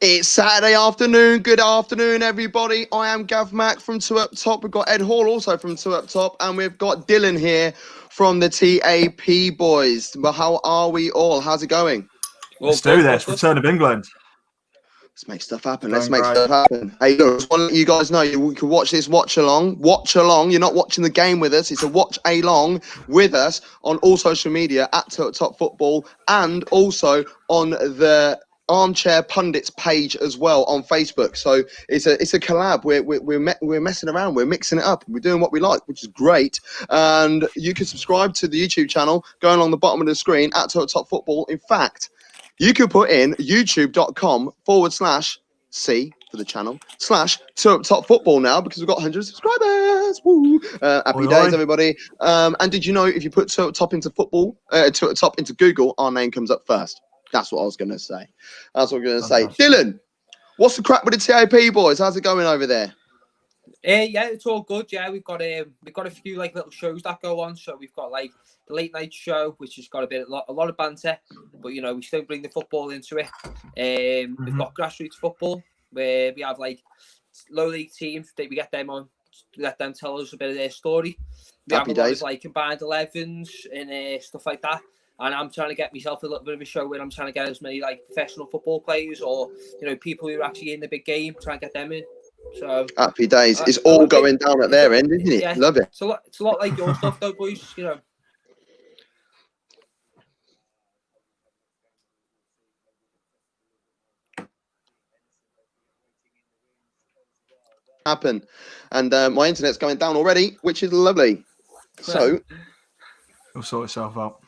It's Saturday afternoon. Good afternoon, everybody. I am Gav Mack from Two Up Top. We've got Ed Hall also from Two Up Top, and we've got Dylan here from the TAP boys. But how are we all? How's it going? Let's do this. Return of England. Let's make stuff happen. Let's make stuff happen. Hey, look, just want to let you guys know you can watch this watch along. Watch along. You're not watching the game with us. It's a watch along with us on all social media at Two Up Top Football, and also on the Armchair Pundits page as well on Facebook. So it's a collab. We're messing around. We're mixing it up. We're doing what we like, which is great. And you can subscribe to the YouTube channel going along the bottom of the screen at Two Up Top Football. In fact, you could put in youtube.com/C for the channel /Two Up Top Football now, because we've got 100 subscribers. Woo! Happy days, everybody. And did you know if you put Two Up Top into football, Two Up Top into Google, our name comes up first? That's what I was going to say. Dylan, what's the crack with the TAP boys? How's it going over there? Yeah, it's all good. Yeah, we've got a few like little shows that go on. So we've got like the late night show, which has got a lot of banter, but you know we still bring the football into it. We've got grassroots football where we have like low league teams. We get them on, let them tell us a bit of their story. We have a lot of like combined 11s and stuff like that. And I'm trying to get myself a little bit of a show where I'm trying to get as many like professional football players or people who are actually in the big game, try and get them in. So happy days. It's all going down at their end, isn't it? Yeah, love it. It's a lot like your stuff though, boys. Happen, and my internet's going down already, which is lovely. So it'll sort itself out.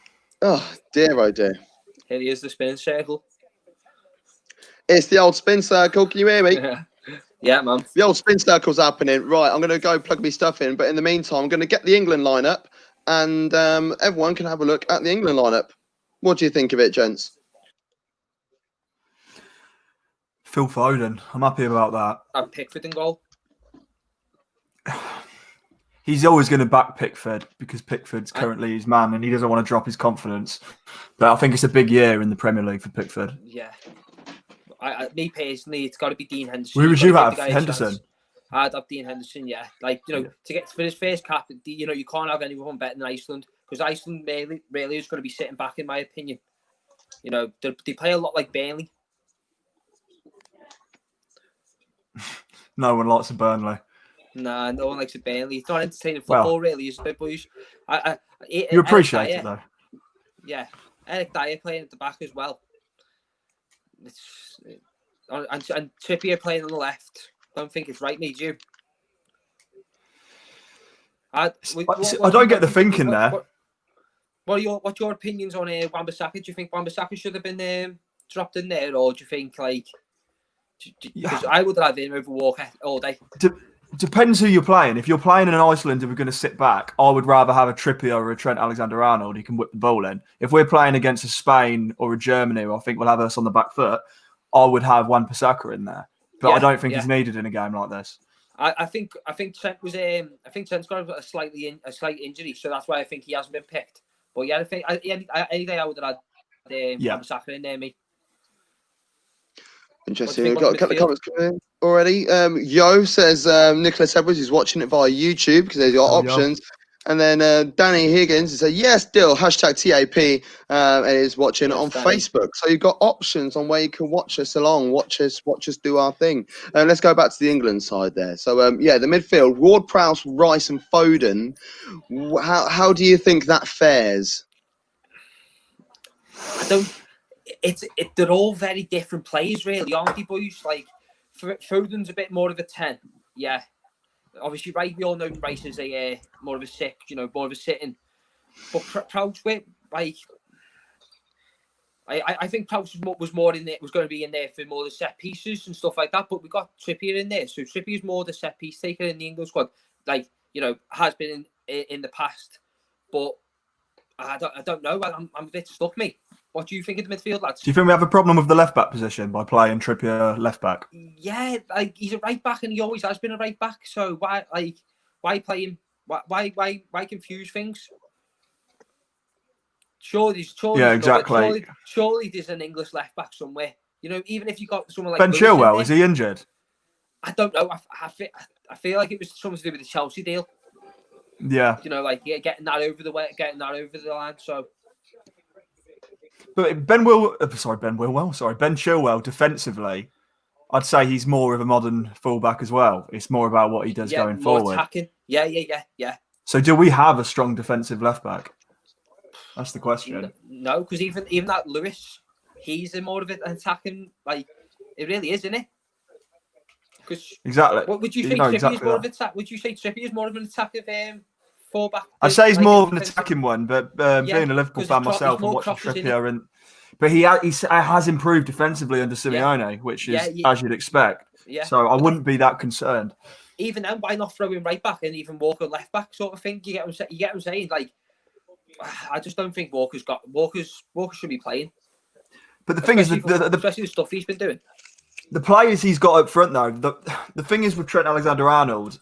Oh dear, oh dear. Here he is, the spin circle. It's the old spin circle. Can you hear me? Yeah, man. The old spin circle's happening. Right, I'm going to go plug my stuff in. But in the meantime, I'm going to get the England lineup, and everyone can have a look at the England lineup. What do you think of it, gents? Phil Foden. I'm happy about that. And Pickford in goal. He's always going to back Pickford because Pickford's currently his man and he doesn't want to drop his confidence. But I think it's a big year in the Premier League for Pickford. Yeah. Me personally, it's got to be Dean Henderson. Who would you have? Henderson? I'd have Dean Henderson, yeah. Like, to get for his first cap, you can't have anyone better than Iceland, because Iceland really is going to be sitting back, in my opinion. They play a lot like Burnley. No one likes a Burnley. Nah, no one likes a Burnley. It's not entertaining football, really, is it, boys? You appreciate it, though. Yeah. Eric Dyer playing at the back as well. And Trippier playing on the left. Don't think it's right, mate, you. I don't get the thinking there. What's your opinions on Wan-Bissaka? Do you think Wan-Bissaka should have been dropped in there, or do you think because I would have him over Walker all day. Depends who you're playing. If you're playing in Iceland and we're going to sit back, I would rather have a Trippier or a Trent Alexander-Arnold who can whip the ball in. If we're playing against a Spain or a Germany, who I think will have us on the back foot, I would have Wan-Bissaka in there. But I don't think he's needed in a game like this. I think Trent was I think Trent's got a slight injury, so that's why I think he hasn't been picked. But yeah, I think any day I would have had Wan-Bissaka in there, mate. Interesting. We've got a couple of comments coming in already. Yo says Nicholas Edwards is watching it via YouTube because they've got options. And then Danny Higgins says, yes, still, #TAP, and is watching on Facebook. So you've got options on where you can watch us along, watch us do our thing. Let's go back to the England side there. So, the midfield, Ward-Prowse, Rice and Foden. How do you think that fares? They're all very different players, really, aren't they, boys? Like, Foden's a bit more of a 10, yeah. Obviously, right, we all know Rice is more of a 6, more of a sitting. But Prowse, like, I think Prowse was more in there, was going to be in there for more the set pieces and stuff like that. But we got Trippier in there, so Trippier's more the set piece taker in the England squad, like has been in the past. But I don't know. I'm a bit stuck, mate. What do you think of the midfield, lads? Do you think we have a problem with the left back position by playing Trippier left back? Yeah, like he's a right back and he always has been a right back. So why play him? Why confuse things? Surely there's an English left back somewhere. You know, even if you got someone like Ben Lewis in Chilwell, there, is he injured? I don't know. I feel like it was something to do with the Chelsea deal. Yeah. You know, like getting that over the line. So, But Ben Chilwell, defensively, I'd say he's more of a modern fullback as well. It's more about what he does going more forward. attacking. Yeah. So do we have a strong defensive left back? That's the question. No, because even that Lewis, he's more of an attacking. Like, it really is, isn't it? Exactly. What would you say? Exactly more of an attack? Would you say Trippier is more of an attacking fullback? I say he's more of an attacking one, but being a Liverpool fan myself and watching Trippier, but he has improved defensively under Simeone, which is as you'd expect. Yeah. So I wouldn't be that concerned. Even then, why not throw him right back and even Walker left back sort of thing? You get what I'm saying? Like, I just don't think Walker should be playing. But the thing is, especially the stuff he's been doing. The players he's got up front, though, the thing is with Trent Alexander-Arnold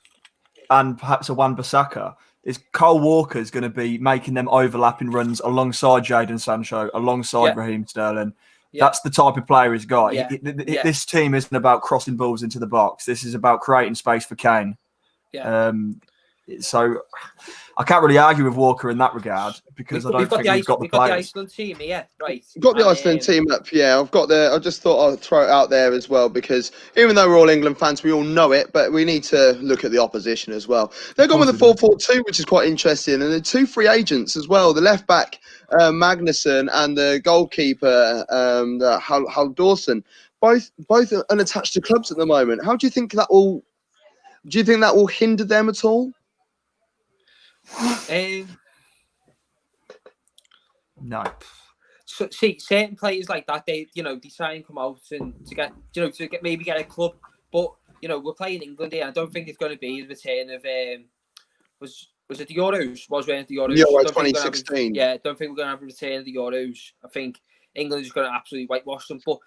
and perhaps a Wan-Bissaka, is Kyle Walker's going to be making them overlapping runs alongside Jadon Sancho, alongside Raheem Sterling. Yeah. That's the type of player he's got. Yeah. This team isn't about crossing balls into the box. This is about creating space for Kane. Yeah. So I can't really argue with Walker in that regard because I don't think we've got the players. We've got the Iceland team, right? Got the Iceland team up, yeah. I just thought I'd throw it out there as well because even though we're all England fans, we all know it, but we need to look at the opposition as well. They're going with the 4-4-2, which is quite interesting, and the 2 free agents as well. The left back Magnussen and the goalkeeper Hal Dawson, both unattached to clubs at the moment. How do you think that will? Do you think that will hinder them at all? No. So, see, certain players like that, they try and come out and maybe get a club, but we're playing England here. I don't think it's going to be the return of was it the Euros? Was when the Euros? Euro 2016. I don't think we're going to have a return of the Euros. I think England is going to absolutely whitewash them. But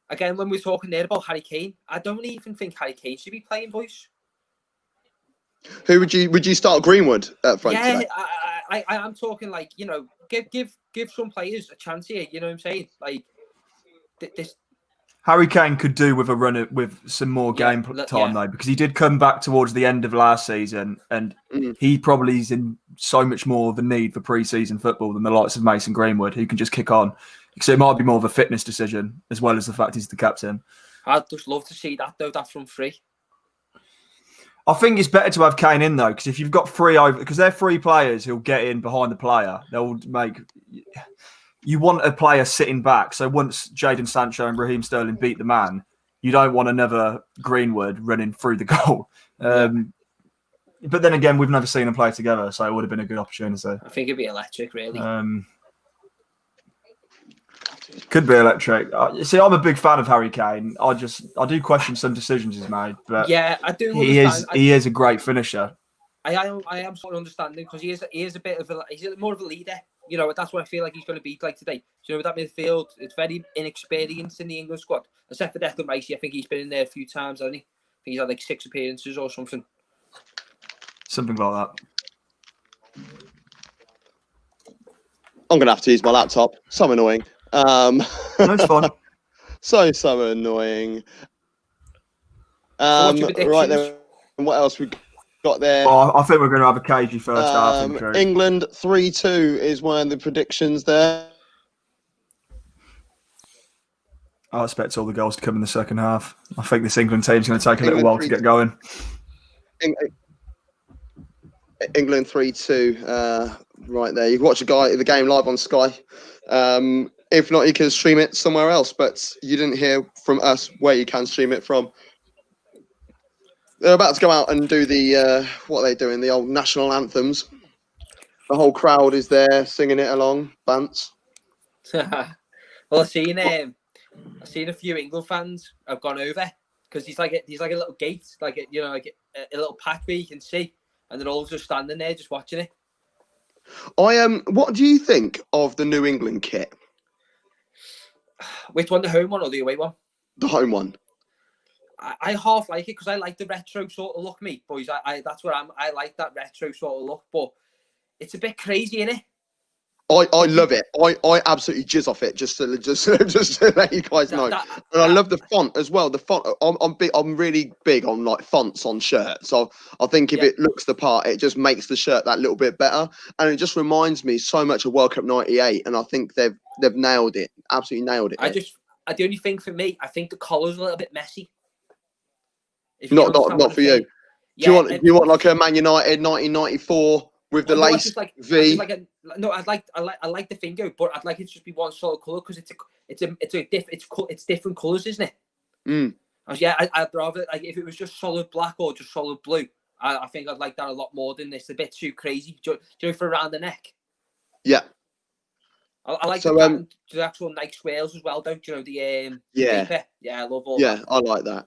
again, when we're talking there about Harry Kane, I don't even think Harry Kane should be playing, boys. Who would you start Greenwood at front? Yeah, today? I'm talking like give some players a chance here. You know what I'm saying? Like this. Harry Kane could do with a run with some more game time though, because he did come back towards the end of last season, and he probably is in so much more of a need for pre-season football than the likes of Mason Greenwood, who can just kick on. So it might be more of a fitness decision as well as the fact he's the captain. I'd just love to see that though. That from free. I think it's better to have Kane in though, because if you've got because they're free players who'll get in behind the player, they'll make. You want a player sitting back. So once Jadon Sancho and Raheem Sterling beat the man, you don't want another Greenwood running through the goal. But then again, we've never seen them play together, so it would have been a good opportunity. I think it'd be electric, really. Could be electric. See, I'm a big fan of Harry Kane. I do question some decisions he's made, but yeah, I do. He is a great finisher. I am sort of understanding because he is a bit of he's more of a leader. That's what I feel like he's going to be like today. With that midfield, it's very inexperienced in the England squad. Except for Declan Rice, I think he's been in there a few times, hasn't he? I think he's had like 6 appearances or something. Something like that. I'm going to have to use my laptop. So annoying. That's fun. So annoying. Right then, what else we got there? I think we're going to have a cagey first half. England 3-2 is one of the predictions there. I expect all the goals to come in the second half. I think this England team's going to take a little while to get going. England 3-2. Right there. You can watch the game live on Sky. If not, you can stream it somewhere else. But you didn't hear from us where you can stream it from. They're about to go out and do the what are they doing? The old national anthems. The whole crowd is there singing it along. Bants. Well, I've seen a few England fans have gone over because he's like a little gate, like a little patch where you can see, and they're all just standing there, just watching it. What do you think of the New England kit? Which one, the home one or the away one? The home one. I half like it because I like the retro sort of look, mate, boys. I that's what I like that retro sort of look, but it's a bit crazy, innit? I love it. I absolutely jizz off it just to let you guys know. And I love the font as well. The font. I'm really big on like fonts on shirts. So I think if it looks the part, it just makes the shirt that little bit better. And it just reminds me so much of World Cup '98. And I think they've nailed it. Absolutely nailed it. The only thing for me, I think the collar's a little bit messy. Not for you. Yeah, do you want like a Man United 1994 with the lace V? I like the finger, but I'd like it to just be one solid color because it's different colors, isn't it? I'd rather like if it was just solid black or just solid blue. I think I'd like that a lot more than this. A bit too crazy. Do you know for around the neck? Yeah. I like the actual Nike swirls as well, don't you know? The paper. Yeah, I love all that. Yeah, I like that.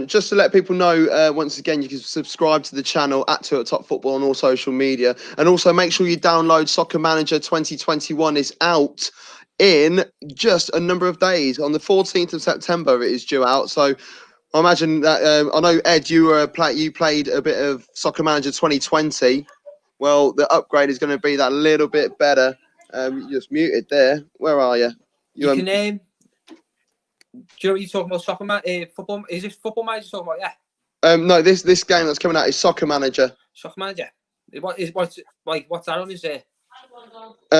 Just to let people know, once again, you can subscribe to the channel at 2 at Top Football on all social media. And also make sure you download Soccer Manager 2021 is out in just a number of days. On the 14th of September, it is due out. So I imagine that, I know, Ed, you played a bit of Soccer Manager 2020. Well, the upgrade is going to be that little bit better. You just muted there. Where are you? You can do you know what you're talking about? Football? Is this Football Manager you're talking about? Yeah. No, this game that's coming out is Soccer Manager. Soccer Manager. What's that on? Is there?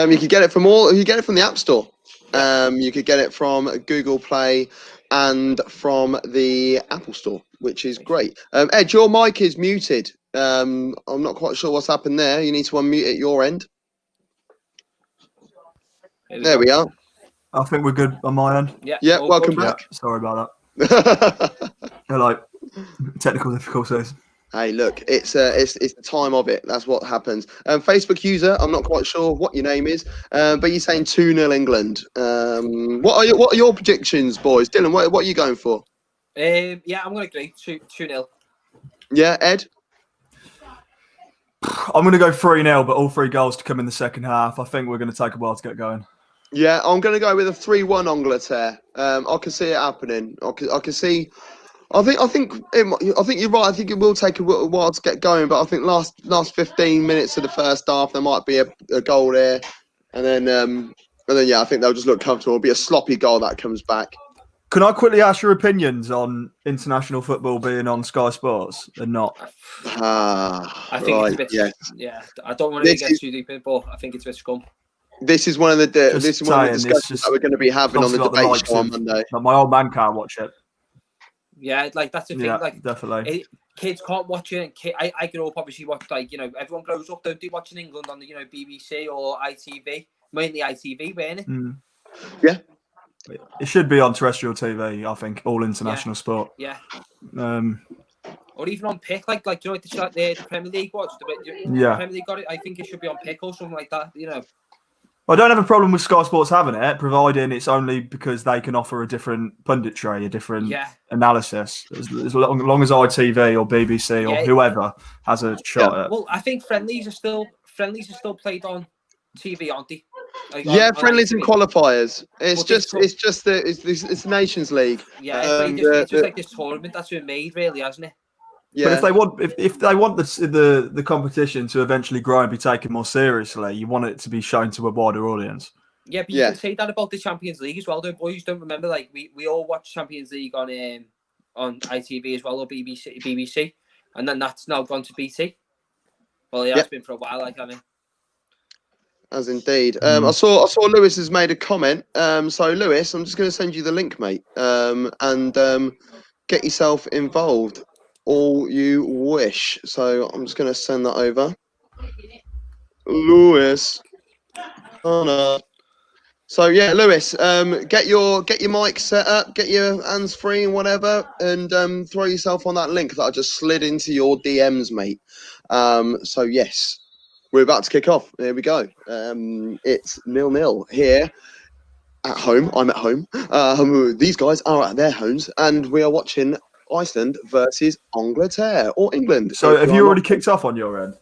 You can get it from the App Store. You could get it from Google Play and from the Apple Store, which is great. Ed, your mic is muted. I'm not quite sure what's happened there. You need to unmute at your end. There we are. I think we're good on my end. Yeah. Welcome back. Yeah, sorry about that. Hello. Technical difficulties. Hey, look, it's the time of it. That's what happens. Facebook user, I'm not quite sure what your name is, but you're saying 2-0 England. What are your predictions, boys? Dylan, what are you going for? I'm going to agree 2-0. Yeah, Ed. I'm going to go 3-0, but all 3 goals to come in the second half. I think we're going to take a while to get going. Yeah, I'm going to go with a 3-1 Angleterre. I can see it happening. I can see. I think you're right. I think it will take a while to get going, but I think last 15 minutes of the first half there might be a goal there, and then I think they'll just look comfortable. It'll be a sloppy goal that comes back. Can I quickly ask your opinions on international football being on Sky Sports and not? I think it's a bit. Yeah, I don't want to get too deep in, but I think it's a bit scum. This is one of the discussions that we're going to be having on the debate show on Monday. My old man can't watch it. Yeah, like that's the thing. Yeah, like definitely. Kids can't watch it. And I grew up obviously watch everyone grows up, don't they, watching England on the BBC or ITV, mainly ITV, weren't it? Yeah. It should be on terrestrial TV. I think all international sport. Yeah. Or even on Pick, like do you know what the Premier League was? The Premier League got it. I think it should be on Pick or something like that. You know. I don't have a problem with Sky Sports having it, providing it's only because they can offer a different punditry, a different analysis. As long as ITV or BBC or whoever has a shot at it. Well, I think friendlies are still played on TV, aren't they? Friendlies and qualifiers. It's the Nations League. Yeah, it's just like this tournament that's been made, really, hasn't it? Yeah. But if they want the competition to eventually grow and be taken more seriously, you want it to be shown to a wider audience. Yeah, but you can say that about the Champions League as well, though, boys. Don't remember, like we all watch Champions League on ITV as well, or BBC, and then that's now gone to BT. Well, yeah, it's been for a while, like, I mean. As indeed. I saw Lewis has made a comment. So Lewis, I'm just going to send you the link, mate, and get yourself involved. All you wish. So I'm just going to send that over. Lewis. Oh no. So yeah, Lewis, get your mic set up, get your hands free and whatever, and throw yourself on that link that I just slid into your DMs, mate. So yes, we're about to kick off. Here we go. It's 0-0 here at home. I'm at home. These guys are at their homes, and we are watching Iceland versus Angleterre or England. So have you already kicked off on your end?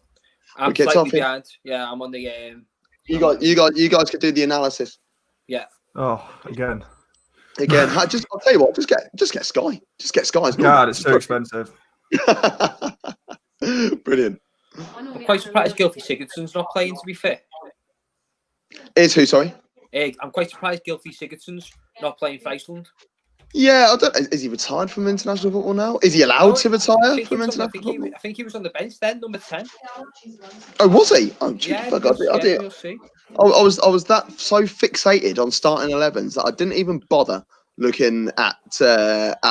I'm slightly behind. Yeah, I'm on the game. You guys could do the analysis. Yeah. Oh, again. I'll tell you what. Just get Sky. Just get Sky. God, it's so expensive. Brilliant. I'm quite surprised Gylfi Sigurdsson's not playing, to be fair. Is who? Sorry. I'm quite surprised Gylfi Sigurdsson's not playing for Iceland. Yeah, I don't. Is he retired from international football now? Is he allowed to retire from international football? I think he was on the bench then, number 10. Oh, was he? Oh, geez, Yeah, I did. we'll see. I was that so fixated on starting 11s that I didn't even bother looking at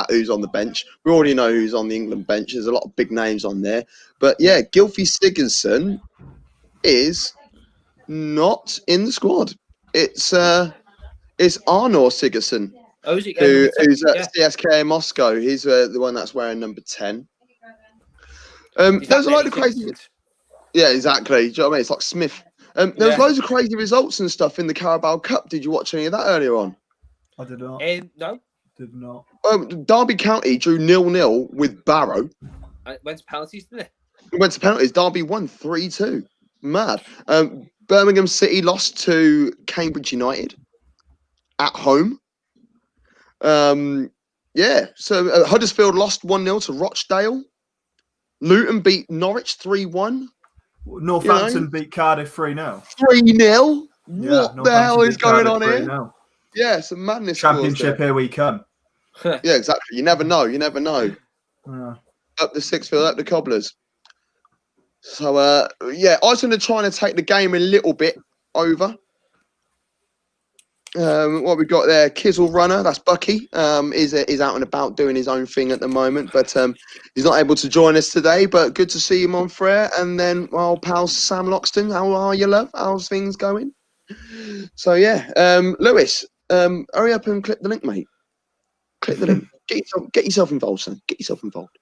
who's on the bench. We already know who's on the England bench. There's a lot of big names on there, but yeah, Gylfi Sigurdsson is not in the squad. It's Arnor Sigurdsson. Oh, is it? Who's at CSKA Moscow? He's the one that's wearing number 10. There's a load of crazy. Yeah, exactly. Do you know what I mean? It's like Smith. There was loads of crazy results and stuff in the Carabao Cup. Did you watch any of that earlier on? I did not. No. Did not. Derby County drew 0-0 with Barrow. It went to penalties, didn't it? It went to penalties. Derby won 3-2. Mad. Birmingham City lost to Cambridge United at home. So Huddersfield lost 1-0 to Rochdale. Luton beat Norwich 3-1. Northampton beat Cardiff 3-0. 3-0? Yeah, what the hell is going on here? 3-0. Yeah, some madness. Championship, here we come. Yeah, exactly. You never know. Up the sixth field, up the cobblers. So, Iceland are trying to take the game a little bit over. What we got there, Kizzle Runner, that's Bucky, is out and about doing his own thing at the moment, but he's not able to join us today, but good to see him on Frere. And then, pal Sam Loxton, how are you, love? How's things going? So, Lewis, hurry up and click the link, mate. Click the link. Get yourself involved, son. Get yourself involved.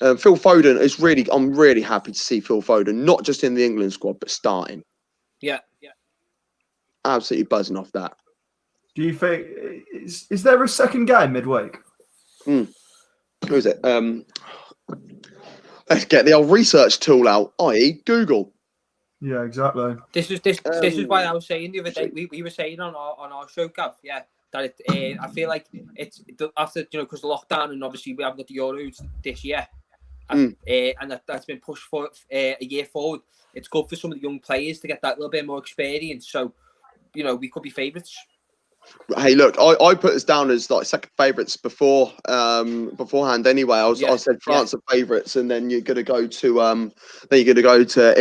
Phil Foden I'm really happy to see Phil Foden, not just in the England squad, but starting. Yeah. Absolutely buzzing off that. Do you think is there a second game midweek? Who is it? Let's get the old research tool out, i.e. Google. Yeah, exactly. This is why I was saying the other day. We were saying on our show, Gav, that I feel like it's after because the lockdown and obviously we haven't got the Euros this year, and that's been pushed for a year forward. It's good for some of the young players to get that little bit more experience. So. We could be favourites. Hey, look, I put us down as like second favourites beforehand. Anyway, I said France are favourites, and then you're going to go to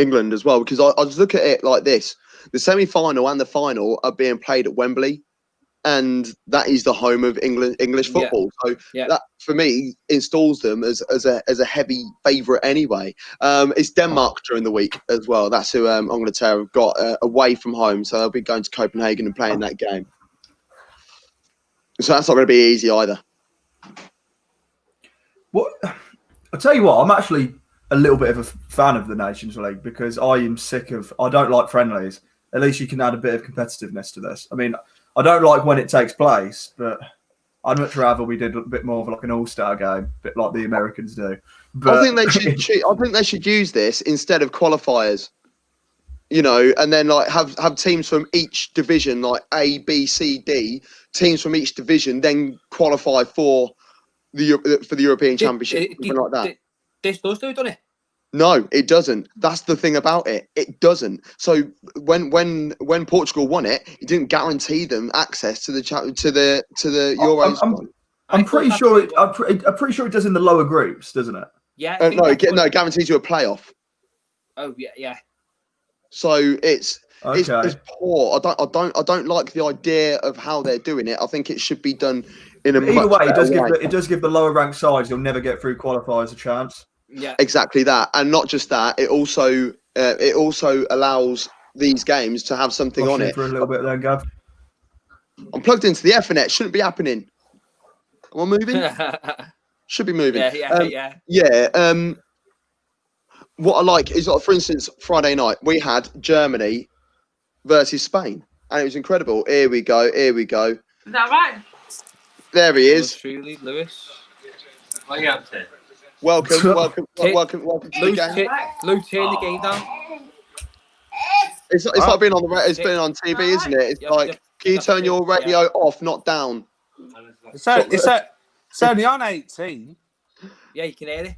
England as well. Because I just look at it like this: the semi-final and the final are being played at Wembley, and that is the home of English football. So that for me installs them as a heavy favourite anyway. It's Denmark during the week as well. That's who Angleterre have got away from home, so they'll be going to Copenhagen and playing that game. So that's not going to be easy either. Well, I'll tell you what, I'm actually a little bit of a fan of the Nations League because I am sick of. I don't like friendlies. At least you can add a bit of competitiveness to this. I mean. I don't like when it takes place, but I'd much rather we did a bit more of like an all-star game, a bit like the Americans do. But I think they should use this instead of qualifiers, and then like have teams from each division, like A, B, C, D, teams from each division, then qualify for the European Championship, something like that. This does do, doesn't it? No, it doesn't. That's the thing about it. It doesn't. So when Portugal won it, it didn't guarantee them access to the Euros. I'm pretty sure it does in the lower groups, doesn't it? Yeah. It guarantees you a playoff. Oh yeah. So it's poor. I don't like the idea of how they're doing it. I think it should be done in a either way. It does give the lower ranked sides you'll never get through qualifiers a chance. Yeah, exactly that, and not just that. It also allows these games to have something on it. For a little bit, then, Gav. I'm plugged into the Ethernet. Shouldn't be happening. Am I moving? Should be moving. Yeah. What I like is, like, for instance, Friday night we had Germany versus Spain, and it was incredible. Here we go. Is that right? There he is. Truly, Lewis. What are you up to? Welcome to the game. Luke, turn the game down. It's like being on it's been on TV, isn't it? It's like, can you turn your radio off, not down? It's only on 18. Yeah, you can hear it.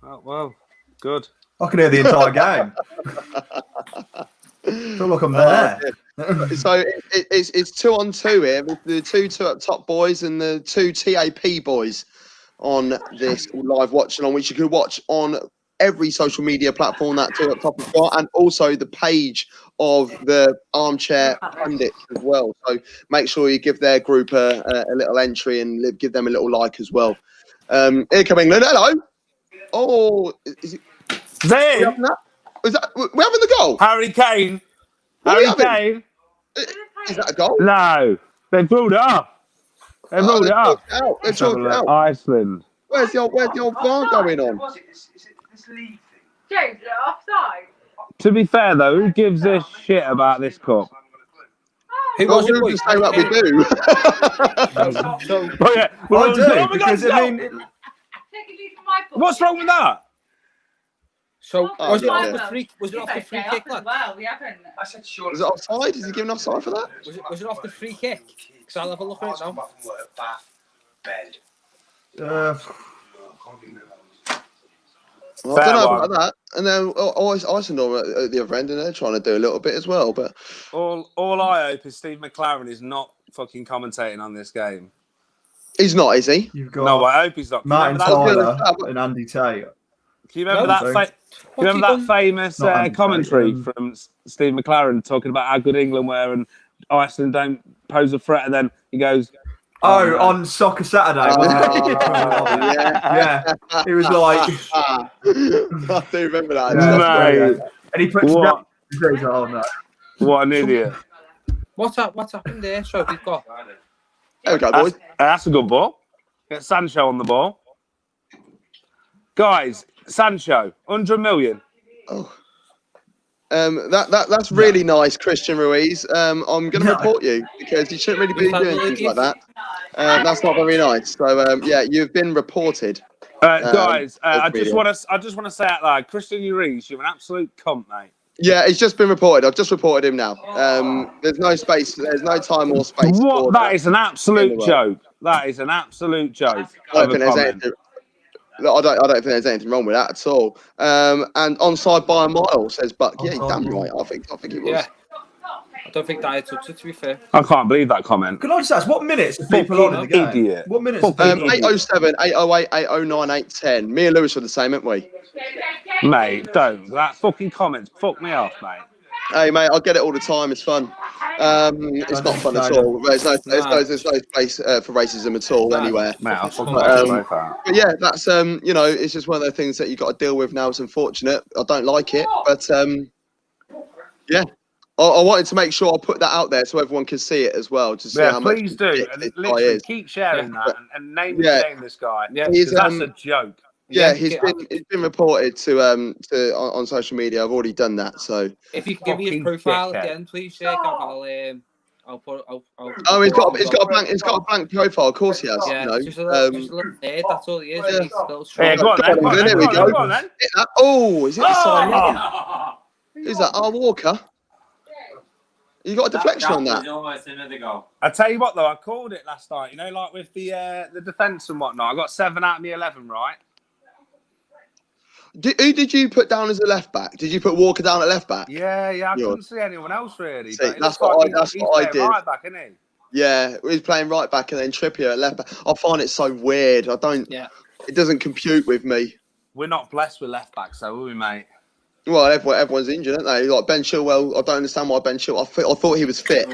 Oh, well, good. I can hear the entire game. I feel like I'm there. So it's 2-on-2 here with the two up top boys and the two TAP boys on this live watch along, which you can watch on every social media platform that two up top has got, and also the page of the Armchair Pundits as well. So make sure you give their group a little entry and give them a little like as well. Here come England. Hello. Oh, is it? There. Is that we're having the goal? Harry Kane. What Harry Kane. Is that a goal? No, they pulled it up. They pulled it up. They've chalked it out. Iceland. Where's the old VAR going on? James, offside. To be fair though, who gives a shit about this cup? Who Well, was it, we boys? just say what we do. So, Oh yeah, Well, I do, oh my because God, I no! mean, What's wrong with that? so Oh, was it yeah. off the free? Was it off the free kick? Lad? Well, we haven't. I said sure. Is it offside? Is he giving offside for that? Was it off the free kick? Because I'll have a look at it now. Well, I don't know about that. And then Iceland are at the other end, and they're trying to do a little bit as well. But All I hope is Steve McLaren is not fucking commentating on this game. he's not, is he? you've got No, I hope he's not. Martin that? Tyler and Andy Tate. Can you remember No, that? You remember that famous Not Andy commentary Tate, from Steve McLaren talking about how good England were and Iceland don't pose a threat, and then he goes, Oh, on Soccer Saturday. Yeah. He was like, I do remember that. Mate, and he puts what? Oh no. What an idiot. What's happened there? So we've got. There we go, boys. That's a good ball. Get Sancho on the ball. Guys, Sancho, 100 million. Oh. That's really nice, Christian Ruiz. I'm going to report you because you shouldn't really be doing things like that. That's not very nice. So yeah, you've been reported. Guys, I just want to say out loud, Christian Ruiz, you're an absolute cunt, mate. Yeah, it's just been reported. I've just reported him now. There's no space. There's no time or space. What? That is an absolute joke. That is an absolute joke. I don't think there's anything wrong with that at all. And onside by a mile, says Buck. Yeah, damn right. I think it was. Yeah. I don't think that I touched it, to be fair. I can't believe that comment. Can I just ask, what minutes are people on in the game? Idiot. What minutes? 8:07, 8:08, 8:09, 8:10. Me and Lewis were the same, aren't we? Mate, don't. That fucking comments fuck me off, mate. Hey, mate, I get it all the time. It's fun. It's not fun at all. There's no place for racism at all anywhere. Mate, I fucking but yeah, that's it's just one of those things that you got to deal with now. It's unfortunate. I don't like it, but yeah. I wanted to make sure I put that out there so everyone can see it as well. To see how much please do. And literally keep sharing that and name and shame this guy. Yeah, that's a joke. Yeah, he's been reported to on social media. I've already done that. So if you can give me his profile again, please, I'll put. Oh, he's got a blank profile. Of course he has. Yeah, you know. just a little nerd, that's all he is. Yeah, go on then. Oh, is it the sign? Who's that? Walker. You got a deflection on that. Almost another goal. I tell you what, though, I called it last night. You know, like with the defence and whatnot. I got 7 out of the 11, right? Who did you put down as a left back? Did you put Walker down at left back? Yeah. I couldn't see anyone else really. See, that's what I did. Right back, isn't he? Yeah, he's playing right back and then Trippier at left back. I find it so weird. It doesn't compute with me. We're not blessed with left backs, though, are we, mate? Well, everyone's injured, aren't they? Like Ben Chilwell, I don't understand why Ben Chilwell. I thought he was fit.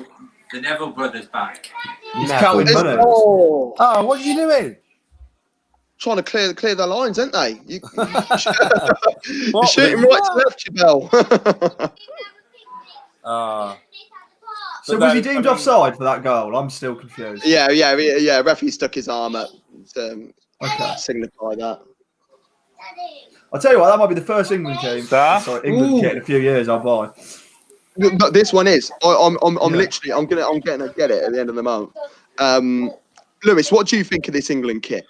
The Neville brothers back. He's counting minutes. Oh, what are you doing? Trying to clear the lines, aren't they? You're shooting right to left, Jabel. So was he deemed offside for that goal? I'm still confused. Yeah. Referee stuck his arm up to signify that. I'll tell you what, that might be the first England game. Sorry, England kit in a few years. I'll buy. But this one is. I'm literally. I'm getting to get it at the end of the month. Lewis, what do you think of this England kit?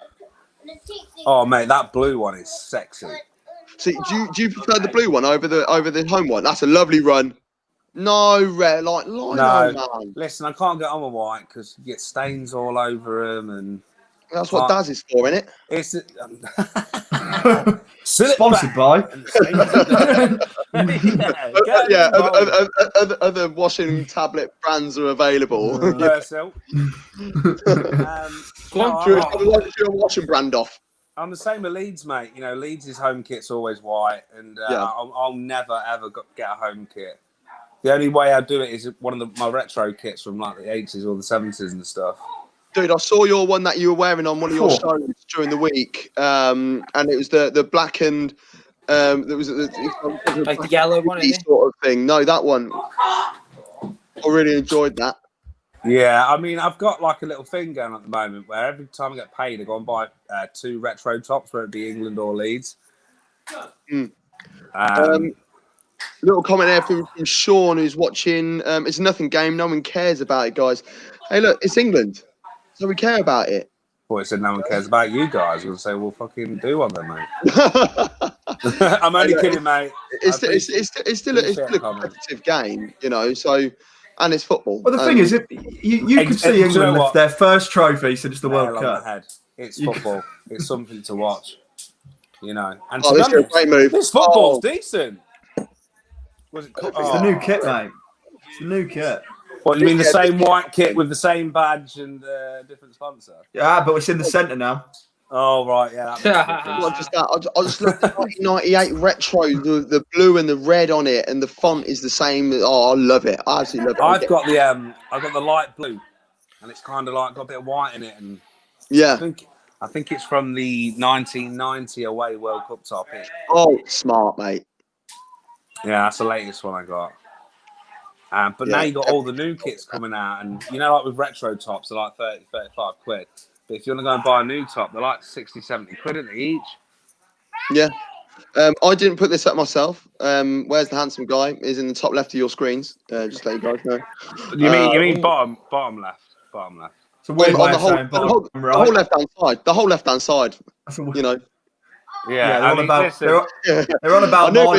Oh mate, that blue one is sexy. So do you prefer the blue one over the home one? That's a lovely run. No, red, no, man. Listen, I can't get on with white because you get stains all over them, and that's what Daz is for, isn't it? It's Sponsored by. Other washing tablet brands are available. Persil. Your washing brand off. I'm the same with Leeds, mate. You know, Leeds' home kit's always white, and I'll never ever get a home kit. The only way I do it is one of my retro kits from like the 80s or the 70s and stuff. Dude, I saw your one that you were wearing on one of your shows during the week, and it was the black and there was like the yellow one, sort of thing. No, that one. I really enjoyed that. Yeah, I mean, I've got like a little thing going at the moment where every time I get paid, I go and buy 2 retro tops, whether it be England or Leeds. Little comment there from Sean, who's watching. It's a nothing game. No one cares about it, guys. Hey, look, it's England, so we care about it. Well, it said no one cares about you guys. We'll say, well, fucking do one then, mate. I'm only kidding, mate. It's still a competitive game, you know. So, and it's football. Well, the thing is, you could see England lift their first trophy since the World Cup. It's football. It's something to watch, you know. And this is a great move. This football's decent. It's the new kit, mate. It's the new kit. What, you mean the same white kit with the same badge and different sponsor? Yeah, but it's in the centre now. Oh, right, yeah. Not just that. I just love the 1998 retro, the blue and the red on it, and the font is the same. Oh, I love it. I absolutely love it. I've got the light blue, and it's kind of like got a bit of white in it, and yeah. I think it's from the 1990 away World Cup top. Oh, smart, mate. Yeah, that's the latest one I got. But now you got all the new kits coming out, and you know, like with retro tops, they're like 30, 35 quid. But if you want to go and buy a new top, they're like 60, 70 quid each. Yeah. I didn't put this up myself. Where's the handsome guy? Is in the top left of your screens. Just let you guys know. You mean bottom left? Bottom left. So on the whole left-hand side. The whole left-hand side. You know. Yeah, they're on about. I knew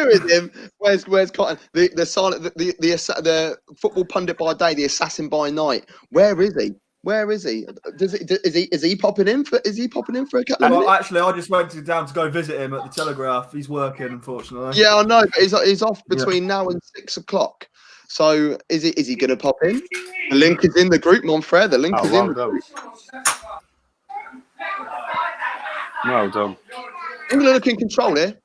it was him. Where's Cotton? The football pundit by day, the assassin by night. Where is he? Where is he? Is he popping in for? Is he popping in for a couple of minutes? Actually, I just went down to go visit him at the Telegraph. He's working, unfortunately. Yeah, I know, but he's off between now and 6 o'clock. So is he going to pop in? The link is in the group, Monfrere. The link is in the group. Well done. England looking in control here.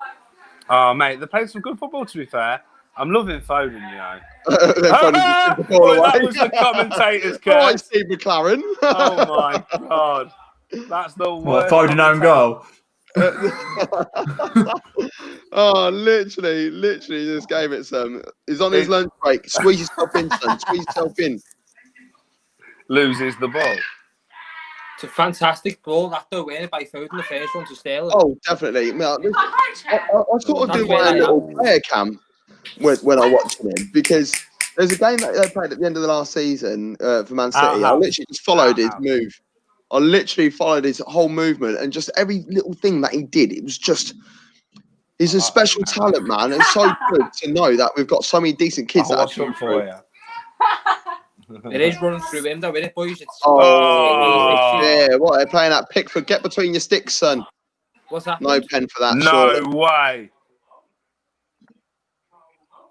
Oh, mate, they're playing some good football, to be fair. I'm loving Foden, you know. That was the commentator's curse. Right, Steve McLaren. Oh, my God. That's the worst. Foden own goal. Oh, literally, just gave it some. He's on his lunch break. Squeeze yourself in, son. Squeeze yourself in. Loses the ball. It's a fantastic ball. That though, winning by Foden, the first one to steal. Oh, definitely. I sort of do my little player cam when I watch him, because there's a game that they played at the end of the last season for Man City. I literally just followed his move. I literally followed his whole movement, and just every little thing that he did. It was just. He's a special talent, man. It's so good to know that we've got so many decent kids that are coming through. It is running through him, though, isn't it, boys? It's yeah, what they're playing at Pickford. Get between your sticks, son. What's happened? No pen for that. No way.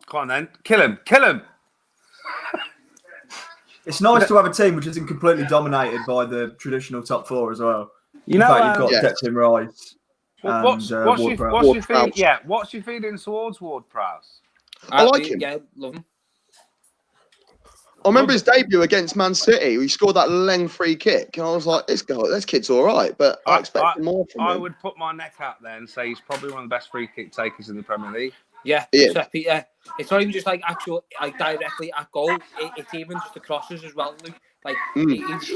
Come on, then. Kill him. It's nice to have a team which isn't completely dominated by the traditional top four as well. You know, you've got Declan Rice. What's your feeling towards Ward-Prowse? I like him. Yeah, love him. I remember his debut against Man City. He scored that length free kick, and I was like, "This kid's all right," but I expected more from him. I would put my neck out there and say he's probably one of the best free kick takers in the Premier League. Yeah, it's not even just like actual, like directly at goal. It's even just the crosses as well. Luke. Like he's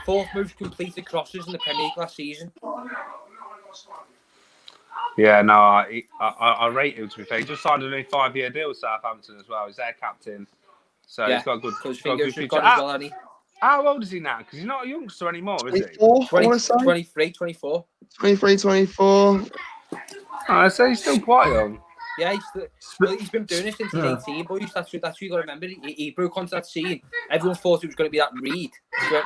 fourth most completed crosses in the Premier League last season. Yeah, no, I rate him, to be fair. He just signed a new 5-year deal with Southampton as well. He's their captain. So he's got a good future. How old is he now? Because he's not a youngster anymore, is he? 23, 24. 23, 24. I say he's still quite young. Yeah, he's been doing it since he's 18, boys. That's what you got to remember. He broke onto that scene. Everyone thought it was going to be that Reed.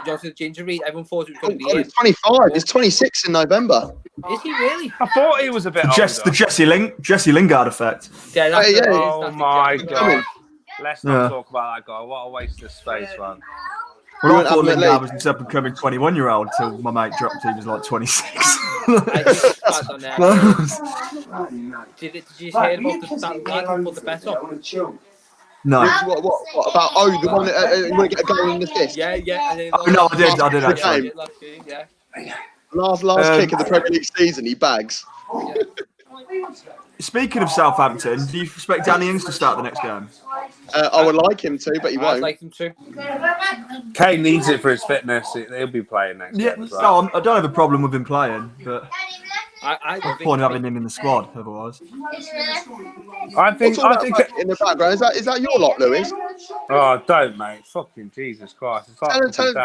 Just the ginger Reed. Everyone thought it was going to be him. He's 25. He's 26 in November. Is he really? I thought he was a bit older. The Jesse Lingard effect. Yeah, oh my god. Let's not talk about that guy. What a waste of space, man. Well, I thought Lingard was up and coming 21-year-old until my mate dropped. He was like 26. Did you hear about that lad who put the bet up? No. What about the one that you want to get a goal in the fist? Yeah. No, I did actually. Last kick of the Premier League season, he bags. Speaking of Southampton, do you expect Danny Ings to start the next game? I would like him to, but he won't. I'd like him to. Kane needs it for his fitness. He'll be playing next game. No, I don't have a problem with him playing, but I point having him in the squad otherwise. I think in the background is that your lot, Lewis? Oh, don't, mate! Fucking Jesus Christ! It's like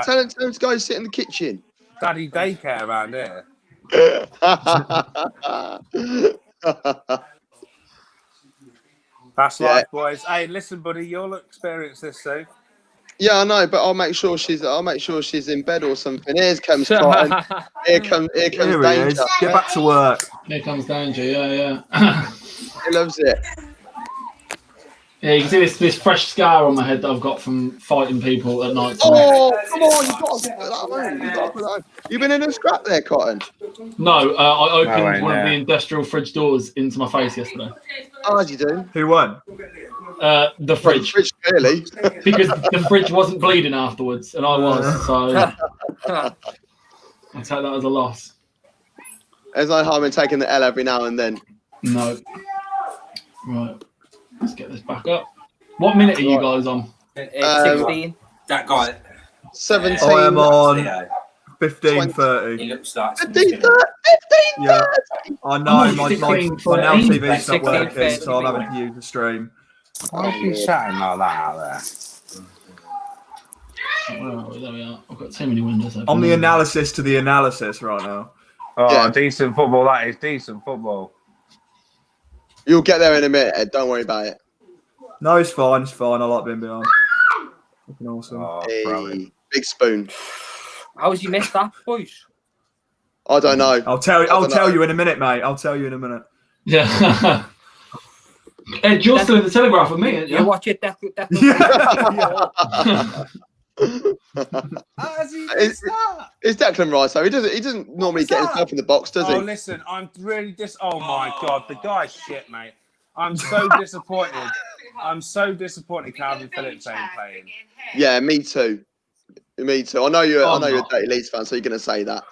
Tell him to go sit in the kitchen. Daddy daycare around here. That's life, boys. Hey, listen, buddy, you'll experience this soon. Yeah, I know, but I'll make sure she's in bed or something. Here comes Cotton. Here comes Danger. Get back to work. Here comes Danger. Yeah. He loves it. Yeah, you can see this fresh scar on my head that I've got from fighting people at night. Oh, come on! You've got to put that on. You been in a scrap there, Cotton? No, I opened one of the industrial fridge doors into my face yesterday. Oh, how'd you do? Who won? The fridge. The fridge, clearly. Because the fridge wasn't bleeding afterwards, and I was, so I take that as a loss. There's no harm in taking the L every now and then. No. Right. Let's get this back up. What minute are you guys on? 16. That guy. 17. I am on 15:30. He looks like 15. Yeah, I know. My now 16:30. TV's not working, 16:30. so I'm having to use the stream. Why are you shouting like that out there? Where are we? There we are. I've got too many windows open. I'm the analysis to the analysis right now. Oh, Yeah. decent football. That is decent football. You'll get there in a minute, Ed. Don't worry about it. No, it's fine. It's fine. I like being behind. Looking awesome. Oh, Hey, brilliant. big spoon. How has he missed that, boys? I don't know. I'll tell you in a minute, mate. I'll tell you in a minute. Yeah. Ed, you're still in the Telegraph with me, aren't You you? watch it, Yeah. It's Declan Rice, though. He doesn't normally get himself in the box, does he? Oh, listen, I'm really Oh my God, the guy's shit, mate. I'm so disappointed. I'm so disappointed Calvin Phillips ain't playing. Yeah, me too. Me too. I know you're a Dirty Leeds fan, so you're going to say that.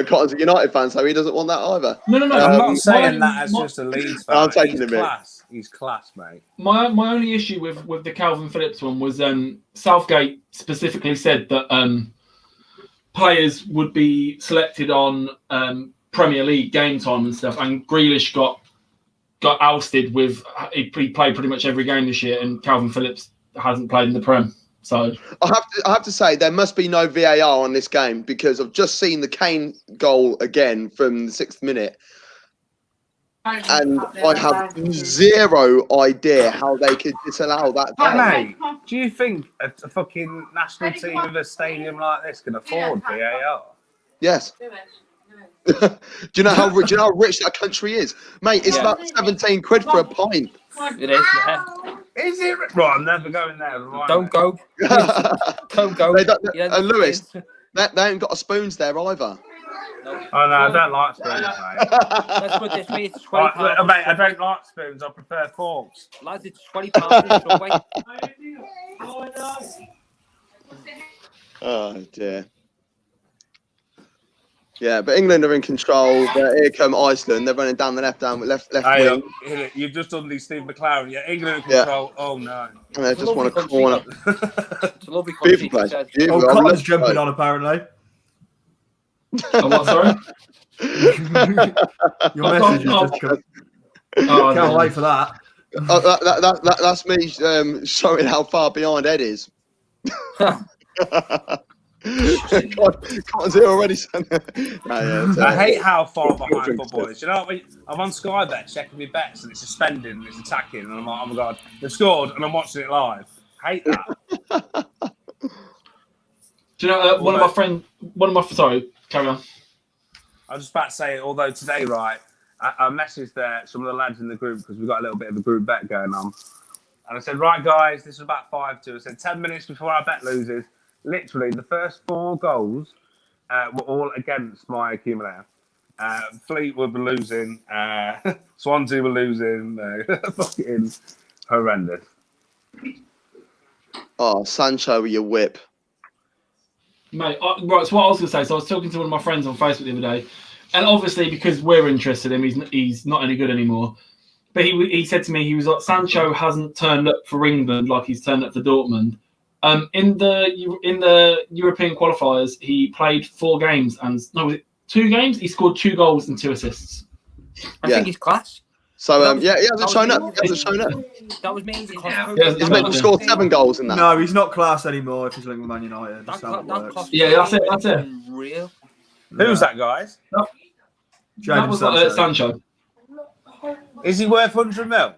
Cotton's a United fan, so he doesn't want that either. No. I'm not saying that as just a Leeds fan. I'm taking He's him in. class. He's class, mate. My only issue with the Calvin Phillips one was Southgate specifically said that players would be selected on Premier League game time and stuff, and Grealish got ousted with he played pretty much every game this year, and Calvin Phillips hasn't played in the Prem. So I have to say there must be no VAR on this game because I've just seen the Kane goal again from the 6th minute. And I have zero idea how they could disallow that goal. Mate, do you think a fucking national team with a stadium like this can afford VAR? Yes. Do you know how rich that country is, mate? It's about 17 quid for a pint. It is, yeah. Is it? Right, I'm never going there. Right, Don't go. Don't go. And Lewis, they ain't got spoons there either. Oh no, I don't like spoons, mate. Let's put this, mate. It's £20. Mate, I don't like spoons. I prefer forks. Lads, it's £20 in Subway. Oh dear. Yeah, but England are in control. Here come Iceland. They're running down the left wing. You've just done the Steve McLaren. Yeah, England in control. Yeah. Oh no. And they just want to corner. It's a lovely country. Beautiful place. Oh, Colin's jumping on apparently. Oh, what, sorry? Your message is just come. Can't wait for that. That's me showing how far behind Ed is. Can't do it already, son. I hate how far behind football is. You know, I'm on Sky Bet checking my bets and it's suspended and it's attacking, and I'm like, oh my god, they've scored, and I'm watching it live. Hate that. Do you know one of my sorry, carry on. I was just about to say, although today, right, I messaged some of the lads in the group because we've got a little bit of a group bet going on. And I said, right, guys, this is about 5-2. I said, 10 minutes before our bet loses, literally the first 4 goals were all against my accumulator. Fleetwood were losing. Swansea were losing. Fucking horrendous. Oh, Sancho with your whip. Mate, right, so what I was going to say, so I was talking to one of my friends on Facebook the other day, and obviously because we're interested in him, he's not any good anymore. But he said to me, he was like, Sancho hasn't turned up for England like he's turned up for Dortmund. In the European qualifiers, he played 4 games, and no, was it 2 games? He scored 2 goals and 2 assists. I think he's class. So he hasn't shown up. He hasn't shown up. That was mainly He's meant to score 7 goals in that. No, he's not class anymore if he's linked with Man United. That's how it works. Yeah, that's it. Real. Who's that, guys? That was Sancho. Is he worth 100 mil?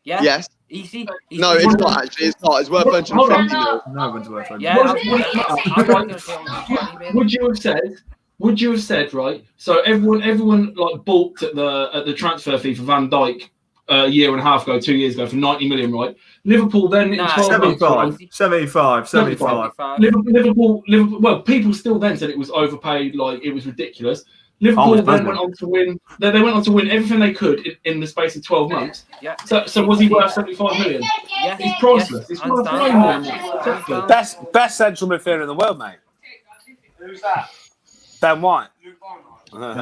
Yeah. Yes. Easy. No, it's not actually. It's not. It's worth 150 mil. No one's worth 100 Yeah. Would you have said right? So everyone like balked at the transfer fee for Van Dijk a year and a half ago, 2 years ago for 90 million, right? Liverpool then in 12 months, 75. Liverpool. Well, people still then said it was overpaid, like it was ridiculous. Liverpool then went on to win. They went on to win everything they could in the space of 12 months. Yeah. So was he worth 75 million? Yeah. He's priceless. He's worth way more. Best central midfielder in the world, mate. Who's that? Ben White. We don't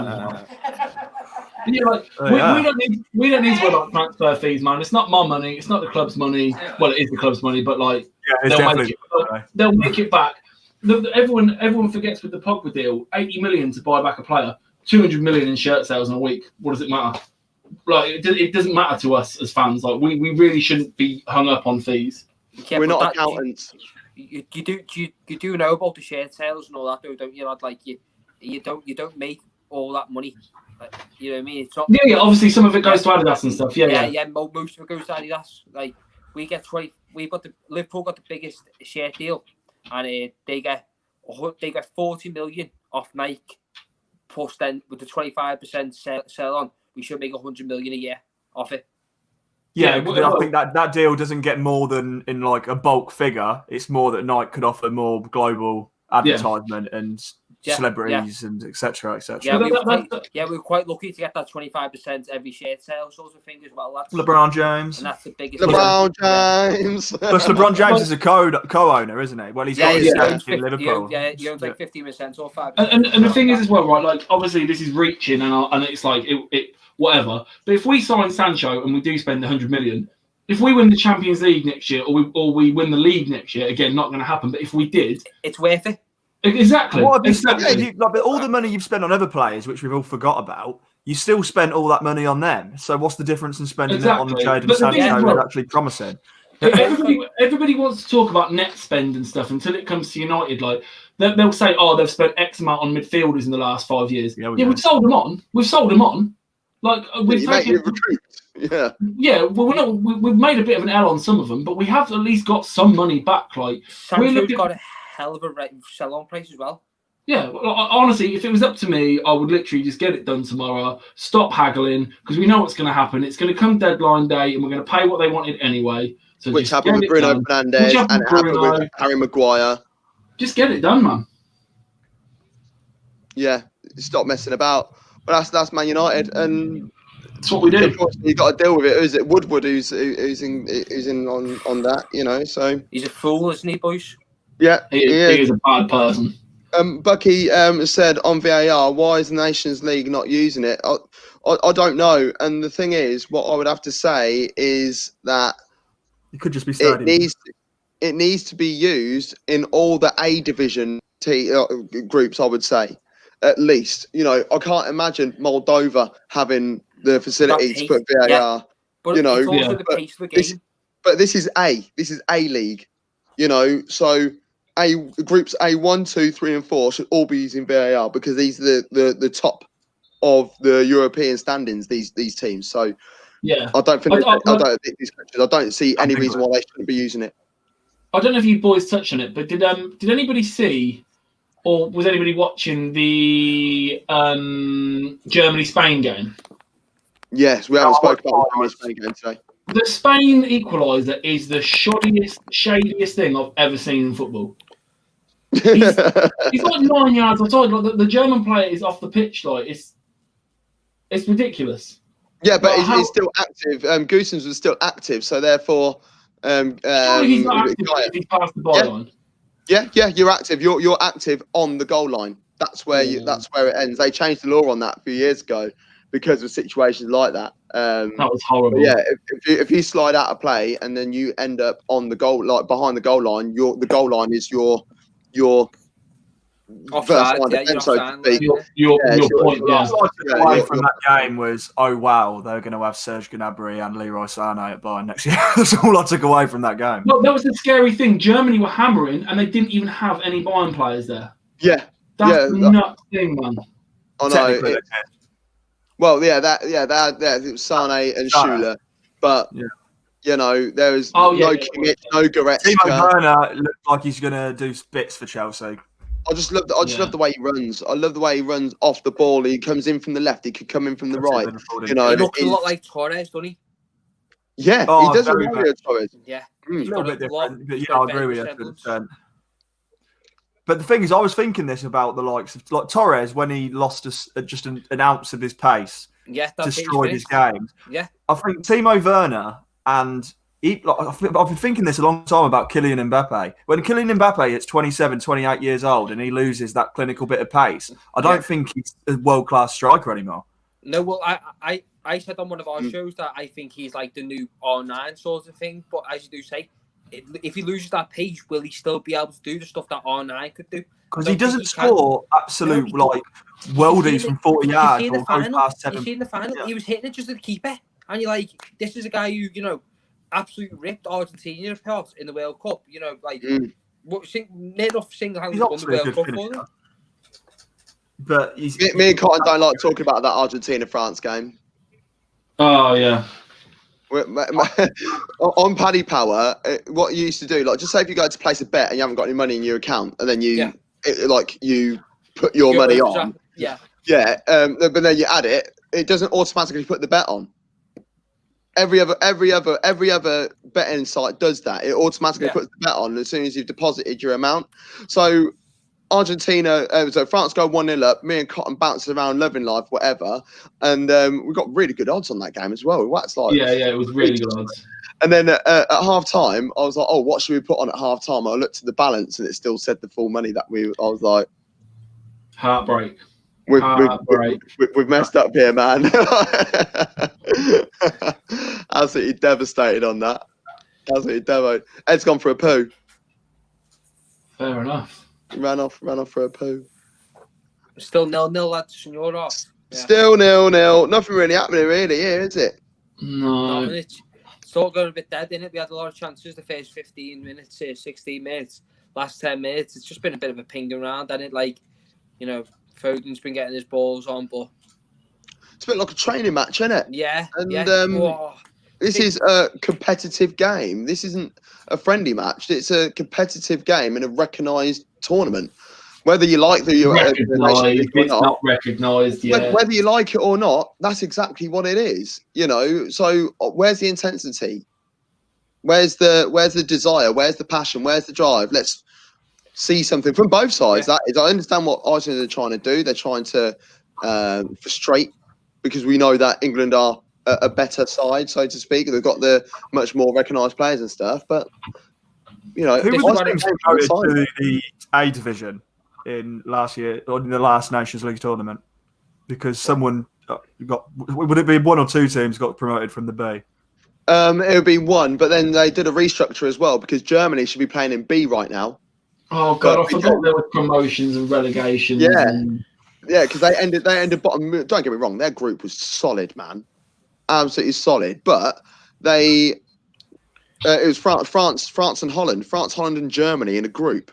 need to worry about transfer fees, man. It's not my money. It's not the club's money. Well, it is the club's money, but like they'll make it back. Everyone forgets with the Pogba deal, 80 million to buy back a player, 200 million in shirt sales in a week. What does it matter? Like it doesn't matter to us as fans. Like we really shouldn't be hung up on fees. Yeah, we're not accountants. You do know about the shirt sales and all that, though, don't you? Lad? Like you don't make all that money. Like, you know what I mean? It's not. Yeah. Obviously, some of it goes to Adidas and stuff. Yeah. Most of it goes to Adidas. Like Liverpool got the biggest shirt deal, and they get 40 million off Nike. Plus, then with the 25% sell on, we should make 100 million a year off it. Yeah, I think that deal doesn't get more than in like a bulk figure. It's more that Nike could offer more global advertisement and celebrities and etc. Yeah, we were quite lucky to get that 25% every shirt sale sort of thing as well. That's LeBron James. And that's the biggest. LeBron James. Plus, LeBron James is a co-owner, isn't he? Well, he's got his stake in Liverpool. He owns like 15% or 5%. And the thing is as well, right? Like obviously this is reaching, and it's like it whatever. But if we sign Sancho and we do spend 100 million, if we win the Champions League next year, or we win the league next year, again, not going to happen. But if we did, it's worth it. Exactly. But all the money you've spent on other players, which we've all forgot about, you still spent all that money on them. So what's the difference in spending it on Jadon Sancho who's actually promising? Everybody wants to talk about net spend and stuff until it comes to United. Like they'll say, "Oh, they've spent X amount on midfielders in the last 5 years." Yeah, we've sold them on. We've sold them on. Like we've taken. Yeah, well, we've made a bit of an L on some of them, but we have at least got some money back. Like Sancho's got a hell of a sell-on price as well. Yeah, honestly, if it was up to me, I would literally just get it done tomorrow. Stop haggling, because we know what's going to happen. It's going to come deadline day, and we're going to pay what they wanted anyway. So which happened with Bruno Fernandes and it happened with Harry Maguire. Just get it done, man. Yeah, stop messing about. But that's Man United, and that's what we do. You got to deal with it. Is it Woodward who's in on that? You know, so he's a fool, isn't he, boys? Yeah, he is a bad person. Bucky said on VAR, why is the Nations League not using it? I don't know. And the thing is, what I would have to say is that it could just be starting. It needs to be used in all the A division groups, I would say, at least. You know, I can't imagine Moldova having the facility to put VAR. Yeah. But you know, it's also the pace of the game. But this is A. This is A League. You know, so groups A1, 2, 3, and 4 should all be using VAR because these are the top of the European standings. These teams. So Yeah, I don't think these countries. I don't see any reason why they shouldn't be using it. I don't know if you boys touched on it, but did anybody see, or was anybody watching the Germany-Spain game? Yes, we haven't spoken about the Spain game today. The Spain equaliser is the shadiest thing I've ever seen in football. He's like 9 yards outside. Like the German player is off the pitch. Like it's ridiculous. Yeah, but he's still active. Goossens was still active, so therefore, surely he's not active if he's past the byline. Yeah, you're active. You're active on the goal line. That's where that's where it ends. They changed the law on that a few years ago because of situations like that. That was horrible. Yeah, if you slide out of play and then you end up on the goal, like behind the goal line, the goal line is your offside. First line defense, so to speak. Your point. Yeah. Away from that game was, oh wow, they're going to have Serge Gnabry and Leroy Sané at Bayern next year. That's all I took away from that game. No, that was the scary thing. Germany were hammering, and they didn't even have any Bayern players there. Yeah, that's the nuts thing, man. I know. Well, it was Sané and Schüller, but you know there was no Kimmich, no Goretzka. Timo Werner looks like he's going to do bits for Chelsea. I just love the way he runs. I love the way he runs off the ball. He comes in from the left. He could come in from the right. You know, he looks a lot like Torres, doesn't he? Yeah, he does remind me of Torres. Yeah, a little bit different. But I agree with you. But the thing is, I was thinking this about the likes of like Torres when he lost just an ounce of his pace, destroyed his game. Yeah, I think Timo Werner and I've been thinking this a long time about Kylian Mbappe. When Kylian Mbappe is 27, 28 years old and he loses that clinical bit of pace, I don't think he's a world-class striker anymore. No, well, I said on one of our shows that I think he's like the new R9 sort of thing. But as you do say, if he loses that pace, will he still be able to do the stuff that R9 could do? Because he doesn't score absolute worldies from 40 yards or goes past 7. You see in the final, he was hitting it just at the keeper. And you're like, this is a guy who, absolutely ripped Argentina apart in the World Cup. Near enough single-handedly won the World Cup for them. But me and Cotton don't like talking about that Argentina-France game. Oh, yeah. On Paddy Power, what you used to do, like, just say if you go to place a bet and you haven't got any money in your account, and then you put your money on. Yeah. Yeah, but then you add it, it doesn't automatically put the bet on. Every other betting site does that. It automatically puts the bet on as soon as you've deposited your amount. So France go 1-0 up. Me and Cotton bouncing around, loving life, whatever. And we got really good odds on that game as well. It was really good odds. And then at half time, I was like, oh, what should we put on at half time? I looked at the balance and it still said the full money that I was like, heartbreak. We've messed up here, man. Absolutely devastated on that. Absolutely devastated. Ed's gone for a poo. Fair enough. Ran off for a poo. Still 0-0, lads, and you're off. Yeah. Still 0-0. Nothing really happening here, is it? No. It's all going a bit dead, isn't it? We had a lot of chances the first 15 minutes, 16 minutes, last 10 minutes. It's just been a bit of a ping around, and Foden's been getting his balls on, but it's a bit like a training match, isn't it? Yeah. And this is a competitive game. This isn't a friendly match. It's a competitive game in a recognised tournament. Whether you like the not recognised, yeah. Whether you like it or not, that's exactly what it is. So where's the intensity? Where's the desire? Where's the passion? Where's the drive? Let's see something from both sides. That is, I understand what Iceland are trying to do. They're trying to frustrate, because we know that England are a better side, so to speak. They've got the much more recognised players and stuff. But who was to the A division in last year, or in the last Nations League tournament? Because someone would it be one or two teams got promoted from the B? It would be one, but then they did a restructure as well, because Germany should be playing in B right now. Oh God, I forgot there were promotions and relegations. Yeah, because they ended bottom. Don't get me wrong, their group was solid, man, absolutely solid. But it was France and Holland, and Germany in a group.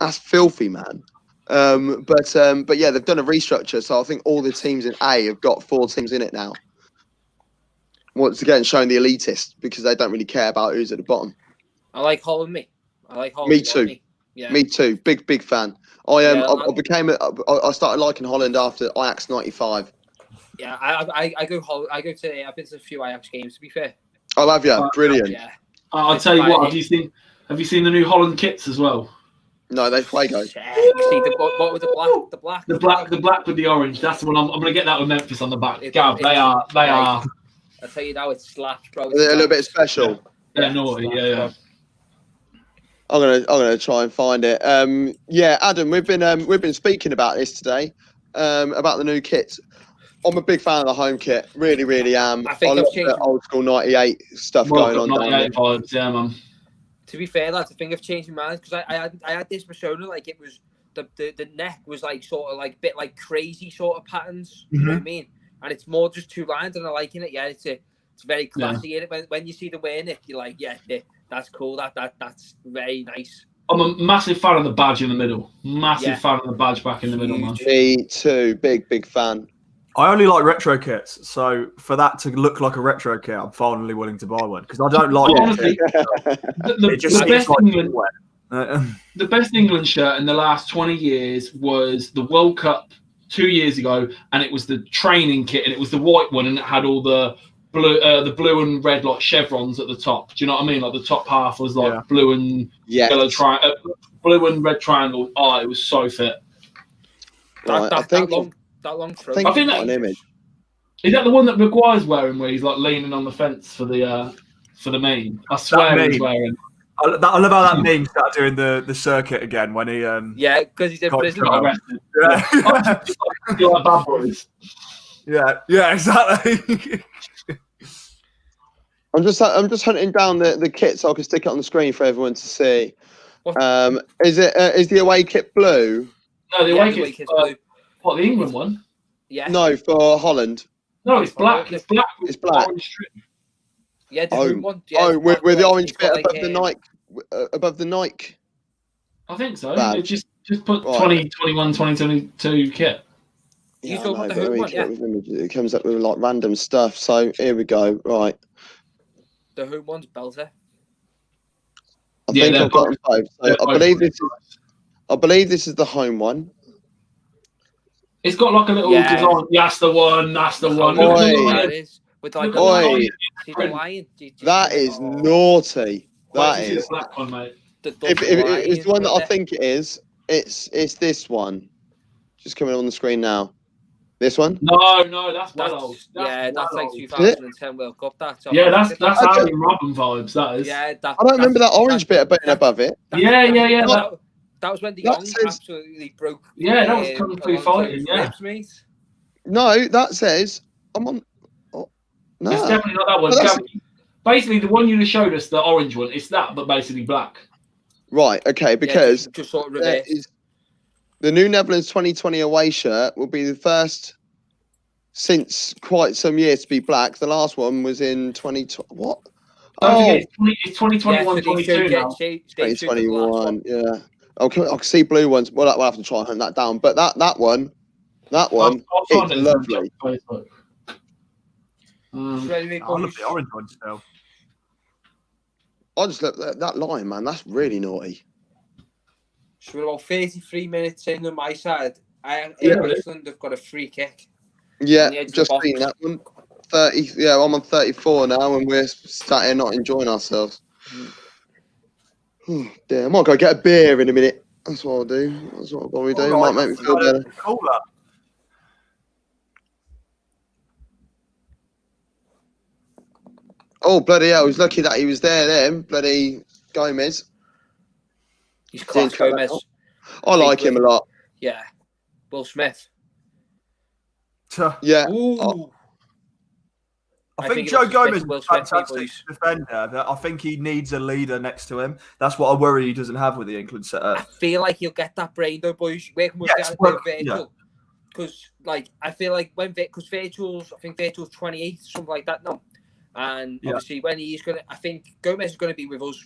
That's filthy, man. But yeah, they've done a restructure, so I think all the teams in A have got 4 teams in it now. Once again, showing the elitist because they don't really care about who's at the bottom. I like Holland, me. I like Holland. Me too. Yeah. Me too. Big fan. I started liking Holland after Ajax '95. Yeah, I go Holland. I've been to a few Ajax games. To be fair. I'll have you. Brilliant. Yeah. I'll tell you what. Have you seen the new Holland kits as well? No, they play go. See, what with the black? The black with the orange. That's the one. I'm gonna get that with Memphis on the back. Gav, they are. I tell you now, it slaps, bro. They're a little bit special. They're naughty. Yeah. I'm gonna try and find it. Yeah, Adam, we've been speaking about this today, about the new kits. I'm a big fan of the home kit. Really am. I think love the old school '98 stuff going on. '98 vibes, yeah, man. To be fair, lads, I think I've changed my mind because I had this persona, like it was the neck was like sort of like a bit like crazy sort of patterns. You know what I mean? And it's more just 2 lines, and I liking it. Yeah, it's very classy. Yeah. When you see them wearing it, you're like, yeah, that's cool. That's very nice. I'm a massive fan of the badge in the middle. Massive fan of the badge back in the middle, man. Me too. Big fan. I only like retro kits, so for that to look like a retro kit, I'm finally willing to buy one because I don't like honestly, the best England shirt in the last 20 years was the World Cup 2 years ago, and it was the training kit, and it was the white one, and it had all the blue and red like chevrons at the top. Do you know what I mean? Like the top half was like blue and yellow blue and red triangle. Oh, it was so fit. That long throw. I think that's an image. Is that the one that Maguire's wearing, where he's like leaning on the fence for the meme? I swear he's wearing. I love how that meme started doing the circuit again when he because he's in prison. Like bad boys. Yeah, exactly. I'm just hunting down the kit so I can stick it on the screen for everyone to see. Is the away kit blue? No, the away kit's blue. What, the England one? Yeah. No, for Holland. No, it's black. It's black. It's black. Yeah, the home one. Yeah, with the orange bit above the Nike. I think so. Just put 2021, 2022 kit. You talking about the home one? Yeah. It comes up with like random stuff. So here we go. Right. The home one's belter. I think I've got them both. So I believe this is the home one. It's got like a little design. That's the one. That's the one. That is. With like a lion. That is naughty. That is. The black one, mate. If it's the one that I think it is, it's this one. Just coming on the screen now. This one? No, that's old. That's like 2010 World Cup. That's Arjen Robben vibes. That is. Yeah, I don't remember that orange bit above it. Yeah. That was when the Young absolutely broke. Yeah, that was Kung Fu fighting. Yeah. No, that says I'm on. Oh, no, it's definitely not that one. Basically, the one you just showed us, the orange one, it's that, but basically black. Right. Okay. Because just sort of reverse. The new Netherlands 2020 away shirt will be the first since quite some years to be black. The last one was in 2020. What? It's 2021, 22 now. 2021. Yeah. I can see blue ones. Well, we'll have to try and hunt that down. But that one, it's lovely. I love the orange one still. I just look at that line, man. That's really naughty. So we're about 33 minutes in on my side. Iceland have got a free kick. Yeah, just seen that one. 30. Yeah, I'm on 34 now, and we're sat here not enjoying ourselves. Damn, I might go get a beer in a minute. That's what I'll do. That's what I'll probably do. Might make me feel better. Oh, bloody hell. I was lucky that he was there then. Bloody Gomez. He's class, Gomez. I like him a lot. Yeah. Will Smith. Yeah. I think Joe Gomez is a fantastic defender. I think he needs a leader next to him. That's what I worry he doesn't have with the England setup. I feel like he'll get that brain though, boys. Virgil. Because I feel like because Virgil's 28, something like that now. And obviously when I think Gomez is going to be with us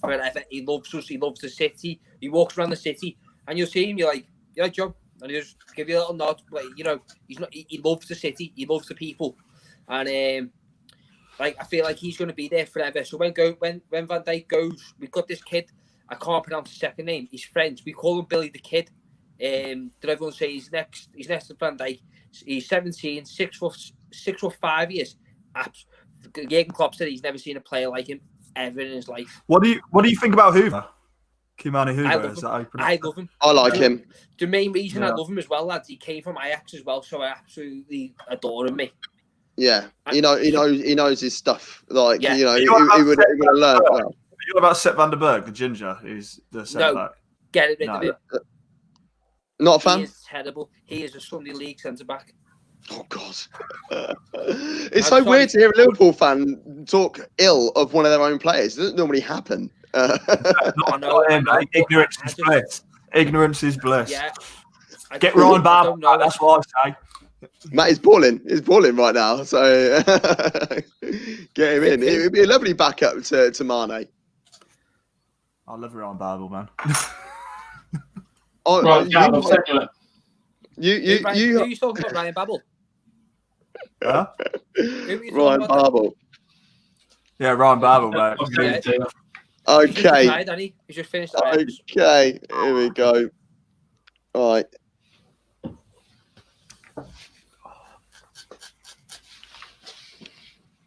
forever. He loves us. He loves the city. He walks around the city, and you'll see him. You're like Joe, and he just give you a little nod. Like, you know, he's not. He loves the city. He loves the people, and like, I feel like he's going to be there forever. So when Van Dijk goes, we've got this kid. I can't pronounce his second name. He's French. We call him Billy the Kid. Did everyone say he's next? He's next to Van Dijk. He's 17, 6'5" years. Jurgen Klopp said he's never seen a player like him ever in his life. What do you think about Hoover? Kimani Hoover? I love him. I like him. The main reason I love him as well, lads, he came from Ajax as well, so I absolutely adore him, mate. Yeah, he knows his stuff. Like, Yeah. you know, he would have learned well. You know about Sepp van der Berg, the ginger, who's the centre back? Get rid of him. Not a fan? He is terrible. He is a Sunday League centre-back. Oh, God. It's so weird to hear a Liverpool fan talk ill of one of their own players. It doesn't normally happen. I know. Ignorance is bliss. Ignorance is bliss. Yeah. Get Ryan Babel. That's what I say. Matt is balling. He's balling right now. So get him in. It would be a lovely backup to Mane. I love Ryan Babel, man. Oh, Right, you Who you talking about, Ryan Babel? Huh? Ryan Babel. Yeah, Ryan Babel, mate. Okay. He's just finished. Okay. Here we go. All right.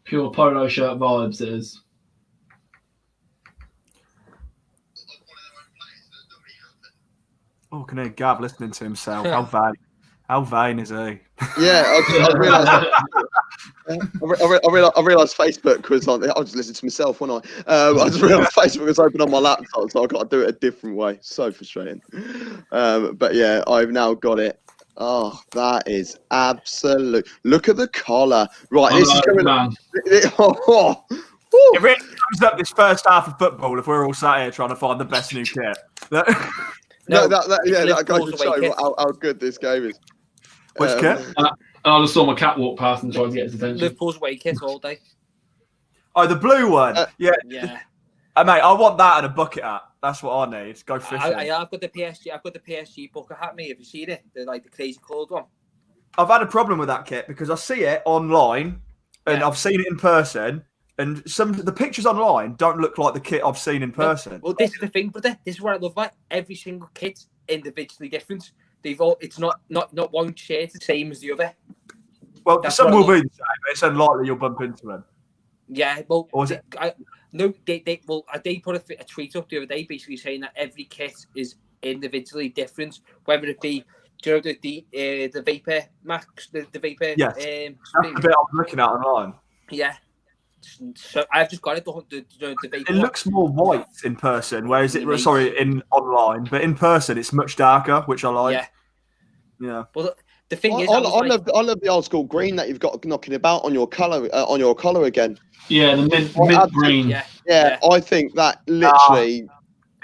Pure polo shirt vibes it is. Oh, can hear Gav listening to himself. How vain is he? Yeah, I realised Facebook was on. I was listening to myself, wasn't I? I just realised Facebook was open on my laptop, so I've got to do it a different way. So frustrating. But yeah, I've now got it. Oh, that is absolute. Look at the collar. Right, this is coming. It really comes up this first half of football if we're all sat here trying to find the best new kit. That goes to show how good this game is. Which kit? I just saw my cat walk past and tried to get his attention. Liverpool's away kit all day. Oh, the blue one. Yeah. Mate, I want that and a bucket hat. That's what I need. Go fishing. I've got the PSG. I've got the PSG bucket hat. Mate, have you seen it? The crazy coloured one. I've had a problem with that kit because I see it online and I've seen it in person. And the pictures online don't look like the kit I've seen in person. Well, this is the thing, brother. This is what I love about every single kit's individually different. It's not one shirt the same as the other. Well, some will be the same, but it's unlikely you'll bump into them. Yeah, well, or is it? They put a tweet up the other day basically saying that every kit is individually different, whether it be, do you know, the Vapor Max, the Vapor. Yes, that's the bit I'm looking at online. Yeah. So I've just got it. The it looks more white in person, whereas in online, but in person it's much darker, which I like. Yeah. Well, the thing is, I love the old school green that you've got knocking about on your collar again. Yeah, the mint green. Yeah, I think that literally.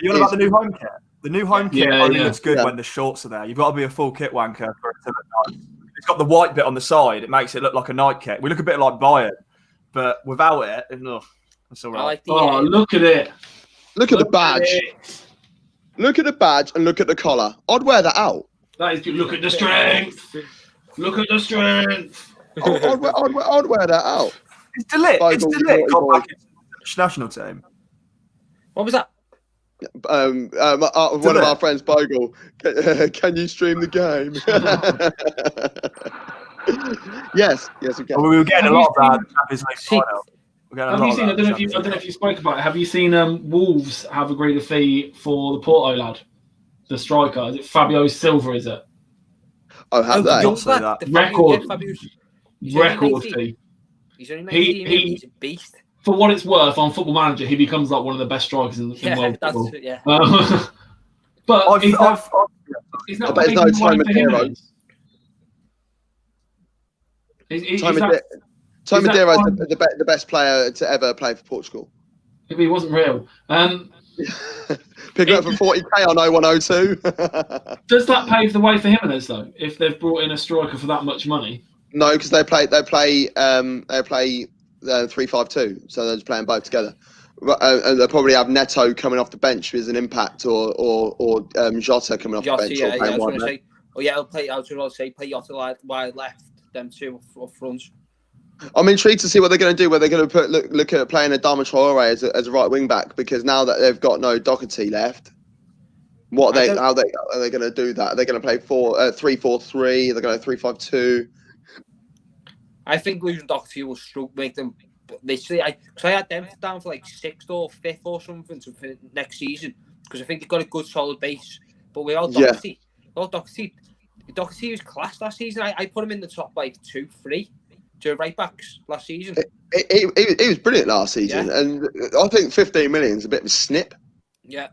You know about the new home kit? The new home kit only looks good when the shorts are there. You've got to be a full kit wanker for it to look nice. It's got the white bit on the side. It makes it look like a night kit. We look a bit like Bayern. But without it, that's all right. Look at it. Look at the badge. Look at the badge and look at the collar. I'd wear that out. That is good. Look at the strength. Look at the strength. I'd wear that out. It's Delit. It's Delit. Got back into the British national team. What was that? One of our friends, Bogle. Can you stream the game? Yes, we can. Well, we were getting a lot of that. Have you seen? I don't know if you spoke about it. Have you seen Wolves have agreed a fee for the Porto lad, the striker? Is it Fabio Silva? Is it? Oh, have they? Record fee. He's only 19. He's a beast. For what it's worth, on Football Manager, he becomes like one of the best strikers in world football. But he's not there's no time of hero. Tom Madeira is the best player to ever play for Portugal. If he wasn't real. Pick it up for 40k on 0102. Does that pave the way for Jimenez though? If they've brought in a striker for that much money? No, because they play 3-5-2, so they're just playing both together. And they'll probably have Neto coming off the bench as an impact, or Jota coming off the bench. Yeah, or I was going to left. say. Oh yeah, I'll play. I was going to say play Jota wide left. Them two up front. I'm intrigued to see what they're going to do. Where they're going to look at playing Adama Traore as a right wing back, because now that they've got no Doherty left, how are they going to do that? Are they going to play 3-4-3? They're going to 3-5-2. I think losing Doherty will make them. Literally, I had them down for like 6th or 5th or something for next season, because I think they've got a good solid base. But without Doherty, Doherty was class last season. I put him in the top like 2-3 right backs last season. He was brilliant last season, and I think 15 million is a bit of a snip. Yeah,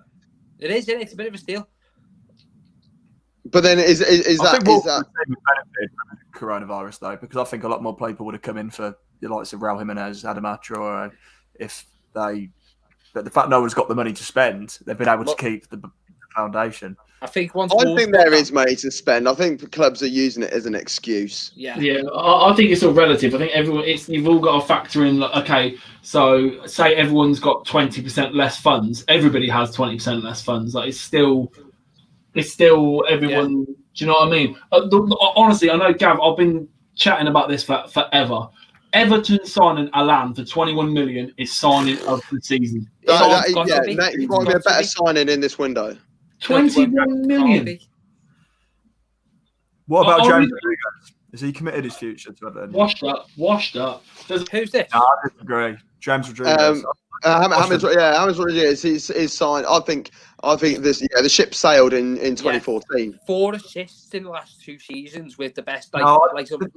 it is. Isn't it? It's a bit of a steal. But then is that benefit from coronavirus though? Because I think a lot more people would have come in for the likes of Raul Jimenez, Adama Traore, if they. But the fact no one's got the money to spend, they've been able to keep the foundation. I think there is money to spend. I think clubs are using it as an excuse. Yeah. I think it's all relative. I think you've all got to factor in. Like, okay, so say everyone's got 20% less funds. Everybody has 20% less funds. Like it's still everyone. Yeah. Do you know what I mean? Honestly, I know Gav. I've been chatting about this for forever. Everton signing Alan for 21 million is signing of the season. It's got to be a better signing in this window. 21 million. What about James Rodriguez? Is he committed his future to Everton? Washed up. Who's this? No, I disagree. James Rodriguez. James Rodriguez is signed. I think the ship sailed in 2014. 4 assists in the last 2 seasons with the best Lewandowski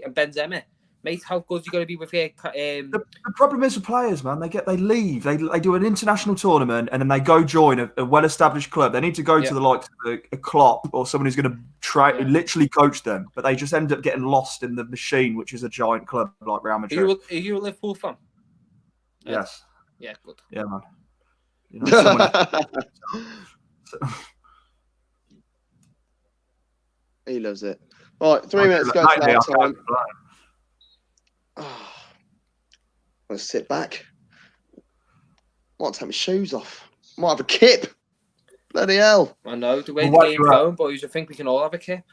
and Benzema. Mate, how good are you going to be with here? The problem is with players, man. They leave. They do an international tournament and then they go join a well-established club. They need to go to the likes of a Klopp or someone who's going to try literally coach them, but they just end up getting lost in the machine, which is a giant club like Real Madrid. Are you a Liverpool fan? Yes. Yeah, good. Yeah, man. You know, he loves it. All right, 3 minutes go to that time. Let's sit back. Might take my shoes off. Might have a kip. Bloody hell. I know. The way the game's going, boys, I think we can all have a kip.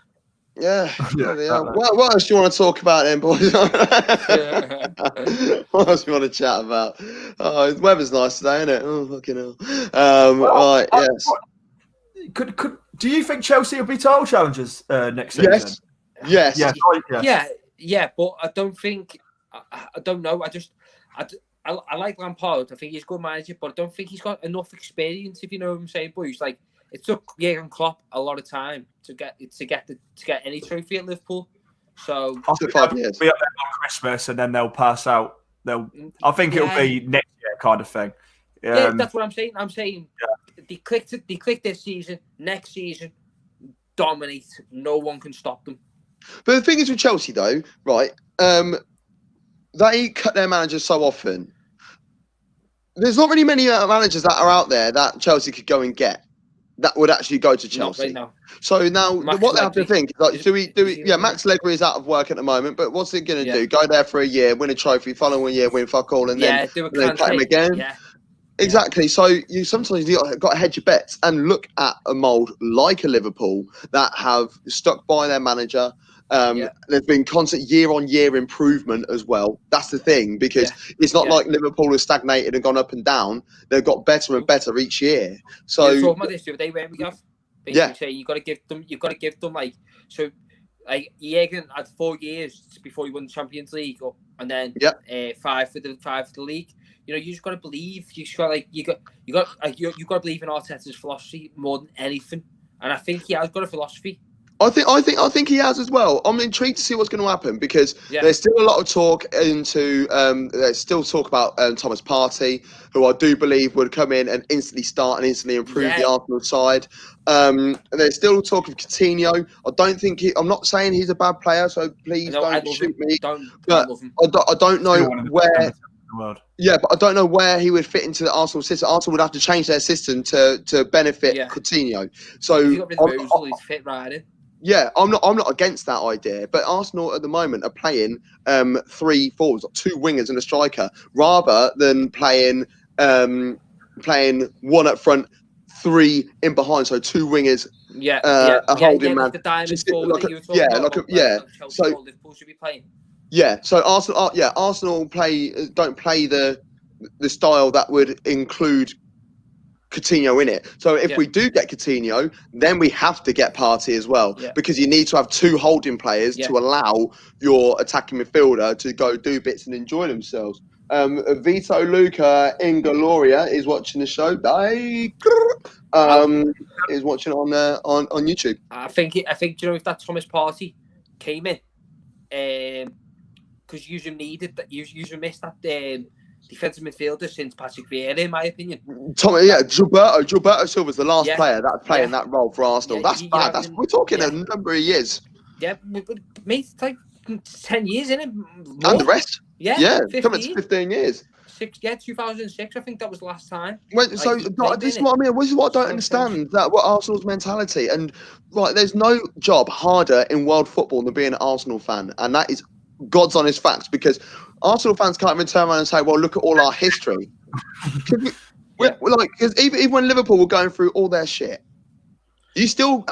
Yeah. Bloody hell. What else do you want to talk about then, boys? What else do you want to chat about? Oh, the weather's nice today, isn't it? Oh, fucking hell. Right, yes. Do you think Chelsea will be title challengers next season? Yes. Yeah, but I don't think... I don't know. I like Lampard. I think he's a good manager, but I don't think he's got enough experience. If you know what I'm saying, boys. Like it took Jurgen Klopp a lot of time to get any trophy at Liverpool. So after 5 years, be up there on Christmas, and then they'll pass out. I think it'll be next year, kind of thing. Yeah, that's what I'm saying. I'm saying they clicked this season. Next season, dominate. No one can stop them. But the thing is with Chelsea, though, right? They cut their managers so often. There's not really many managers that are out there that Chelsea could go and get that would actually go to Chelsea. No. So now what they have to think, like, do we? Yeah, Max Allegri is out of work at the moment, but what's he going to do? Go there for a year, win a trophy, following year, win fuck all, and then cut him again? Yeah. Exactly. So you sometimes got to hedge your bets and look at a mould like a Liverpool that have stuck by their manager. There's been constant year-on-year improvement as well. That's the thing, because it's not like Liverpool has stagnated and gone up and down. They've got better and better each year. So talking about this the other day, where we have basically say you've got to give them like Jurgen had 4 years before he won the Champions League, and then 5 for the league. You know, you just got to believe. You got to believe in Arteta's philosophy more than anything, and I think he has got a philosophy. I think he has as well. I'm intrigued to see what's going to happen, because there's still a lot of talk there's still talk about Thomas Partey, who I do believe would come in and instantly start and instantly improve the Arsenal side. There's still talk of Coutinho. I'm not saying he's a bad player, so please don't shoot me. I don't know where. Yeah, but I don't know where he would fit into the Arsenal system. Arsenal would have to change their system to benefit Coutinho. So he's fit right in. Yeah, I'm not against that idea, but Arsenal at the moment are playing 3 forwards, 2 wingers and a striker, rather than playing one up front, 3 in behind, so 2 wingers, a holding man. Like the diamond Just forward like that you were talking about. Like Chelsea So or Liverpool should be playing. yeah, so Arsenal, Arsenal don't play the style that would include Coutinho in it. So if we do get Coutinho, then we have to get Partey as well, because you need to have 2 holding players to allow your attacking midfielder to go do bits and enjoy themselves. Vito Luca in Gloria is watching the show. Is watching on YouTube. I think you know, if that Thomas Partey came in, because you needed that, you missed that defensive midfielder since Patrick Vieira, in my opinion. Gilberto Silva's the last player that's playing that role for Arsenal. That's bad. We're talking a number of years. Yeah, mate, it's like 10 years, isn't it? More? And the rest. Yeah, 15. coming to 15 years. 2006, I think that was the last time. Well, so this is what I mean. This is what I don't understand. What Arsenal's mentality, and there's no job harder in world football than being an Arsenal fan, and that is God's honest facts. Because Arsenal fans can't even turn around and say, "Well, look at all our history." Because even when Liverpool were going through all their shit, you're still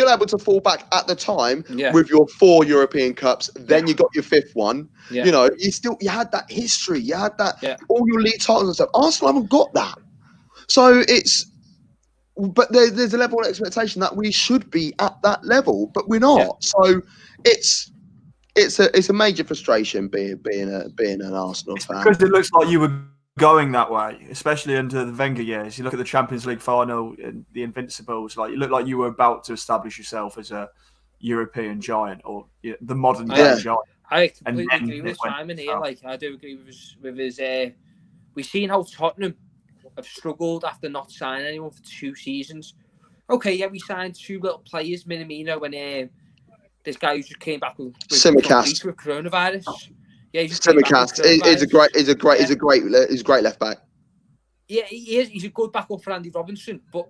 able to fall back at the time with your 4 European Cups. Then you got your 5th one. You know, you had that history. You had that all your league titles and stuff. Arsenal haven't got that. So but there's a level of expectation that we should be at that level, but we're not. So it's a major frustration being an Arsenal fan. Because it looks like you were going that way, especially under the Wenger years. You look at the Champions League final and the Invincibles, like you look like you were about to establish yourself as a European giant, or the modern day giant. I completely agree with Simon here. Like, I do agree with his. We've seen how Tottenham have struggled after not signing anyone for 2 seasons. Okay, we signed 2 little players, Minamino and this guy who just came back with coronavirus. Yeah, Simicast is a great left back. Yeah, he is. He's a good backup for Andy Robinson. But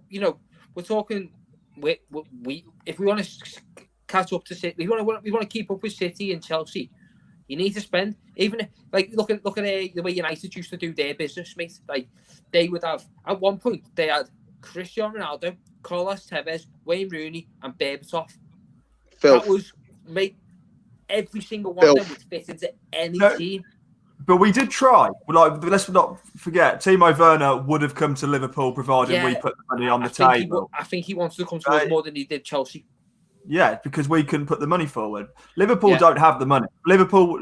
we're talking. If we want to catch up to City, we want to keep up with City and Chelsea. You need to spend, even look at the way United used to do their business, mate. Like, they would have, at one point they had Cristiano Ronaldo, Carlos Tevez, Wayne Rooney, and Berbatov. That was, mate. Every single one of them would fit into any team. But we did try. Let's not forget, Timo Werner would have come to Liverpool provided we put the money on the table. I think he wants to come to us more than he did Chelsea. Yeah, because we couldn't put the money forward. Liverpool don't have the money. Liverpool.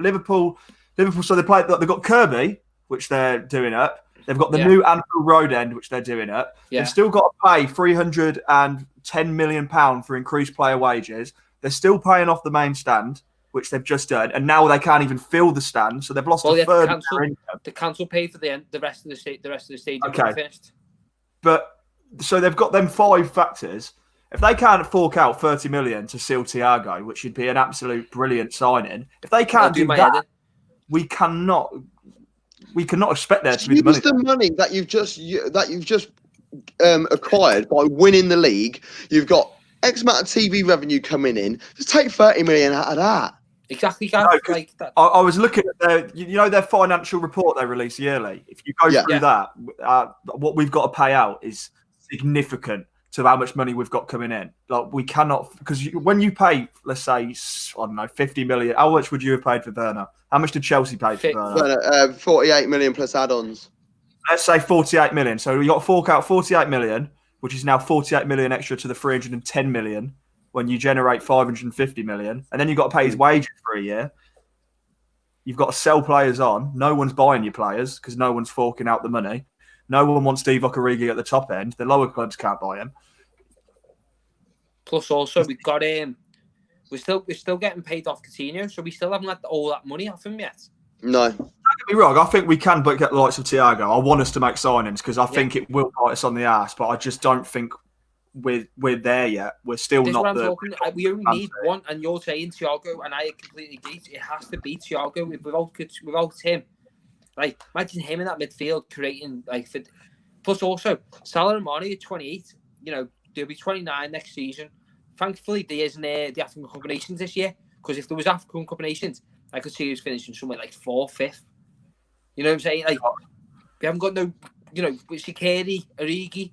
So they've got Kirby, which they're doing up. They've got the new Anfield Road end, which they're doing up. They've still got to pay £310 million for increased player wages. They're still paying off the main stand, which they've just done, and now they can't even fill the stand, so they've lost a third of their income. The council paid for the rest of the stadium. Okay, finished. But so they've got them 5 factors. If they can't fork out 30 million to seal Thiago, which would be an absolute brilliant signing, if they can't do that, we cannot expect there to be the money. Use the money that you've just acquired by winning the league. You've got X amount of TV revenue coming in. Just take 30 million out of that. Exactly, guys. I was looking at their financial report they release yearly. If you go through that, what we've got to pay out is significant to how much money we've got coming in. Like, we cannot, because when you pay, let's say, 50 million. How much would you have paid for Werner? How much did Chelsea pay for Werner? 48 million plus add-ons. Let's say 48 million. So you got to fork out 48 million, which is now 48 million extra to the 310 million. When you generate 550 million, and then you've got to pay his wages for a year. You've got to sell players on. No one's buying your players because no one's forking out the money. No one wants Steve Okarigi at the top end. The lower clubs can't buy him. Plus, also we've got we're still getting paid off Coutinho, so we still haven't had all that money off him yet. No. Don't get me wrong. I think we can get the likes of Thiago. I want us to make signings because I think it will bite us on the ass, but I just don't think we're there yet. We're still not there. We only need one, and you're saying Thiago, and I completely agree. It has to be Thiago. Without him, like, imagine him in that midfield creating plus also Salah and Mane at 28. They'll be 29 next season. thankfully there isn't the African Cup of Nations this year, because if there was African Cup of Nations, I could see us finishing somewhere like 4th, 5th. You know what I'm saying? Like, we haven't got no, you know, Shaqiri, Origi,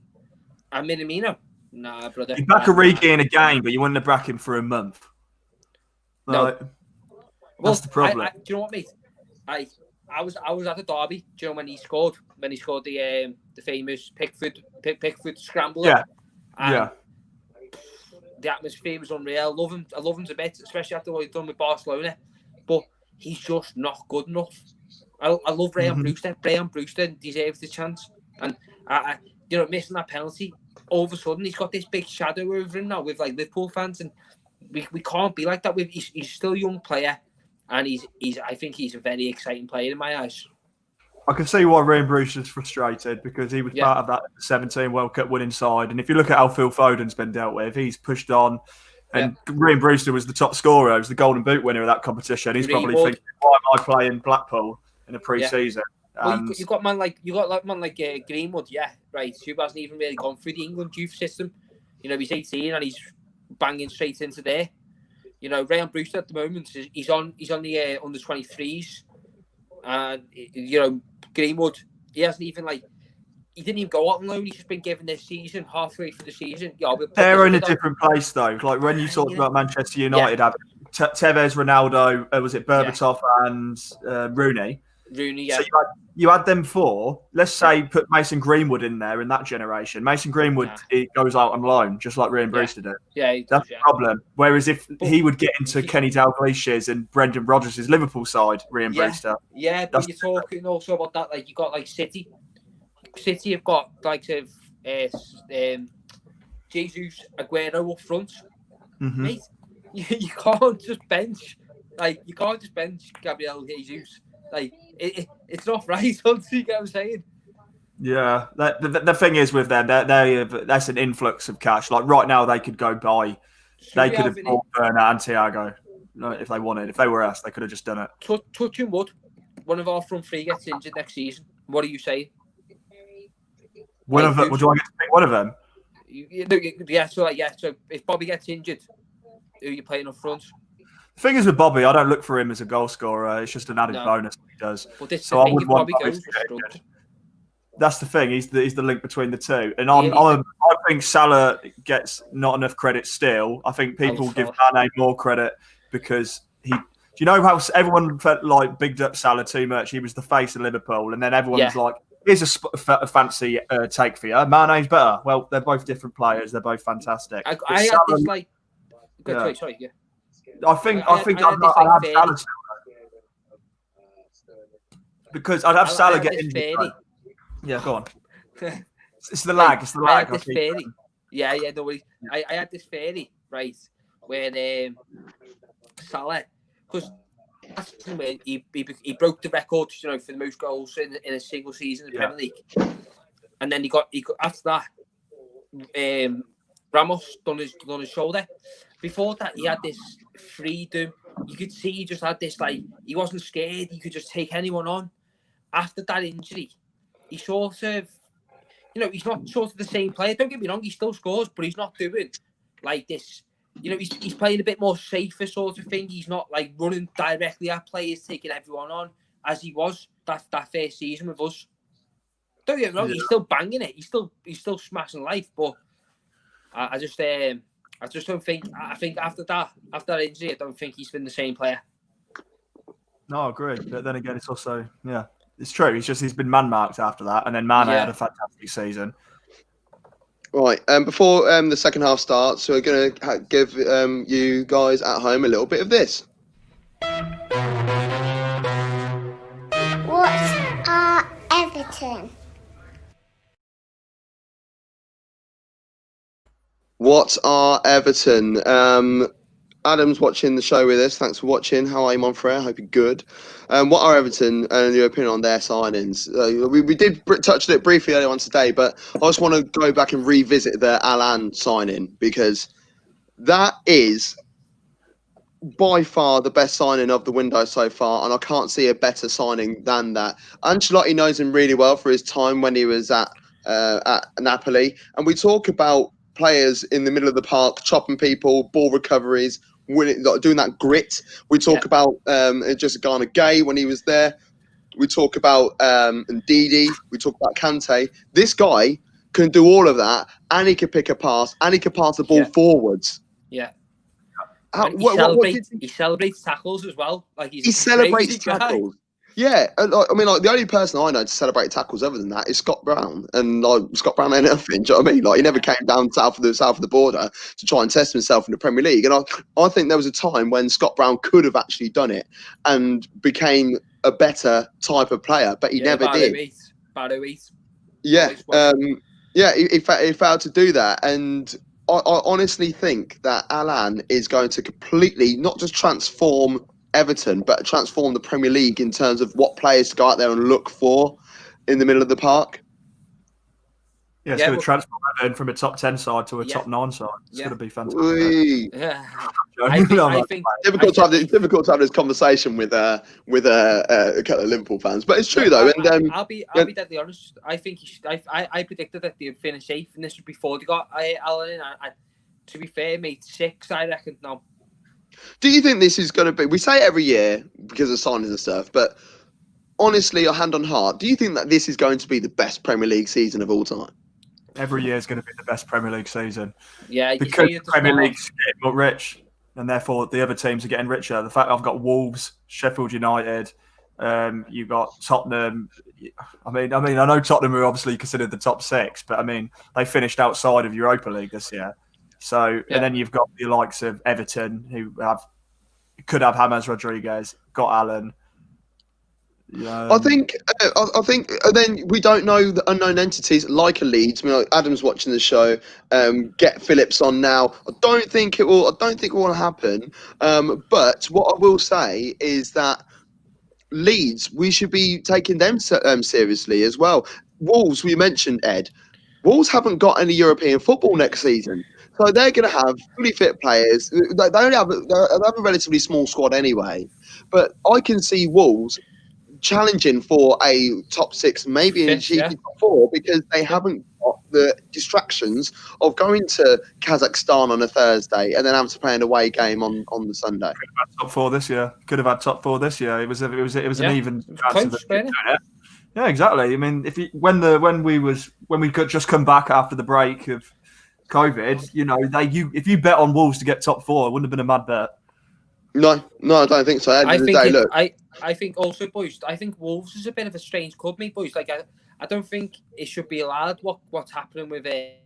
and Minamino. Nah, brother. You back Origi in a game, but you wouldn't have back him for a month. Like, No. That's the problem. Do you know what, mate? I was at the derby. Do you know when he scored the famous Pickford scramble? Yeah. And the atmosphere was unreal. I love him to bits, especially after what he's done with Barcelona. But he's just not good enough. I love Ryan Brewster. Ryan Brewster deserves the chance. And you know, missing that penalty, all of a sudden he's got this big shadow over him now with like Liverpool fans, and we can't be like that. He's still a young player, and I think he's a very exciting player in my eyes. I can see why Ryan Brewster's frustrated, because he was part of that 17 World Cup winning side. And if you look at how Phil Foden's been dealt with, he's pushed on. And Ryan Brewster was the top scorer. He was the Golden Boot winner of that competition. He's probably thinking, why am I playing Blackpool in a pre-season? Well, you got man like Greenwood, right, who hasn't even really gone through the England youth system. You know, he's 18 and he's banging straight into there. You know, Ryan Brewster at the moment, he's on the under 23s, and you know, Greenwood, he hasn't even he didn't even go out on loan. He's just been given this season, halfway through the season. They're in a different place though. Like when you talked about Manchester United having Tevez, Ronaldo, was it Berbatov and Rooney? Rooney, So you had them four. Let's say put Mason Greenwood in there in that generation. Mason Greenwood he goes out on loan, just like Ryan Brewster did. That's the problem. Whereas if he would get into Kenny Dalglish's and Brendan Rodgers' Liverpool side, Ryan Brewster. Yeah, but you're talking also about that. Like you got like City. City have got like Jesus, Aguero up front. Mate, you can't just bench. You can't just bench Gabriel Jesus. It's not right. Don't you get what I'm saying? Yeah, the thing is with them, that's an influx of cash. Like right now, they could go buy. They could have bought Bernat and Thiago if they wanted. If they were us, they could have just done it. Touching wood, one of our front three gets injured next season. What are you saying? One of them. Do I get to pick one of them? So if Bobby gets injured, who are you playing up front? The thing is with Bobby, I don't look for him as a goal scorer. It's just an added bonus that he does. But this so I would want Bobby goes. That's the thing. He's the link between the two. And I think Salah gets not enough credit still. I think people give Mane more credit because he. Do you know how everyone felt like bigged up Salah too much? He was the face of Liverpool, and then everyone was like, "Here's a fancy take for you. Mane's better." Well, they're both different players. They're both fantastic. I had this like. Sorry. I think I'd have Salah because I'd have Salah get injured. Yeah, go on. It's the lag. It's the lag. I had this theory. No worries. I had this theory, right, where Salah, because that's where he broke the record, you know, for the most goals in a single season in the Premier League, and then he got after that, Ramos done his shoulder. Before that, he had this freedom. You could see he just had this, he wasn't scared. He could just take anyone on. After that injury, he sort of, you know, he's not sort of the same player. Don't get me wrong, he still scores, but he's not doing like this. You know, he's playing a bit more safer sort of thing. He's not running directly at players, taking everyone on as he was that first season with us. Don't get me wrong, he's still banging it. He's still smashing life, but I just don't think. I think after that injury, I don't think he's been the same player. No, I agree. But then again, it's also it's true. He's been man-marked after that, and then Mane had a fantastic season. Right, before the second half starts, we're going to give you guys at home a little bit of this. What's our Everton? What are Everton? Adam's watching the show with us. Thanks for watching. How are you, Monfrere? Hope you're good. What are Everton and your opinion on their signings? We did touch on it briefly earlier on today, but I just want to go back and revisit the Alan signing because that is by far the best signing of the window so far, and I can't see a better signing than that. Ancelotti knows him really well for his time when he was at Napoli, and we talk about players in the middle of the park, chopping people, ball recoveries, winning, like, doing that grit. We talk about just Ghana Gay when he was there. We talk about Ndidi. We talk about Kante. This guy can do all of that, and he can pick a pass, and he can pass the ball forwards. Yeah. And he celebrates tackles as well. Like he celebrates tackles. Yeah, I mean, like the only person I know to celebrate tackles other than that is Scott Brown, and like Scott Brown ain't nothing. Do you know what I mean? Like he never came down south of the border to try and test himself in the Premier League. And I think there was a time when Scott Brown could have actually done it and became a better type of player, but he never did. Yeah, he failed to do that, and I honestly think that Alan is going to completely not just transform Everton, but transform the Premier League in terms of what players to go out there and look for in the middle of the park. Yeah, it's going to transform Everton from a top 10 side to a top 9 side. It's going to be fantastic. I think difficult to have this conversation with a couple of Liverpool fans, but it's true though. And I'll be deadly honest. I think I predicted that they'd finish 8th, and this was before they got Alan in. To be fair, mate, 6, I reckon now. Do you think this is going to be? We say it every year because of signings and stuff, but honestly, your hand on heart, do you think that this is going to be the best Premier League season of all time? Every year is going to be the best Premier League season. Yeah, because the Premier League's getting more rich, and therefore the other teams are getting richer. The fact I've got Wolves, Sheffield United, you've got Tottenham. I mean, I know Tottenham are obviously considered the top 6, but I mean they finished outside of Europa League this year. So, and then you've got the likes of Everton, who could have James Rodriguez, got Allen. I think then we don't know the unknown entities like a Leeds. I mean, like Adam's watching the show. Get Phillips on now. I don't think it will happen. But what I will say is that Leeds, we should be taking them seriously as well. Wolves, we mentioned Ed. Wolves haven't got any European football next season. So they're going to have fully fit players. They have a relatively small squad anyway. But I can see Wolves challenging for a top 6, maybe a cheeky top 4, because they haven't got the distractions of going to Kazakhstan on a Thursday and then having to play an away game on the Sunday. Could have had top 4 this year. It was an even chance of it. Yeah, exactly. I mean, when we could just come back after the break of COVID, if you bet on Wolves to get top 4, it wouldn't have been a mad bet. No, I don't think so. I think also, boys, I think Wolves is a bit of a strange club, mate, boys. Like, I don't think it should be allowed what's happening with it.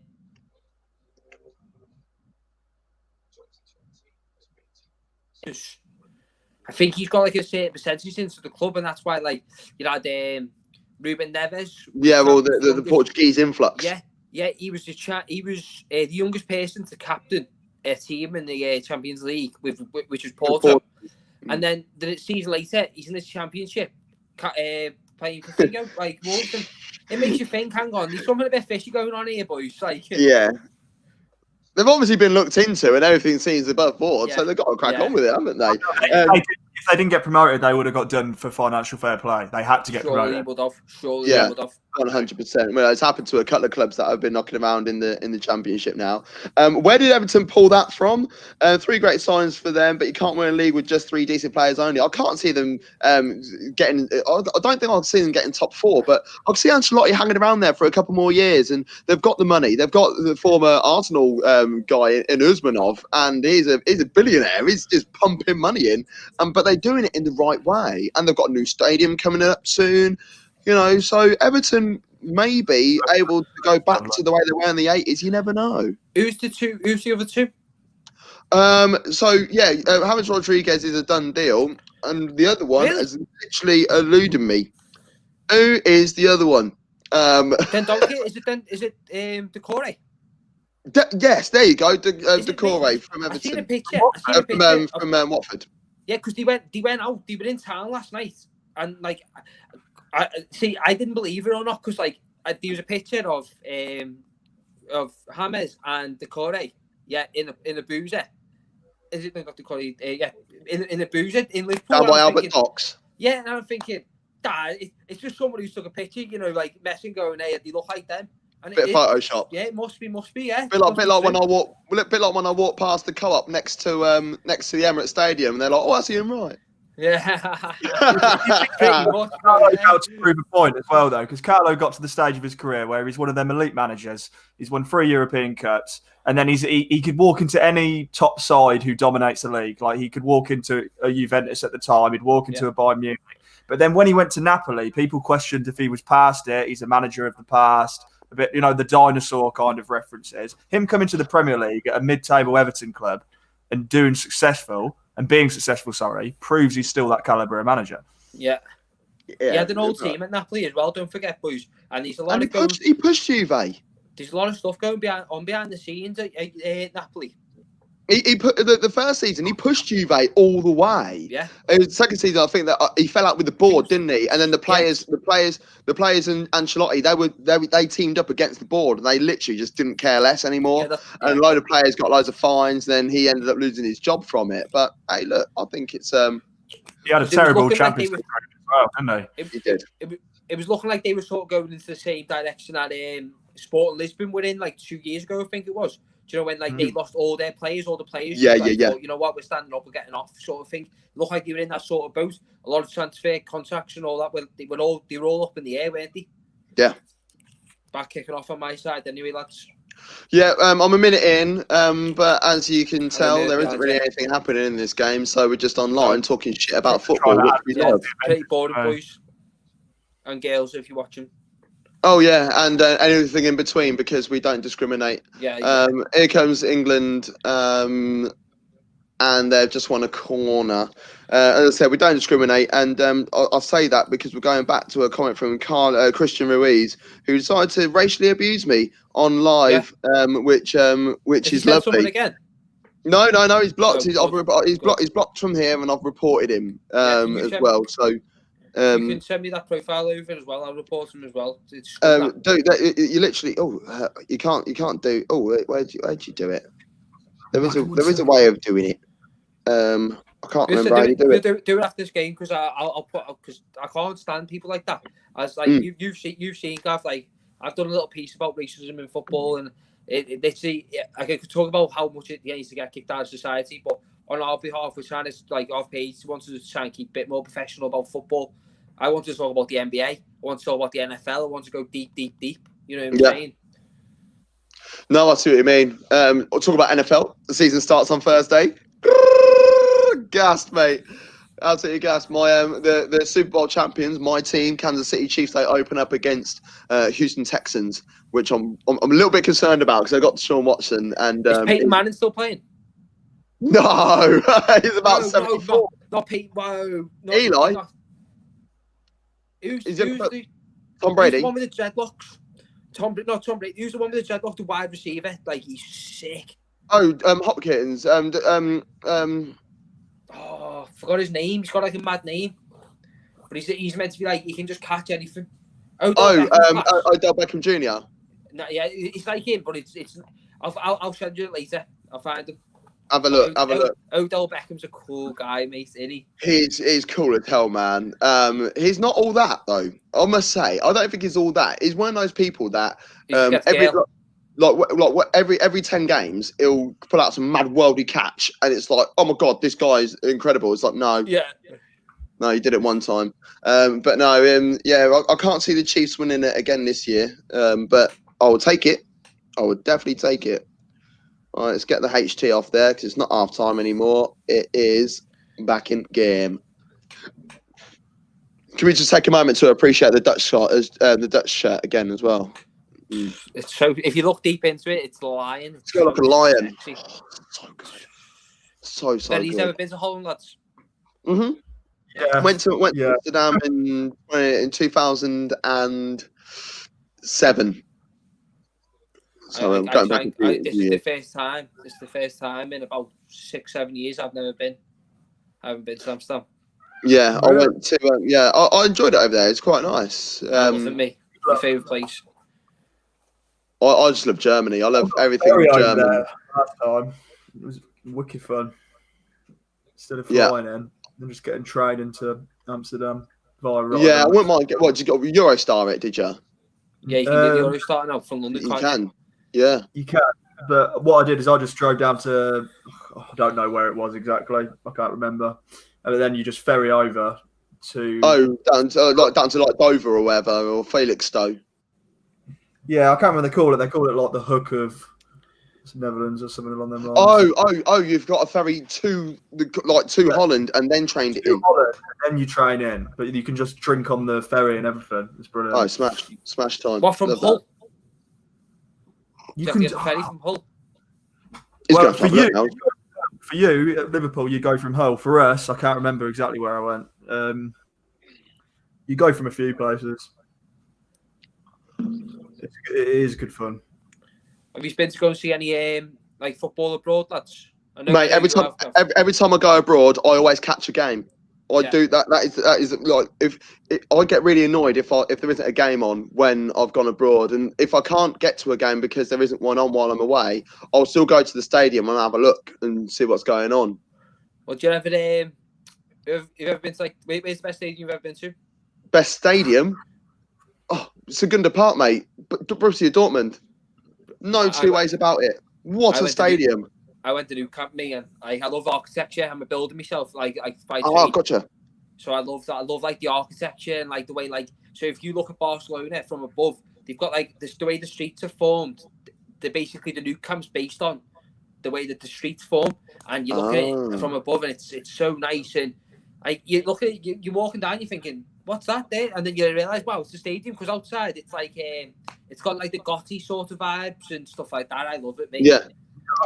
I think he's got like a certain percentage into the club, and that's why, like, you had Ruben Neves. Yeah, well, the Portuguese influx. Yeah, he was the youngest person to captain a team in the Champions League, which was Porto. And then the season later, he's in the Championship playing for Figo, like Wolves. It makes you think, hang on, there's something a bit fishy going on here, boys. Like, yeah. They've obviously been looked into and everything seems above board, so they've got to crack on with it, haven't they? If they didn't get promoted, they would have got done for financial fair play. They had to get promoted. Surely they would have. 100%. Well, it's happened to a couple of clubs that have been knocking around in the Championship now. Where did Everton pull that from? 3 great signs for them, but you can't win a league with just 3 decent players only. I can't see them getting. I don't think I'll see them getting top 4, but I'll see Ancelotti hanging around there for a couple more years, and they've got the money. They've got the former Arsenal guy in Usmanov, and he's a billionaire. He's just pumping money in, but they're doing it in the right way, and they've got a new stadium coming up soon. So Everton may be able to go back to the way they were in the 80s. You never know. Who's the other 2? James Rodriguez is a done deal, and the other one has literally eluded me. Who is the other one? Is it Decore? Yes, there you go. Decore from Everton. I seen a picture. From Watford. Yeah, because they went out. They were in town last night, and like, I didn't believe it or not, because like there was a picture of James and Decore. Yeah, in the boozer. Is it not Decore? Yeah, in the boozer in Liverpool. Down by Albert Docks. Yeah, and I'm thinking, it's just somebody who took a picture, like messing, going, hey, they look like them. And Bit of Photoshop. Yeah, it must be. Yeah. Bit like when I walk past the co-op next to the Emirates Stadium, and they're like, "Oh, I see him right." Yeah. Pretty much. Carlo got to prove a point as well, though, because Carlo got to the stage of his career where he's one of them elite managers. He's won 3 European Cups, and then he could walk into any top side who dominates the league. Like he could walk into a Juventus at the time, he'd walk into a Bayern Munich. But then when he went to Napoli, people questioned if he was past it. He's a manager of the past. A bit, the dinosaur kind of references. Him coming to the Premier League at a mid-table Everton club and being successful, proves he's still that calibre of manager. Yeah. He had an old team at Napoli as well, don't forget, boys. And there's a lot he pushed Juve. There's a lot of stuff going behind the scenes at Napoli. He put the first season. He pushed Juve all the way. Yeah. The second season, I think that he fell out with the board, didn't he? And then the players and Ancelotti, they teamed up against the board, and they literally just didn't care less anymore. And a load of players got loads of fines. Then he ended up losing his job from it. But hey, look, I think it's He had a terrible Champions League as well, didn't he? He did. It was looking like they were sort of going into the same direction that Sporting Lisbon were in like 2 years ago, I think it was. Do you know when they lost all the players? Yeah. Thought, you know what, we're standing up, we're getting off, sort of thing. Looked like they were in that sort of boat. A lot of transfer contracts and all that. They were all up in the air, weren't they? Yeah. Back kicking off on my side, anyway, lads. Yeah, I'm a minute in, but as you can tell, there isn't really anything happening in this game, so we're just online talking shit about football, which we love. Pretty boring, boys and girls, if you're watching. Oh yeah, and anything in between, because we don't discriminate. Yeah. Here comes England, and they've just won a corner. As I said, we don't discriminate, and I'll say that because we're going back to a comment from Christian Ruiz, who decided to racially abuse me on live, which is lovely. Again? No, he's blocked. He's blocked from here, and I've reported him as well. So. You can send me that profile over as well. I'll report him as well. Dude, you literally. You can't do. Where'd you do it? There is a way of doing it. I can't remember how you do it. Do it after this game, because I'll put, because I can't stand people like that. As like you've seen, Gav. Like I've done a little piece about racism in football, and I could talk about how much it needs to get kicked out of society, but on our behalf, we're trying to, our page wants to try and keep a bit more professional about football. I want to talk about the NBA. I want to talk about the NFL. I want to go deep. You know what I'm saying? No, I see what you mean. We'll talk about NFL. The season starts on Thursday. Gassed, mate. Absolutely gassed. My the Super Bowl champions, my team, Kansas City Chiefs, they open up against Houston Texans, which I'm a little bit concerned about because I got Sean Watson and is Peyton Manning still playing? No, he's about 74. Not Pete. Whoa. Eli. Who's Tom Brady? Who's the one with the dreadlocks? Tom Brady. Who's the one with the dreadlocks? The wide receiver. Like, he's sick. Oh, Hopkins. Oh, I forgot his name. He's got like a mad name, but he's meant to be like he can just catch anything. Odell Beckham Jr. No, yeah, it's like him, but it's. I'll send you it later. I'll find him. Have a look. Odell Beckham's a cool guy, mate, isn't he? He's cool as hell, man. He's not all that though. I must say, I don't think he's all that. He's one of those people that every 10 games he'll pull out some mad worldy catch, and it's like, oh my god, this guy's incredible. It's like, no, he did it one time. But no, I can't see the Chiefs winning it again this year. But I will take it. I would definitely take it. All right, let's get the HT off there because it's not half time anymore. It is back in game. Can we just take a moment to appreciate the Dutch shirt again as well? It's so. If you look deep into it, it's a lion. It's got like a lion. So good. So good. He's never been to Holland, lads. Mhm. Yeah. Went to Amsterdam in 2007. So I'm going back. This is the first time. This is the first time in about 6-7 years I've never been. I haven't been to Amsterdam. Yeah, I went to. I enjoyed it over there. It's quite nice. Wasn't me. My favourite place. I just love Germany. I love everything with Germany. Last time it was wicked fun. Instead of flying in, and just getting trained into Amsterdam via. I wouldn't mind. What did you get? Eurostar it? Did you? Yeah, you can do the Euro starting out from London. You Can't can. Yeah. You can. But what I did is I just drove down to, I don't know where it was exactly. I can't remember. And then you just ferry over to. Oh, down to like Dover or whatever, or Felixstowe. Yeah, I can't remember what they call it. They call it like the hook of Netherlands or something along them lines. Oh! You've got a ferry to Holland and then trained it in. Holland, and then you train in, but you can just drink on the ferry and everything. It's brilliant. Oh, smash time. What from Love Hull? that. You can get the ferry from Hull. Well, for you at Liverpool, you go from Hull. For us, I can't remember exactly where I went. You go from a few places. It is good fun. Have you been to go and see any like football abroad, lads? Mate, every time I go abroad, I always catch a game. I do that. That is like I get really annoyed if there isn't a game on when I've gone abroad, and if I can't get to a game because there isn't one on while I'm away, I'll still go to the stadium and have a look and see what's going on. Well, do you ever you've ever been to where's the best stadium you've ever been to? Best stadium? Oh, Segunda Park, mate. Borussia Dortmund. No two ways about it. What a stadium! I went to New Camp, and I love architecture. I'm a builder myself, by Oh, gotcha. So I love that. I love the architecture and the way So if you look at Barcelona from above, they've got the way the streets are formed. They're basically the New Camp's based on the way that the streets form, and you look at it from above, and it's so nice. And you look at it, you're walking down, you're thinking, what's that there? And then you realise, wow, it's a stadium, because outside it's it's got the gothy sort of vibes and stuff like that. I love it, mate. Yeah.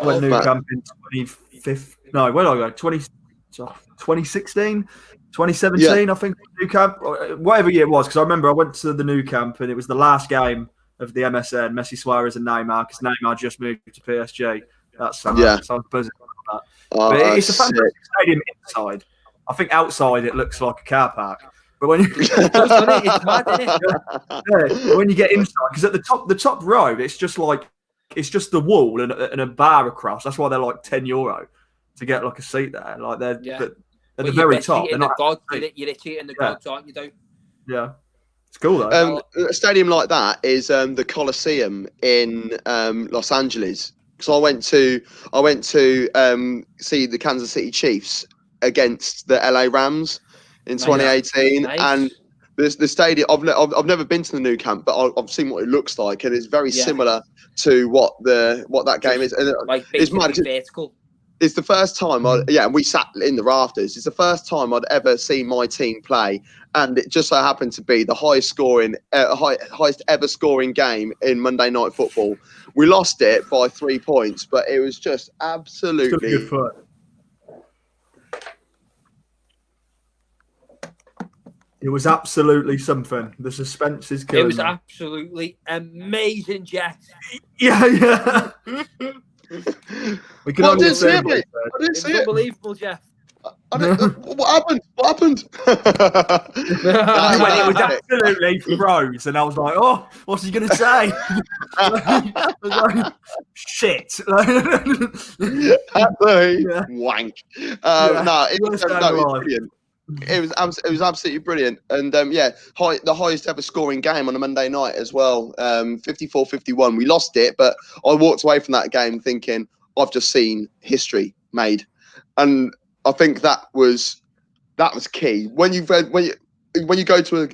I went New Camp in 2015. No, where did I go? 2016, 2017, I think. New Camp, whatever year it was, because I remember I went to the New Camp and it was the last game of the MSN, Messi, Suarez, and Neymar, because Neymar just moved to PSG. That's so I was buzzing about that. But it's a fantastic stadium inside. I think outside it looks like a car park. But when it's mad, isn't it? When you get inside, because at the top row, it's just the wall and a bar across. That's why they're like €10 to get a seat there. They're at the very top. They're not. You're itchy in the gods, aren't you? Don't. Yeah, it's cool though. A stadium like that is the Coliseum in Los Angeles. So I went to see the Kansas City Chiefs against the LA Rams in 2018, nice. And the stadium. I've never been to the New Camp, but I've seen what it looks like, and it's very similar to what that game is. And it's mad. Vertical. It's the first time and we sat in the rafters. It's the first time I'd ever seen my team play, and it just so happened to be the highest ever scoring game in Monday Night Football. We lost it by 3 points, but it was just absolutely good fun. It was absolutely something. The suspense is killing. It was absolutely amazing, Jet. Yeah. We can only assume. I didn't see it. Unbelievable, Jeff. What happened? When it was absolutely froze, and I was like, "Oh, what's he going to say?" I was like, "Shit!" Wank. No, it was brilliant. It was absolutely brilliant, and the highest ever scoring game on a Monday night as well. 54-51. We lost it, but I walked away from that game thinking I've just seen history made, and I think that was key. When you go to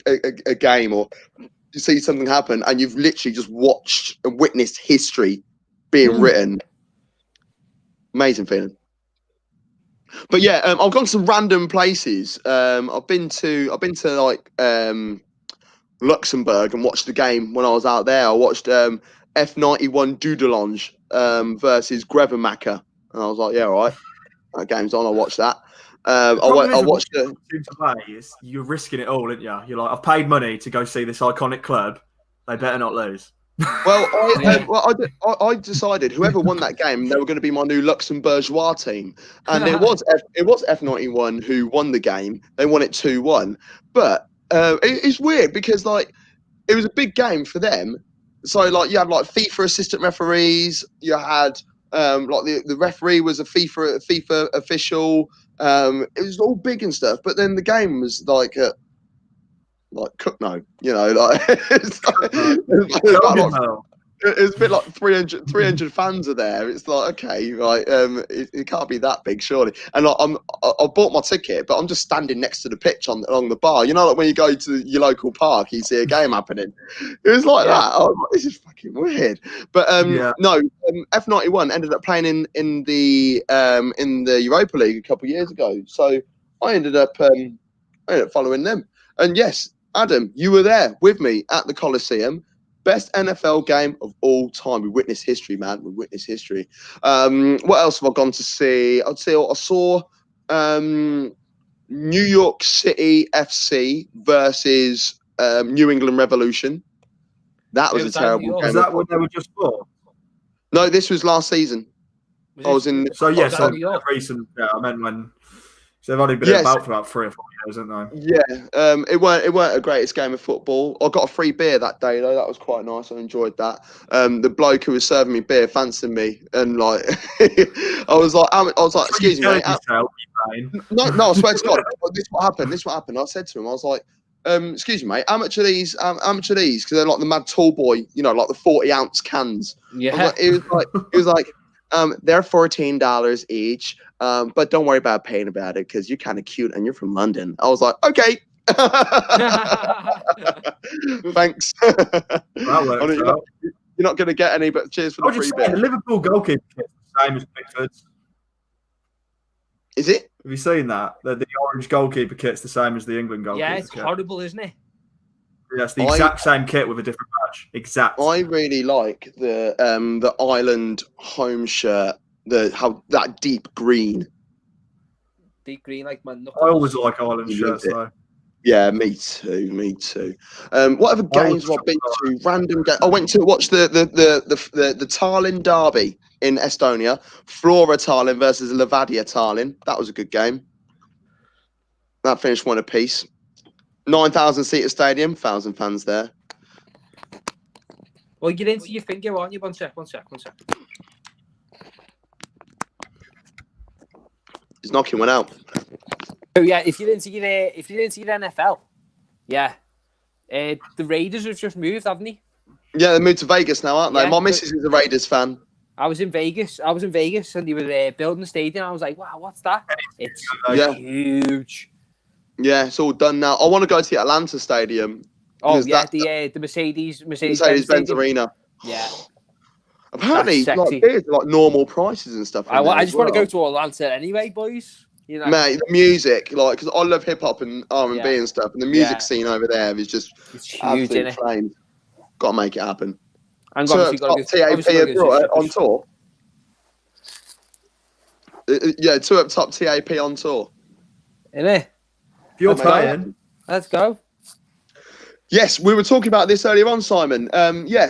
a game or you see something happen, and you've literally just watched and witnessed history being written. Amazing feeling. But yeah, I've gone to some random places. I've been to Luxembourg and watched the game when I was out there. I watched F91 Dudelange versus Grevenmacher, and I was like, yeah, all right, that game's on. I'll watch that. I watched it. You're risking it all, aren't you? You're like, I've paid money to go see this iconic club. They better not lose. Well, I decided whoever won that game, they were going to be my new Luxembourgeois team, and it was F91 who won the game. They won it 2-1, but it's weird because it was a big game for them. So you had FIFA assistant referees, you had the referee was a FIFA official. It was all big and stuff, but then the game was like Cookno, you know, like it's a bit like 300 fans are there. It's like, okay, right, it can't be that big, surely. And I bought my ticket, but I'm just standing next to the pitch along the bar. You know, like when you go to your local park, you see a game happening. It was like that. I was like, this is fucking weird. But no, F91 ended up playing in the Europa League a couple of years ago. So I ended up following them. And yes, Adam, you were there with me at the Coliseum. Best NFL game of all time. We witnessed history, man. We witnessed history. What else have I gone to see? I saw New York City FC versus New England Revolution. That was a terrible game. Was that what they were just for? No, this was last season. I was in. So yes, recent. Yeah, I meant when. So they've only been about for about 3 or 4 years, haven't they? Yeah, it weren't a greatest game of football. I got a free beer that day though. That was quite nice. I enjoyed that. The bloke who was serving me beer fancied me, and like, I was like, excuse me, mate. No, I swear to God, this is what happened. I said to him, I was like, excuse me, mate, how much are these? Because they're like the Mad Tall Boy, you know, like the 40-ounce cans. Yeah. He was like, they're $14 each. But don't worry about paying about it because you're kind of cute and you're from London. I was like, okay. Thanks. You're not going to get any, but cheers for the free beer. The Liverpool goalkeeper kit's the same as Pickford's. Is it? Have you seen that? The orange goalkeeper kit's the same as the England goalkeeper kit. Yeah, it's horrible, isn't it? Yeah, it's the exact same kit with a different badge. Exact. I really like the Ireland home shirt. That deep green. Deep green, like man. I always like Ireland shirts though. Yeah, me too. Whatever games I've been to, random games. I went to watch the Tallinn derby in Estonia. Flora Tallinn versus Levadia Tallinn. That was a good game. That finished 1 apiece. 9,000 seater stadium, 1,000 fans there. Well, you're into your finger, aren't you? One sec. He's knocking one out. Oh yeah, if you're into your NFL, yeah, the Raiders have just moved, haven't they? Yeah, they moved to Vegas now, aren't they? My missus is a Raiders fan. I was in Vegas, and they were building the stadium. I was like, wow, what's that? It's huge. Yeah, it's all done now. I want to go to the Atlanta Stadium. Oh yeah, the Mercedes-Benz Arena. Yeah. Apparently, like beers are like normal prices and stuff. I just want to go to Atlanta anyway, boys. You know, mate, the music, like, because I love hip hop and R&B and stuff, and the music scene over there is just huge, isn't it? Got to make it happen. And got TAP on tour. Yeah, 2 up top TAP on tour. Isn't it? If you're playing, let's go. Yes, we were talking about this earlier on, Simon.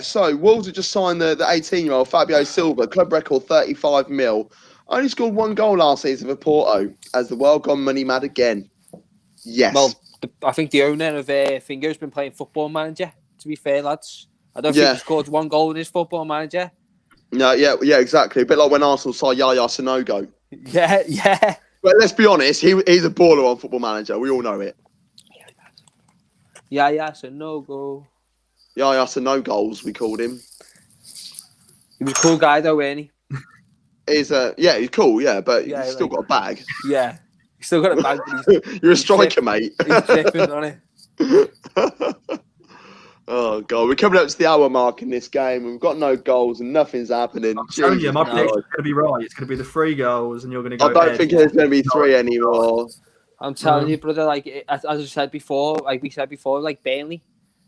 So Wolves have just signed the 18-year-old Fabio Silva, club record 35 mil. Only scored 1 goal last season for Porto. Has the world gone money mad again? Yes. Well, I think the owner of Finger's been playing Football Manager, to be fair, lads. I don't think he scored 1 goal in his Football Manager. No, yeah, exactly. A bit like when Arsenal saw Yaya Sanogo. Yeah. But let's be honest, he's a baller on Football Manager. We all know it. Yaya Sanogo. Yaya Sanogoals, we called him. He was a cool guy, though, wasn't he? He's cool, but he's still got a bag. Yeah, he's still got a bag. But You're a striker, mate. He's tripping on it. Oh god, we're coming up to the hour mark in this game. We've got no goals and nothing's happening. I'm telling you, my prediction's going to be right. It's going to be the 3 goals, and you're going to go. I don't think there's going to be 3 anymore. I'm telling you, brother. Like as I said before, like Burnley,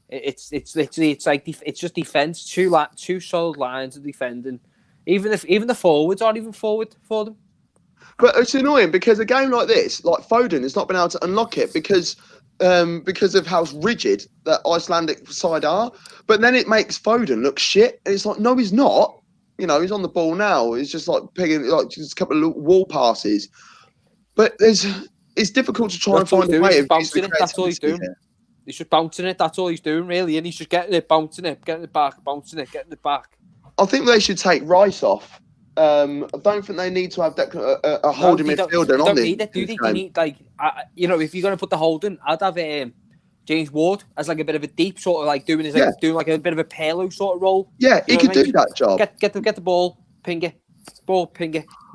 it's just defense. 2 solid lines of defending. Even the forwards aren't even forward for them. But it's annoying because a game like this, like Foden, has not been able to unlock it because of how rigid that Icelandic side are. But then it makes Foden look shit. And it's like, no, he's not. You know, he's on the ball now. He's just like picking like just a couple of wall passes. But it's difficult to try and find a way of bouncing it. That's all he's doing. He's just bouncing it. That's all he's doing, really. And he's just getting it, bouncing it, getting it back, bouncing it, getting it back. I think they should take Rice off. I don't think they need to have a holding midfielder on this. They need, like, if you're going to put the holding, I'd have James Ward as like a bit of a deep sort of like doing like a bit of a Pirlo sort of role. Yeah, he could do that job. Get the ball, ping it. You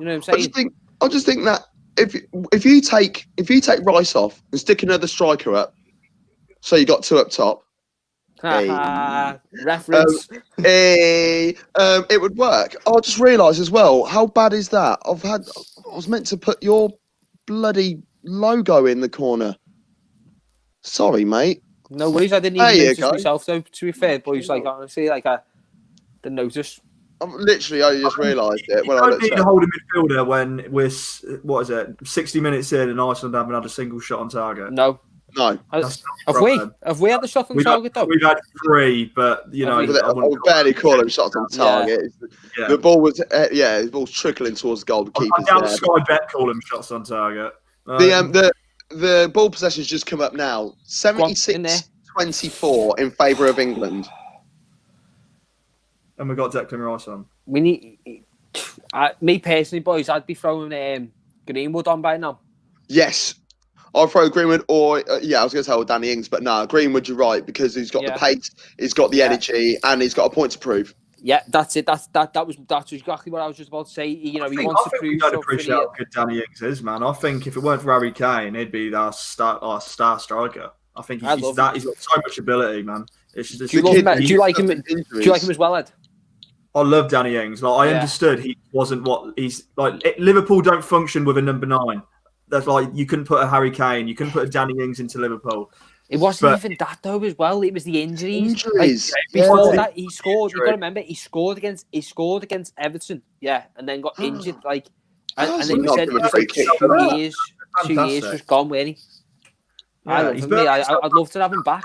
know what I'm saying? I just think that if you take Rice off and stick another striker up, so you got two up top. Reference. It would work. I just realised as well, how bad is that? I was meant to put your bloody logo in the corner. Sorry, mate. No worries. I didn't even notice myself, though. To be fair, boys, like honestly, like I didn't notice. I just realised it. You don't need to hold a midfielder when we're 60 minutes in and Iceland haven't had a single shot on target. No. Have we had the shot on target though? We've had 3, but I would barely call them shots on target. Yeah. The ball was the ball's trickling towards the goalkeeper. I doubt Sky Bet call them shots on target. The ball possession's just come up now. 76-24 in favour of England. And we got Declan Rice on. We need me personally, boys. I'd be throwing Greenwood on by now. Yes, I'll throw Greenwood or I was going to tell Danny Ings, but no, Greenwood. You're right because he's got the pace, he's got the energy, and he's got a point to prove. Yeah, that's it. That's exactly what I was just about to say. He wants to prove. I don't appreciate how good Danny Ings is, man. I think if it weren't for Harry Kane, he'd be our star striker. I think he's got so much ability, man. Do you like him as well, Ed? I love Danny Ings. Like I understood he wasn't what he's like. Liverpool don't function with a number 9. That's like you couldn't put a Harry Kane, you couldn't put a Danny Ings into Liverpool. It wasn't even that though as well. It was the injuries. Before that, he scored. You've got to remember he scored against Everton. Yeah, and then got injured. And then you said it was like 2 years. 2 years just gone, weren't he? I'd love to have him back.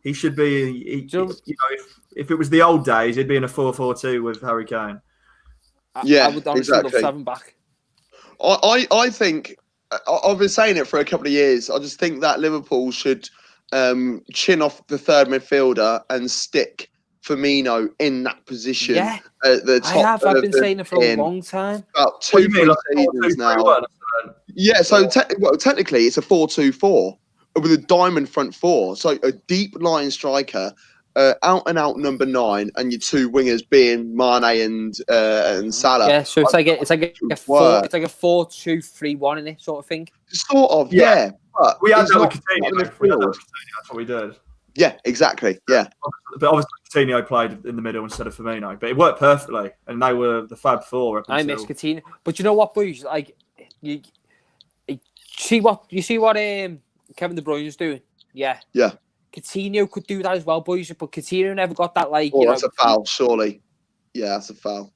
He should be. If it was the old days, he'd be in a 4-4-2 with Harry Kane. I would honestly love to have him back. I think I've been saying it for a couple of years. I just think that Liverpool should chin off the third midfielder and stick Firmino in that position at the top. I've been saying it for a long time. About 2 seasons now. Yeah, so technically it's a 4-2-4 with a diamond front 4. So a deep line striker, out and out number 9, and your 2 wingers being Mane and Salah. Yeah, so it's like a 4-2-3-1 in it sort of thing. Sort of, yeah. But we had that with Coutinho. That's what we did. Yeah, exactly. Yeah, but obviously Coutinho played in the middle instead of Firmino, but it worked perfectly, and they were the Fab 4. I miss Coutinho, but you know what, boys? Like you see what Kevin De Bruyne's doing. Yeah. Coutinho could do that as well, boys, but Coutinho never got that that's a foul, surely. Yeah, that's a foul.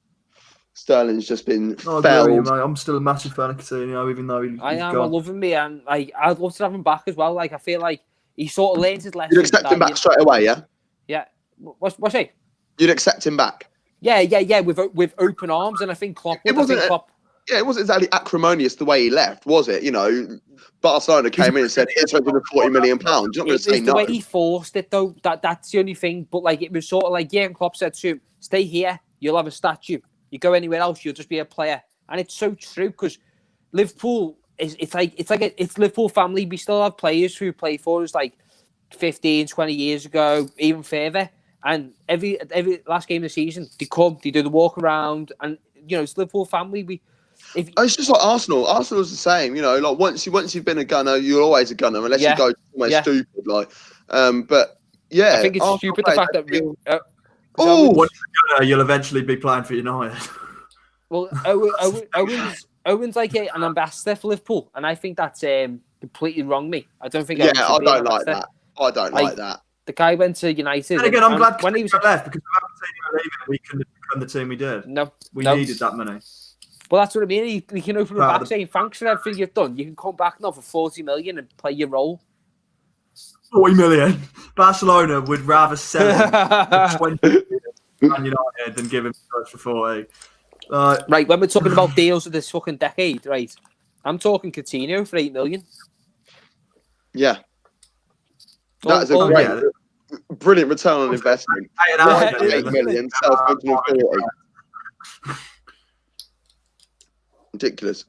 Sterling's just been fouled. I'm still a massive fan of Coutinho, even though he's I love him, and I'd love to have him back as well. Like I feel like he sort of learned his lesson. You'd accept him back straight away, yeah? Yeah. What's he? You'd accept him back? Yeah, with open arms, and I think Klopp. It wasn't exactly acrimonious the way he left, was it? Barcelona came in and said, "Here's £140 million." You're not going to say no. The way he forced it, though, that's the only thing. But it was sort of like Jurgen Klopp said to him, "Stay here, you'll have a statue. You go anywhere else, you'll just be a player." And it's so true because Liverpool it's Liverpool family. We still have players who play for us 15, 20 years ago, even further. And every last game of the season, they come, they do the walk around, and it's Liverpool family. It's just like Arsenal. Arsenal's the same, once you've been a gunner, you're always a gunner, unless you go somewhere stupid. But yeah, I think it's stupid the fact that once you're a gunner, you'll eventually be playing for United. Well, Owen's like an ambassador for Liverpool, and I think that's completely wrong. I don't think. I don't like that. I don't like that. The guy went to United. And again, I'm glad when he was left because without Coutinho leaving, we couldn't have become the team we did. No, we needed that money. Well, that's what I mean. You can open it back saying, "Thanks for everything you've done. You can come back now for 40 million and play your role." 40 million. Barcelona would rather sell him for 20 million Man United than give him for 40. Right, when we're talking about deals of this fucking decade, right? I'm talking Coutinho for 8 million. Yeah. That is a brilliant return on investment. 8 million, sell 140. Ridiculous.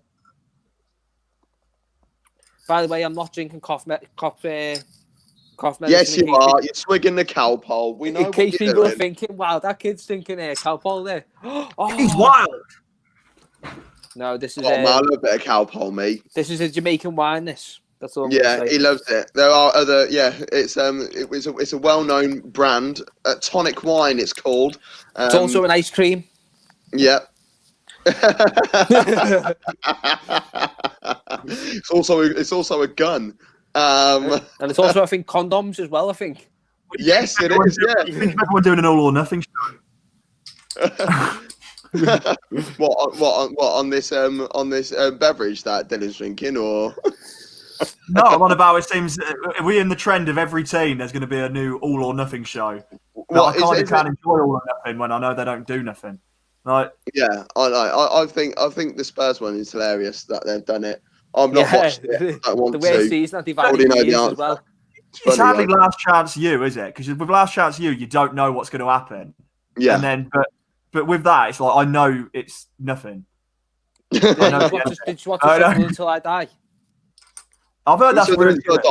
By the way, I'm not drinking coffee Cough Yes, medicine you are. You're swigging the cowpole. We know In what case you're people are doing. thinking, wow, that kid's thinking cowpole there. He's Oh, wild. no, this is Oh, man, I love a bit of cowpole, mate. this is a Jamaican wine. That's all I'm Yeah, gonna say. he loves it. There are other. Yeah, it's a well-known brand. Tonic wine, it's called. It's also an ice cream. Yeah. It's also a gun. And it's also, I think, condoms as well, I think. Yes, it is. Yeah. You think everyone doing an all or nothing show? What on this beverage that Dylan's drinking, or No, I'm on about. It seems we're in the trend of every team. There's going to be a new all or nothing show. But I kind of can't enjoy all or nothing when I know they don't do nothing. Like, yeah, I know. I think the Spurs one is hilarious that they've done it. I've not watched it. I want the worst to. season that they've Already had know in the years answer. as well. it's hardly last chance you, is it? Because with last chance you don't know what's going to happen. Yeah. And then, but with that, it's like I know it's nothing. Did you watch Until I Die? I've heard that's really good.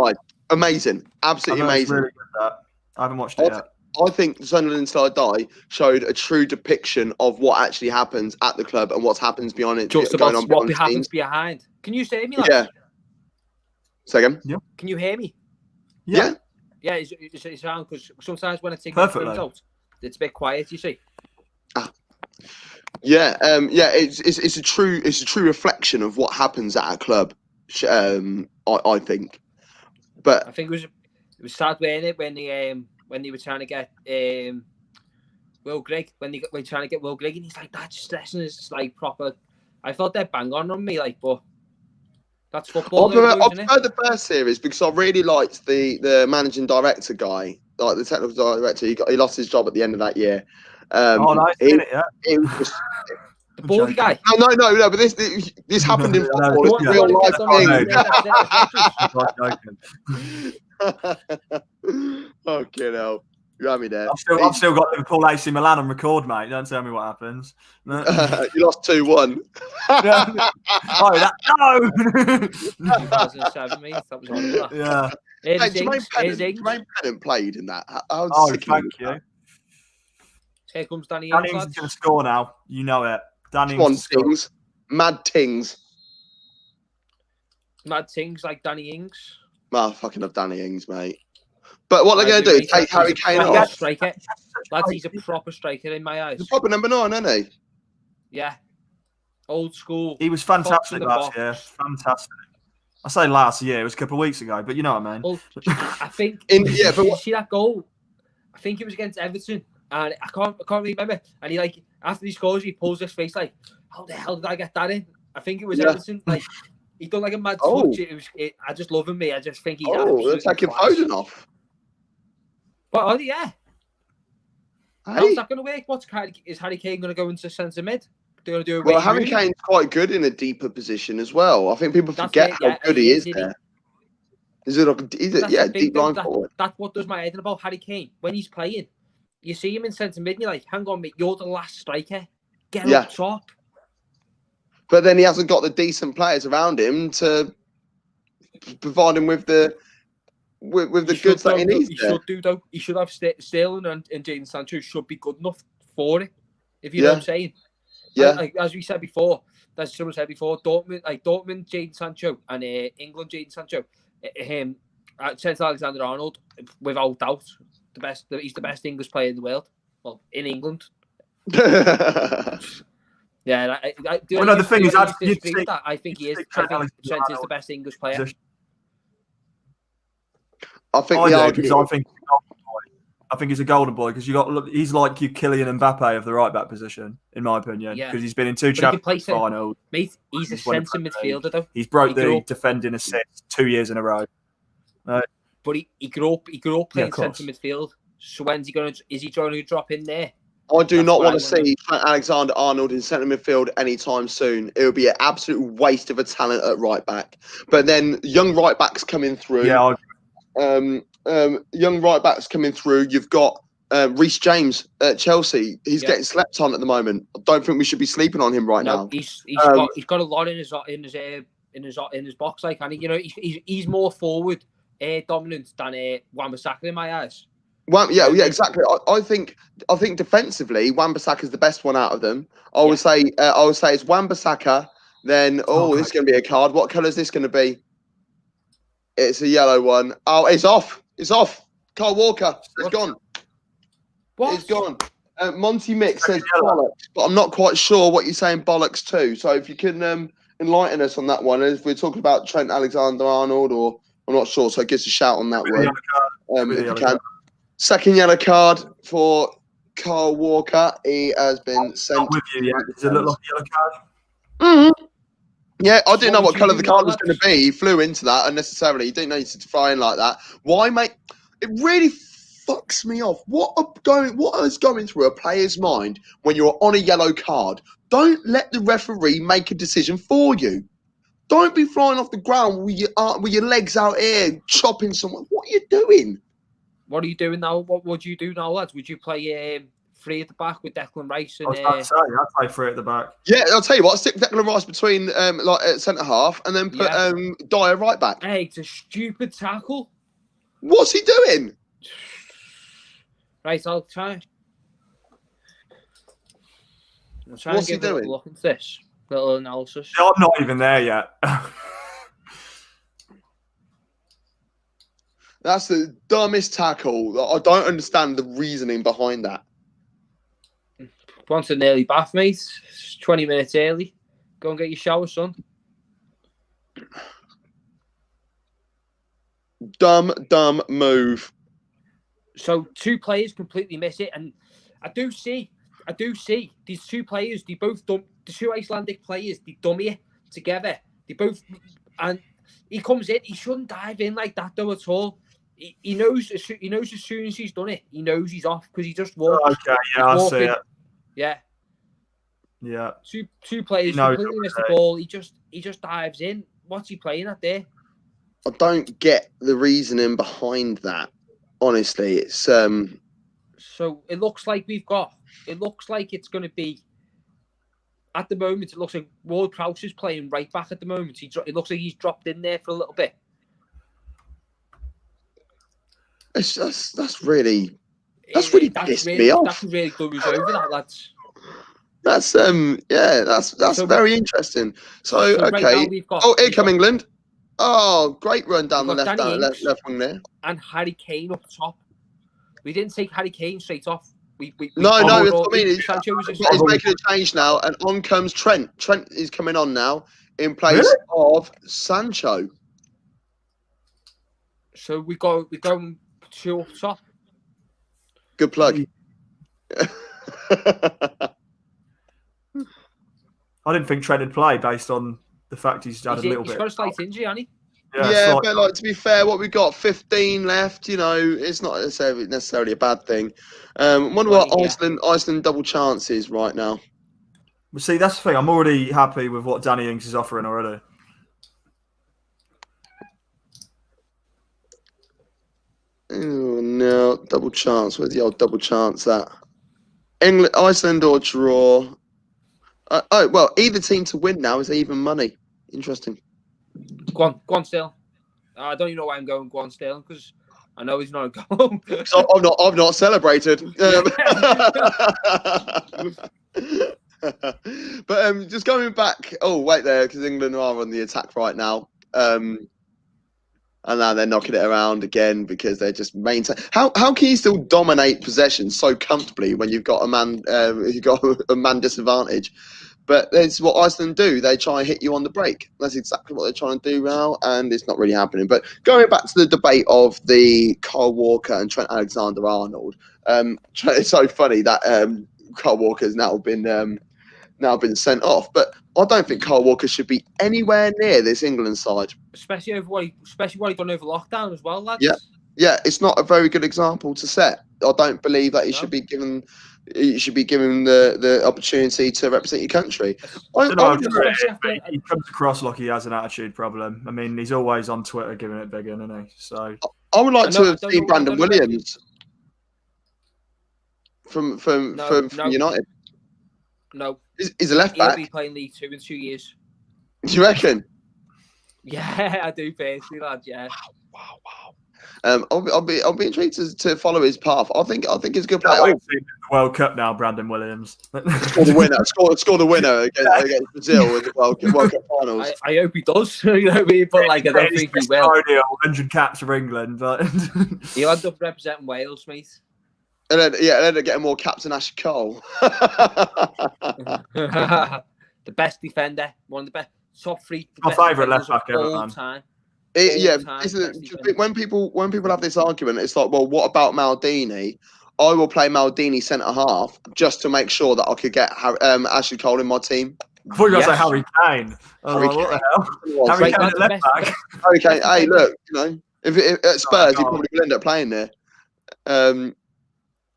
Amazing, absolutely amazing. Really good, that. I haven't watched it yet. I think Sunderland Until I Die showed a true depiction of what actually happens at the club and what happens beyond it. Just going about on what behind happens behind. Can you hear me? Lads? Yeah. Second. Yeah. Can you hear me? Yeah. Yeah, it's around because sometimes when I take Perfectly. things out, it's a bit quiet. You see. Yeah. It's a true reflection of what happens at a club. I think. But I think it was sad when they were trying to get Will Grigg when they were trying to get Will Grigg, and he's like, that's stressing is like proper. I thought they're bang on me, like, but that's football. I prefer the first series because I really liked the managing director guy, like the technical director. He lost his job at the end of that year. Nice, he was just, the baldy guy. No. But this happened in football. It's a real life thing. Okay, no. You had me there. I've still got Liverpool AC Milan on record, mate. Don't tell me what happens. No. You lost 2-1. No. 2007, mate. That was horrible. Yeah. Jermaine Pennant played in that. Thank you. Here comes Danny Danny Ings. Ings is going to score now. You know it. Danny Come on, Ings. Tings. Mad Tings. Mad things like Danny Ings. I fucking love Danny Ings, mate. But what they're going to do is take Harry Kane off. Striker. Lads, he's a proper striker in my eyes. He's a proper number 9, isn't he? Yeah. Old school. He was fantastic last year. Fantastic. I say last year. It was a couple of weeks ago, but you know what I mean. Well, I think. But you see that goal? I think it was against Everton, and I can't remember. And he like after he scores, he pulls his face like, "How the hell did I get that in?" I think it was Everton. Like he done like a mad touch. I just love him, mate. I just think he's. They're taking Foden off. But yeah. How's that going to work? Is Harry Kane going to go into centre mid? They're going to do it. Well, Harry Kane's quite good in a deeper position as well. I think people forget how good he is there. Is it a deep line forward? That's what does my head in about Harry Kane. When he's playing, you see him in centre mid and you're like, hang on, mate, you're the last striker. Get up top. But then he hasn't got the decent players around him to provide him with the goods that he needs. He should do though. He should have Sterling and Jadon Sancho should be good enough for it. If you know what I'm saying. Yeah. Like, as we said before, as someone said before, Dortmund, Jadon Sancho and England, Jadon Sancho, Trent Alexander-Arnold, without doubt, he's the best English player in the world. Well, in England. Yeah. The thing is, I think he is. I think Trent is the best English player. I think he's a golden boy because he's like your Kylian Mbappe of the right back position, in my opinion, because he's been in 2 Champions finals. Mate, he's a centre midfielder though. He's broke the defending assist 2 years in a row. But he grew up playing centre midfield. So is he going to drop in there? I do not want to see Trent Alexander-Arnold in centre midfield anytime soon. It would be an absolute waste of a talent at right back. But then young right backs coming through. Yeah. Young right backs coming through. You've got Reece James at Chelsea. He's getting slept on at the moment. I don't think we should be sleeping on him now. He's got a lot in his box, like, and he's more forward dominant than Wan-Bissaka in my eyes. Yeah, exactly. I think defensively, Wan-Bissaka is the best one out of them. I would say it's Wan-Bissaka. Then this is going to be a card. What colour is this going to be? It's a yellow one. Oh, it's off. It's off. Kyle Walker. It's gone. What? It's gone. Monty Mick says bollocks, but I'm not quite sure what you're saying bollocks to. So if you can enlighten us on that one, if we're talking about Trent Alexander-Arnold, or I'm not sure, so give us a shout on that one. If you can. Second yellow card for Kyle Walker. He has been sent. Not with you yet. Does it look like a yellow card? Mm-hmm. Yeah, I didn't know what colour the card was going to be. He flew into that unnecessarily. He didn't need to fly in like that. Why, mate? It really fucks me off. What is going through a player's mind when you're on a yellow card? Don't let the referee make a decision for you. Don't be flying off the ground with your legs out here chopping someone. What are you doing? What are you doing now? What would you do now, lads? Would you play three at the back with Declan Rice? And, I'd play three at the back. Yeah, I'll tell you what. Stick Declan Rice between centre half, and then put Dyer right back. Hey, it's a stupid tackle. What's he doing? Right, I'll try. I'll try What's and give he a doing? little look at this. Little analysis. I'm not even there yet. That's the dumbest tackle. I don't understand the reasoning behind that. Want an early bath, mate? 20 minutes early. Go and get your shower, son. Dumb move. So 2 players completely miss it, and I do see these 2 players. They both dump the 2 Icelandic players. They dummy it together. They both, and he comes in. He shouldn't dive in like that though at all. He knows as soon as he's done it, he knows he's off because he just walks. Okay, yeah, I see it. Yeah. Two players completely miss the ball. He just dives in. What's he playing at there? I don't get the reasoning behind that. Honestly, it's So it looks like it's going to be. At the moment, it looks like Ward Prowse is playing right back at the moment. It looks like he's dropped in there for a little bit. That's really pissed me off. That could really go us over that, lads. That's that's very interesting. So okay. Right now here come England. Oh, great run down the left wing there. And Harry Kane up top. We didn't take Harry Kane straight off. No, that's what I mean. He's making a change now, and on comes Trent. Trent is coming on now in place of Sancho. So we're going 2 up top. Good plug. I didn't think Trent would play based on the fact he's had a little bit. He's got a slight injury, hasn't he? Yeah, but to be fair, what we've got 15 left. It's not necessarily a bad thing. Wonder what Iceland double chances right now. But see, that's the thing. I'm already happy with what Danny Ings is offering already. Oh no, double chance. Where's the old double chance at? Iceland or draw? Well, either team to win now is even money. Interesting. Go on, still. I don't even know why I'm going Go on, still, because I know he's not a goal. So I've not celebrated. But just going back. Oh wait, there because England are on the attack right now. And now they're knocking it around again because they're just maintain. How can you still dominate possession so comfortably when you've got a man disadvantage? But that's what Iceland do. They try and hit you on the break. That's exactly what they're trying to do now, and it's not really happening. But going back to the debate of the Kyle Walker and Trent Alexander-Arnold, it's so funny that Kyle Walker has now been sent off. But I don't think Kyle Walker should be anywhere near this England side. Especially what he done over lockdown as well, lads. Yeah, it's not a very good example to set. I don't believe that he should be given. You should be given the opportunity to represent your country. He comes across like he has an attitude problem. I mean, he's always on Twitter giving it big, isn't he? So I would like to have seen Brandon Williams from United. No, he's a left back. He'll be playing League 2 in 2 years. Do you reckon? Yeah, I do personally, lad. Yeah. Wow. I'll be intrigued to follow his path. I think he's a good player. Can't wait to see him in the World Cup now, Brandon Williams. Score the winner. Score the winner against Brazil in the World Cup finals. I hope he does. You know what I mean? But like, I don't think he will. 100 caps for England, but He'll end up representing Wales, mate. And then end up getting more caps than Ashley Cole. The best defender, one of the best, top three. My favourite left back ever, all man. time. When people have this argument, it's like, well, what about Maldini? I will play Maldini centre half just to make sure that I could get Ashley Cole in my team. I thought you were going to say Harry Kane. What the hell? Harry Kane at left back. Harry Kane. Hey, look, if at Spurs, he probably will end up playing there.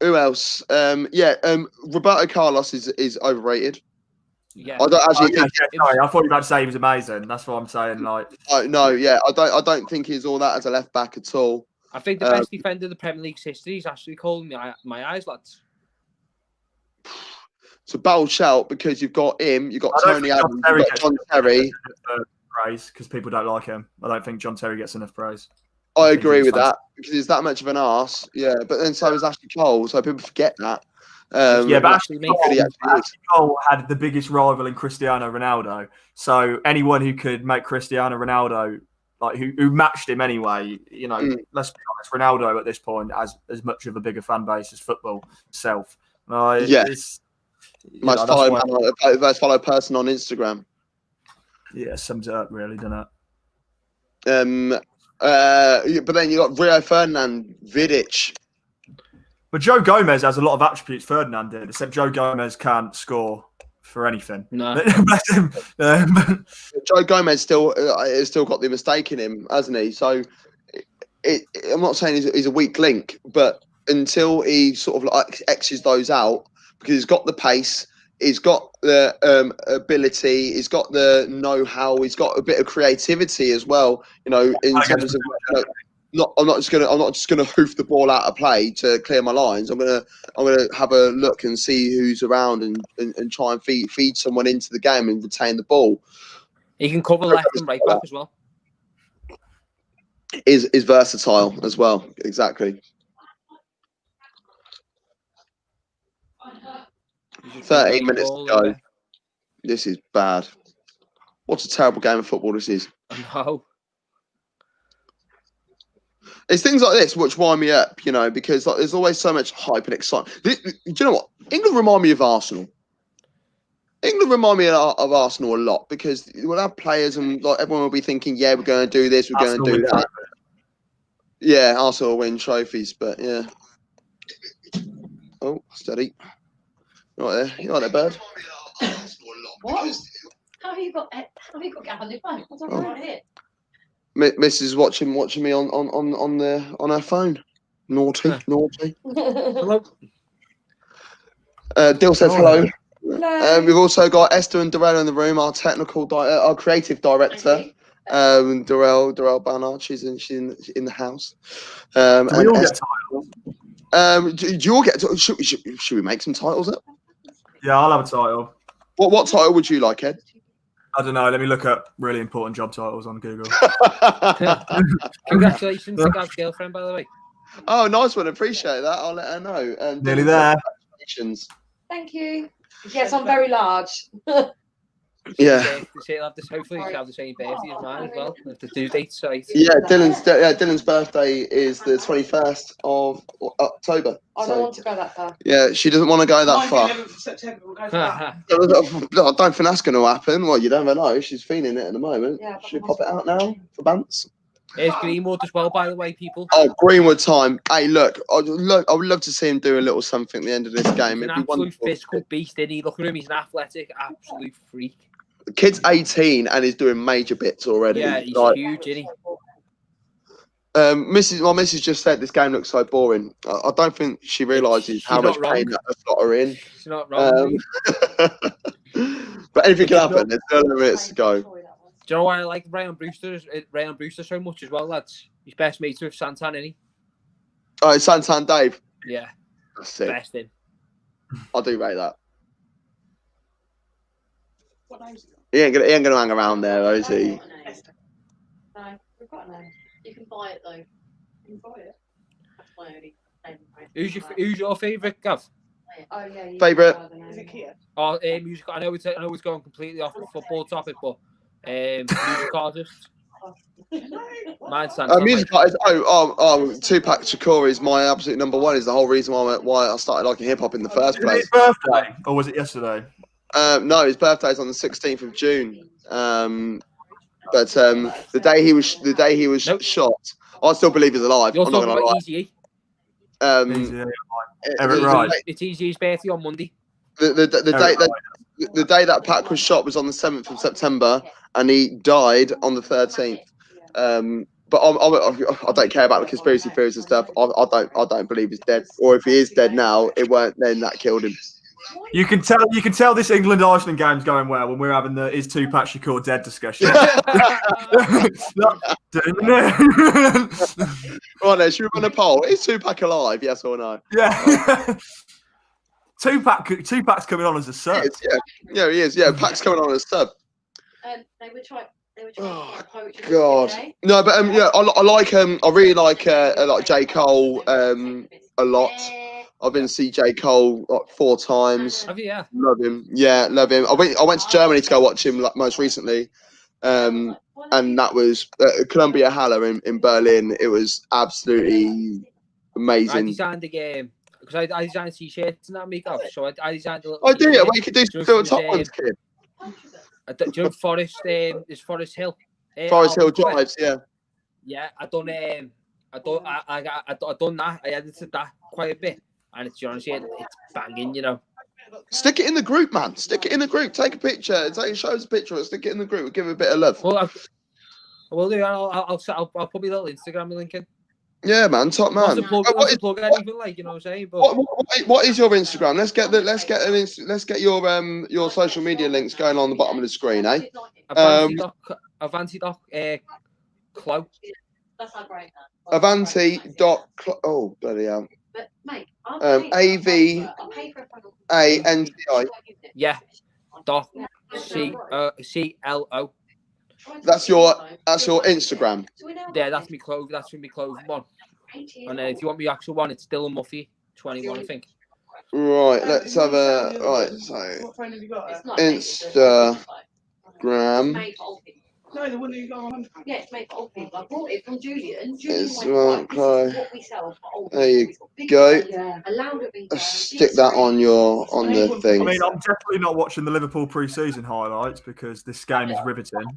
Who else? Roberto Carlos is overrated. Yeah. I don't actually think. Sorry, I thought you were about to say he was amazing. That's what I'm saying. Like, I don't think he's all that as a left back at all. I think the best defender in the Premier League's history is actually calling my eyes, lads. It's a bold shout because you've got him, you've got Tony Adams, you've got John Terry. Praise because people don't like him. I don't think John Terry gets enough praise. I agree with that because he's that much of an arse. Yeah, but then so is Ashley Cole, so people forget that. But Ashley Cole had the biggest rival in Cristiano Ronaldo. So anyone who could make Cristiano Ronaldo, like who matched him anyway, let's be honest, Ronaldo at this point has as much of a bigger fan base as football itself. Most followed person on Instagram. Yeah, sums it up really, doesn't it? But then you got Rio Ferdinand, Vidic. But Joe Gomez has a lot of attributes Ferdinand did, except Joe Gomez can't score for anything. No. Joe Gomez still got the mistake in him, hasn't he? So I'm not saying he's a weak link, but until he sort of like X's those out, because he's got the pace, he's got the ability, he's got the know-how, he's got a bit of creativity as well. In terms of. I'm not just gonna hoof the ball out of play to clear my lines. I'm gonna have a look and see who's around and try and feed someone into the game and retain the ball. He can cover left and right back as well. Is versatile as well. Exactly. 13 minutes to go. This is bad. What a terrible game of football this is. No. It's things like this which wind me up, because there's always so much hype and excitement. Do you know what? England remind me of Arsenal. England remind me of Arsenal a lot because we'll have players and everyone will be thinking, yeah, we're going to do this, we're going to do that. Yeah, Arsenal will win trophies, but yeah. Oh, steady. Right there. You like that bird? What? How have you got to get on your phone? What's on right here? Mrs. is watching me on her phone. Naughty. Hello. Dill says hello. Hello. We've also got Esther and Darrell in the room, our our creative director. Darrell Barnard, she's in the house. We all get titles. Do you all get? Should we make some titles up? Yeah, I'll have a title. What title would you like, Ed? I don't know. Let me look up really important job titles on Google. Congratulations to Gav's girlfriend, by the way. Oh, nice one. Appreciate that. I'll let her know. And nearly there. Congratulations. Thank you. Yes, I'm very large. Yeah. Hopefully, she'll have the same birthday as mine as well. The due date's right. Yeah, Dylan's birthday is the 21st of October. I don't want to go that far. Yeah, she doesn't want to go that far. I don't think that's going to happen. Well, you never know. She's feeling it at the moment. Yeah, should we pop it out now for Bants? Here's Greenwood as well, by the way, people. Oh, Greenwood time. Hey, look, I would love to see him do a little something at the end of this game. He's an absolute physical beast, isn't he? Look at him. He's an athletic, absolute freak. The kid's 18 and he's doing major bits already. Yeah, he's huge, isn't he? My missus just said this game looks so boring. I don't think she realises how much pain that has got her in. She's not wrong. But anything can happen. There's 11 minutes to go. Do you know why I like Ryan Brewster so much as well, lads? He's best mates with Santan, isn't he? Oh, it's Santan Dave. Yeah. That's sick. Best in. I do rate that. He ain't gonna hang around there, though, is he? You can buy it though. You can buy it. That's my only. Who's your favourite, Gav? Oh yeah. Favourite? Is it Kia? Oh, music. I know it's going completely off the football topic, but music artists. Mine's Music artist. Tupac Shakur is my absolute number one. Is the whole reason why I started liking hip hop in the first Was it place. his birthday or was it yesterday? No, his birthday's on the 16th of June. But the day he was shot, I still believe he's alive. You're I'm not talking gonna about lie. Easy. Right. It's Easy's birthday on Monday. The day that Pac was shot was on the 7th of September, and he died on the 13th. But I don't care about the conspiracy theories and stuff. I don't believe he's dead, or if he is dead now, it weren't then that killed him. You can tell this England-Iceland game's going well when we're having the is Tupac Shakur dead discussion. Right then, should we run a poll? Is Tupac alive? Yes or no? Yeah. Tupac's coming on as a sub. Yeah, he is. Yeah, Pac's coming on as a sub. They were trying. Oh God. No, but I really like J. Cole a lot. I've been to see J. Cole like 4 times. Have you? Yeah. Love him. Yeah, love him. I went to Germany to go watch him like most recently. And that was Columbia Halle in Berlin. It was absolutely amazing. I designed the game because I designed t-shirts and that makeup. So I designed a little. Oh, do you? Well, you could do some top ones, kid. Do you know Forest? Is Forest Hill? Forest Hill Drives, yeah. Yeah, I done that. I edited that quite a bit, and it's honestly it's banging, you know. Stick it in the group, man. Stick it in the group. Take a picture. Show us a picture. Stick it in the group. We'll give it a bit of love. Well, I will do. I'll put my little Instagram link in. Yeah, man. Top man. Not to plug anything, like, you know what I'm saying. But what is your Instagram? Let's get your social media links going on the bottom of the screen, eh? Avanti Doc Clow. That's how great that. Avanti. Oh, bloody hell. But mate, AVANTI. Yeah. Doc CLO. That's your Instagram. Yeah, that's me clothes. That's me clothing one. And then if you want the actual one, it's Dylan Muffy 21, I think. Right, let's have a so Instagram. No, the one that you got on. Yeah, it's made for old people. I bought it from Julian. It's what we sell for old people. There you go. Yeah. Stick that on the thing. I mean, I'm definitely not watching the Liverpool pre-season highlights because this game is riveting.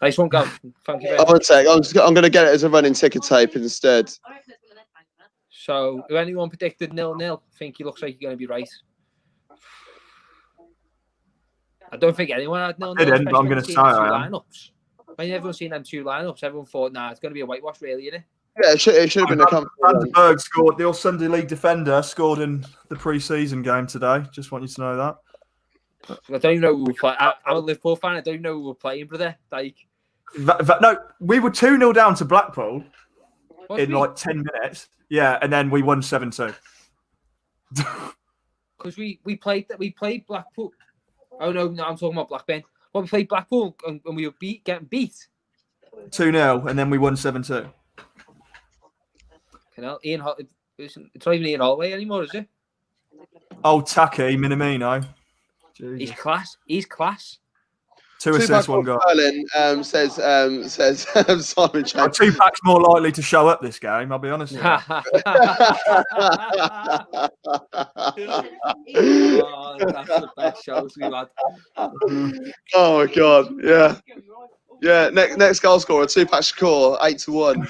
Nice one, go. Thank you very much. I'm going to get it as a running ticker tape instead. So, if anyone predicted 0-0, I think he looks like you're going to be right. I don't think anyone had 0-0. I didn't, but I'm going to say I am. Lineups. When everyone's seen them 2 lineups, everyone thought, it's going to be a whitewash, really, isn't it? Yeah, it should have been a comfortable. Vandenberg scored. The Sunday League defender scored in the pre-season game today. Just want you to know that. I don't even know who we're playing. I'm a Liverpool fan. I don't even know who we're playing, brother. Like, no, we were 2-0 down to Blackpool in like 10 minutes. Yeah, and then we won 7-2. Because we played Blackpool. Oh no, I'm talking about Blackburn. Well, we played Blackpool and we were getting beat. 2-0, and then we won 7-2. Ian, it's not even Ian Holloway anymore, is it? Oh, Taki Minamino. He's class. He's class. 2 assists, 1 goal. Berlin says Simon Chapman. Tupac's more likely to show up this game, I'll be honest with you. Oh, that's the best shows we've had. Oh my God, yeah. Yeah, next goal scorer, Tupac Shakur, 8-1.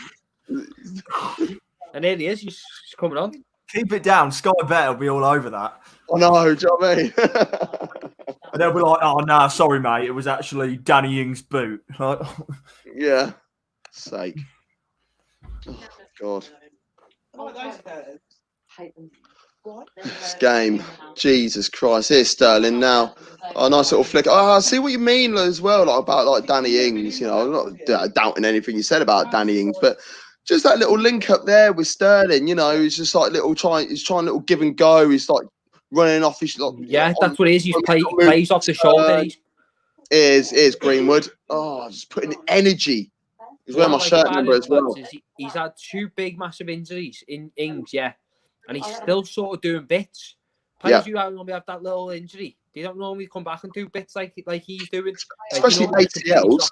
And there he is, he's coming on. Keep it down, Sky Bet will be all over that. Oh no, do you know what I mean? And they'll be like, oh no, sorry mate, it was actually Danny Ings' boot. Yeah. Sake. Oh God. This game. Jesus Christ. Here's Sterling now. Oh, nice little flick. Oh, I see what you mean as well, like about Danny Ings. You know, I'm not doubting anything you said about Danny Ings, but just that little link up there with Sterling, you know, he's just like he's trying little give and go. He's like running off his that's what it is. He plays off the shoulder. Is Greenwood. Oh, just putting energy He's wearing my What I like shirt about number him, as well. lads, is he's had 2 big, massive injuries in Ings, yeah, and he's still sort of doing bits. Players who normally have that little injury, they don't normally come back and do bits like he's doing. Especially ACLs.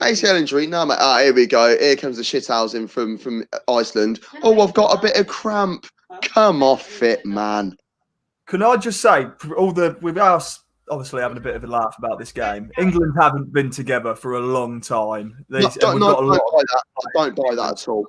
ACL injury. No, mate. Ah, here we go. Here comes the shithousing from Iceland. Oh, I've got a bit of cramp. Come off it, man. Can I just say, with us obviously having a bit of a laugh about this game, England haven't been together for a long time. Don't buy that. I don't buy that at all.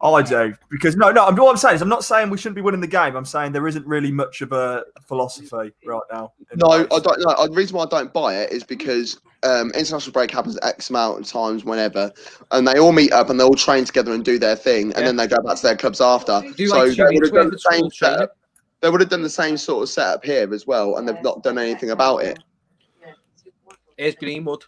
I do, because what I'm saying is I'm not saying we shouldn't be winning the game. I'm saying there isn't really much of a philosophy right now. No, I don't know. The reason why I don't buy it is because international break happens X amount of times whenever, and they all meet up and they all train together and do their thing, and then they go back to their clubs after. So they would have done the same setup. They would have done the same sort of setup here as well, and they've not done anything about it. Here's Greenwood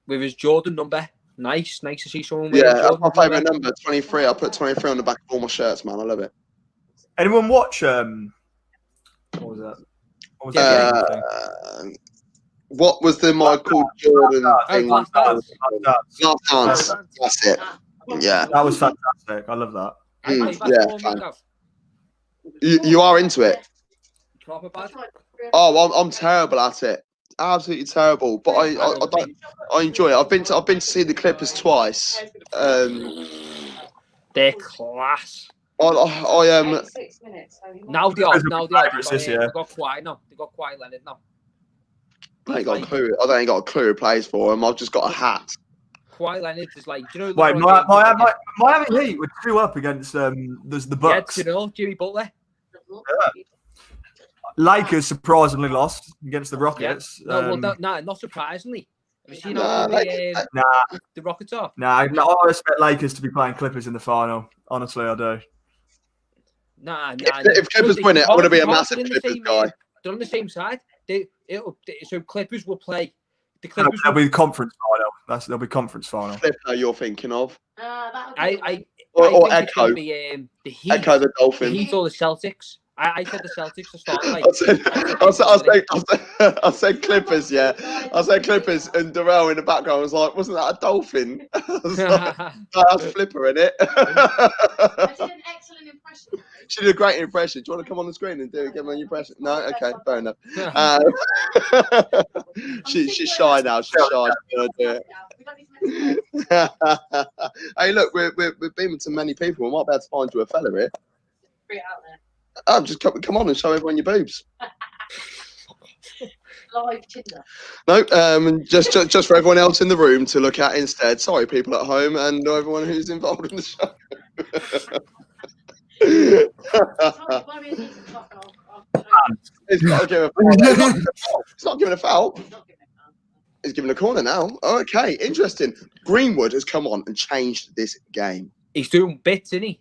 with his Jordan number. Nice to see someone. Yeah, that's my favourite number, 23. I put 23 on the back of all my shirts, man. I love it. Anyone watch? What was that? What was the Michael Jordan thing? Last Dance. Last Dance. That's it. Yeah, that was fantastic. I love that. Yeah, you are into it. Oh, I'm terrible at it. Absolutely terrible, but I enjoy it. I've been to see the Clippers twice. They're class. I am. Now they got quiet now. They got quiet Leonard now. I ain't got a clue. I ain't got a clue who plays for him. I've just got a hat. Kawhi Leonard is like, do you know? Wait, Miami Heat were 2 up against the Bucks. Yeah, Jimmy Butler. Yeah. Lakers surprisingly lost against the Rockets. Yeah. Not surprisingly. Have you seen the Rockets are? I expect Lakers to be playing Clippers in the final. Honestly, I do. If Clippers win it, I want to be a massive Clippers guy. They're on the same side. So Clippers will play. The Clippers will be the conference final. They'll be conference final. Clipper, you're thinking of? I or think Echo. The Heat. Echo the Dolphins. The Heat or the Celtics. I said the Celtics to start. I said Clippers, yeah. I said Clippers, and Darrell in the background was like, wasn't that a dolphin? I was like, that's Flipper in it. I did an excellent impression. She did a great impression. Do you want to come on the screen and give me an impression? No? Okay, fair enough. She's shy now. She's shy. Hey, look, we're beaming to many people. We might be able to find you a fella here. Bring it out there. Oh, just come on and show everyone your boobs. Live Tinder. No, just for everyone else in the room to look at instead. Sorry, people at home and everyone who's involved in the show. He's not giving a foul. He's giving a corner now. Okay, interesting. Greenwood has come on and changed this game. He's doing bits, isn't he?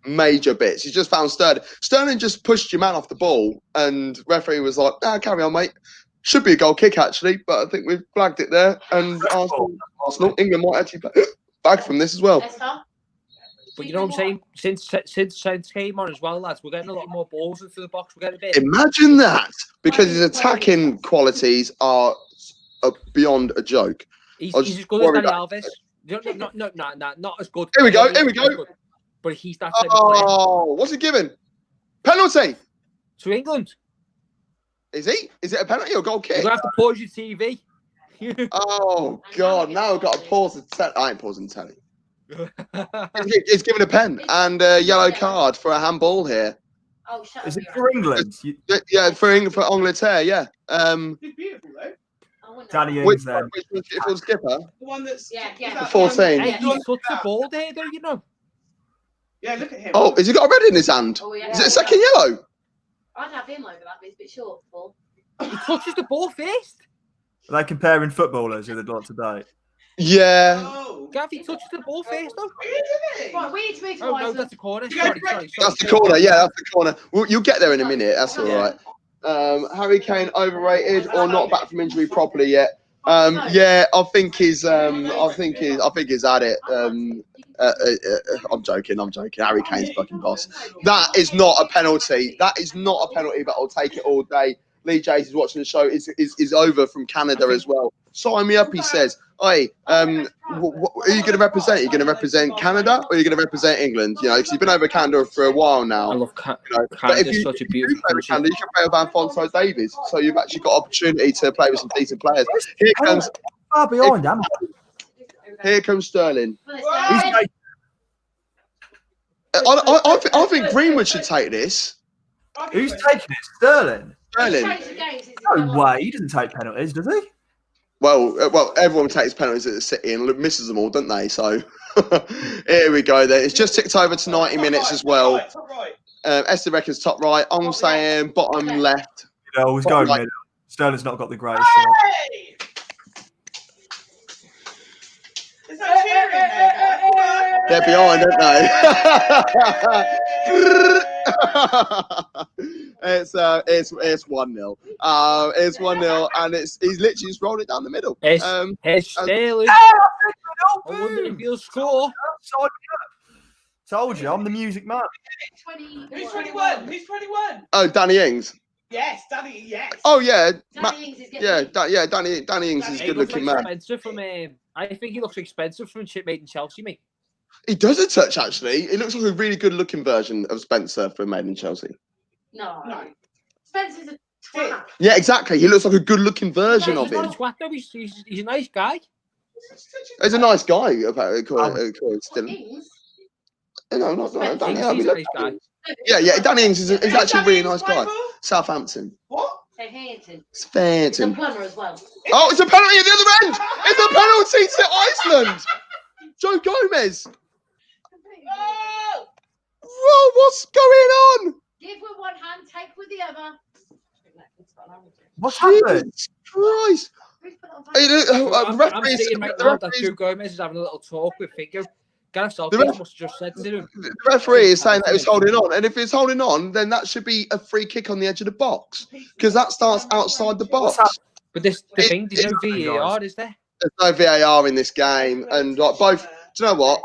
Major bits. He's just found Sterling. Sterling just pushed your man off the ball, and referee was like, carry on, mate. Should be a goal kick, actually, but I think we've flagged it there. And Arsenal, England might actually bag from this as well. But you know what I'm saying? Since came on as well, lads, we're getting a lot more balls into the box. We're getting a bit. Imagine that, because his attacking qualities are beyond a joke. He's as good as Danny Alves. Not as good. Here we go. But he's that type of player. Oh, what's he giving? Penalty to England. Is he? Is it a penalty or goal kick? You're gonna have to pause your TV. Oh God! Now I've got to pause the telly. I ain't pausing the telly. He's giving a pen and a yellow card for a handball here. Oh, shut Is it for England? Yeah, for Angleterre. Yeah. It's beautiful though. Danny Which then. if it was skipper? The one that's the 14. Hey, he puts the ball there, though, you know. Yeah, look at him. Oh, has he got a red in his hand? Oh, yeah. Is it a second yellow? I'd have him over that, but he's a bit short for ball. He touches the ball first. Are they comparing footballers who they'd like to date? Yeah. Oh. Gav, he touches the ball first, though. Right, we need to move to Iceland. No, that's the corner. Sorry. That's the corner. Yeah, that's the corner. You'll get there in a minute. That's all right. Harry Kane overrated or not back from injury properly yet? Yeah, I think he's at it. I'm joking. Harry Kane's fucking boss. That is not a penalty. But I'll take it all day. Lee Jays is watching the show. Is over from Canada as well. Sign me up, he says. Hey, who are you going to represent? Are you going to represent Canada or are you going to represent England? You know, because you've been over Canada for a while now. I love you know, Canada. It's such a beautiful country. Canada, you can play with Alphonso Davies, so you've actually got opportunity to play with some decent players. Here comes far behind, am I? Here comes Sterling. He's I think Greenwood should take this. Who's taking it? Sterling. Sterling. No way. He doesn't take penalties, does he? Well, everyone takes penalties at the City and misses them all, don't they? So here we go. Then it's just ticked over to 90 minutes as well. Esther reckons top right. I'm saying bottom left. You know, going right. middle. Sterling's not got the greatest shot. They're behind, aren't they? It's 1-0. It's 1-0, and he's literally just rolled it down the middle. It's Sterling. I wonder if he'll score. Told you, I'm the music man. Who's 21? Who's 21? Oh, Danny Ings. Yes, Danny. Yes. Oh yeah, Danny Ings is getting Danny Ings is a good-looking man. Expensive from I think he looks expensive from Chip made in Chelsea, mate. He does a touch actually. It looks like a really good-looking version of Spencer from Made in Chelsea. No. Spencer's a twat. Yeah, exactly. He looks like a good-looking version of him. He's a nice guy. He's a nice guy, apparently. No, not Danny. He's a nice guy. Yeah. Danny Ings is actually a really nice guy. Southampton. What? Southampton. It's Fairton. He's a plumber as well. Oh, it's a penalty at the other end. It's a penalty to Iceland. Joe Gomez. Whoa, what's going on? Give with one hand, take with the other. What's happened? Christ. I'm seeing right now that Joe Gomez is having a little talk with Figo. Gareth Southgate must have just said to him. The referee is saying that it's holding on, and if it's holding on, then that should be a free kick on the edge of the box because that starts outside the box. But there's no VAR, is there? There's no VAR in this game, and like both. Do you know what?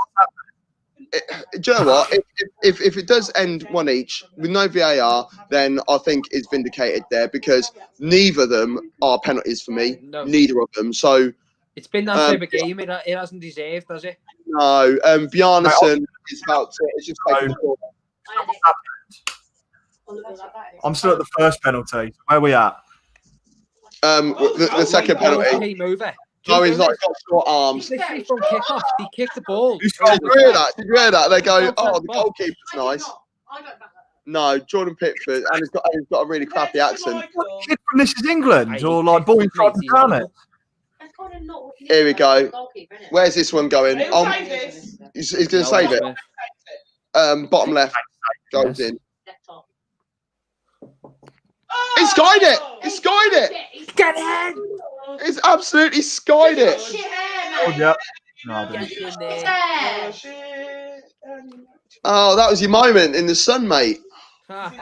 If it does end one each with no VAR, then I think it's vindicated there because neither of them are penalties for me. No. Neither of them. So it's been that type of game. It hasn't deserved, has it? No. Bjarnason is about to. It's just taking the ball. I'm still at the first penalty. Where are we at? The second penalty. Came over. No, he's not got short arms. From kickoff, he kicked the ball. Did you hear that? Did you hear that? They go, oh, the goalkeeper's nice. No, Jordan Pickford, and he's got a really crappy accent. What kid from This Is England or like Boy Tried to Drown It? Here we go. Where's this one going? He's going to save it. Bottom left goes in. He skied it. He skied it. Get in. He's absolutely skied it. Oh, yeah. No, I didn't. Oh, that was your moment in the sun, mate. What's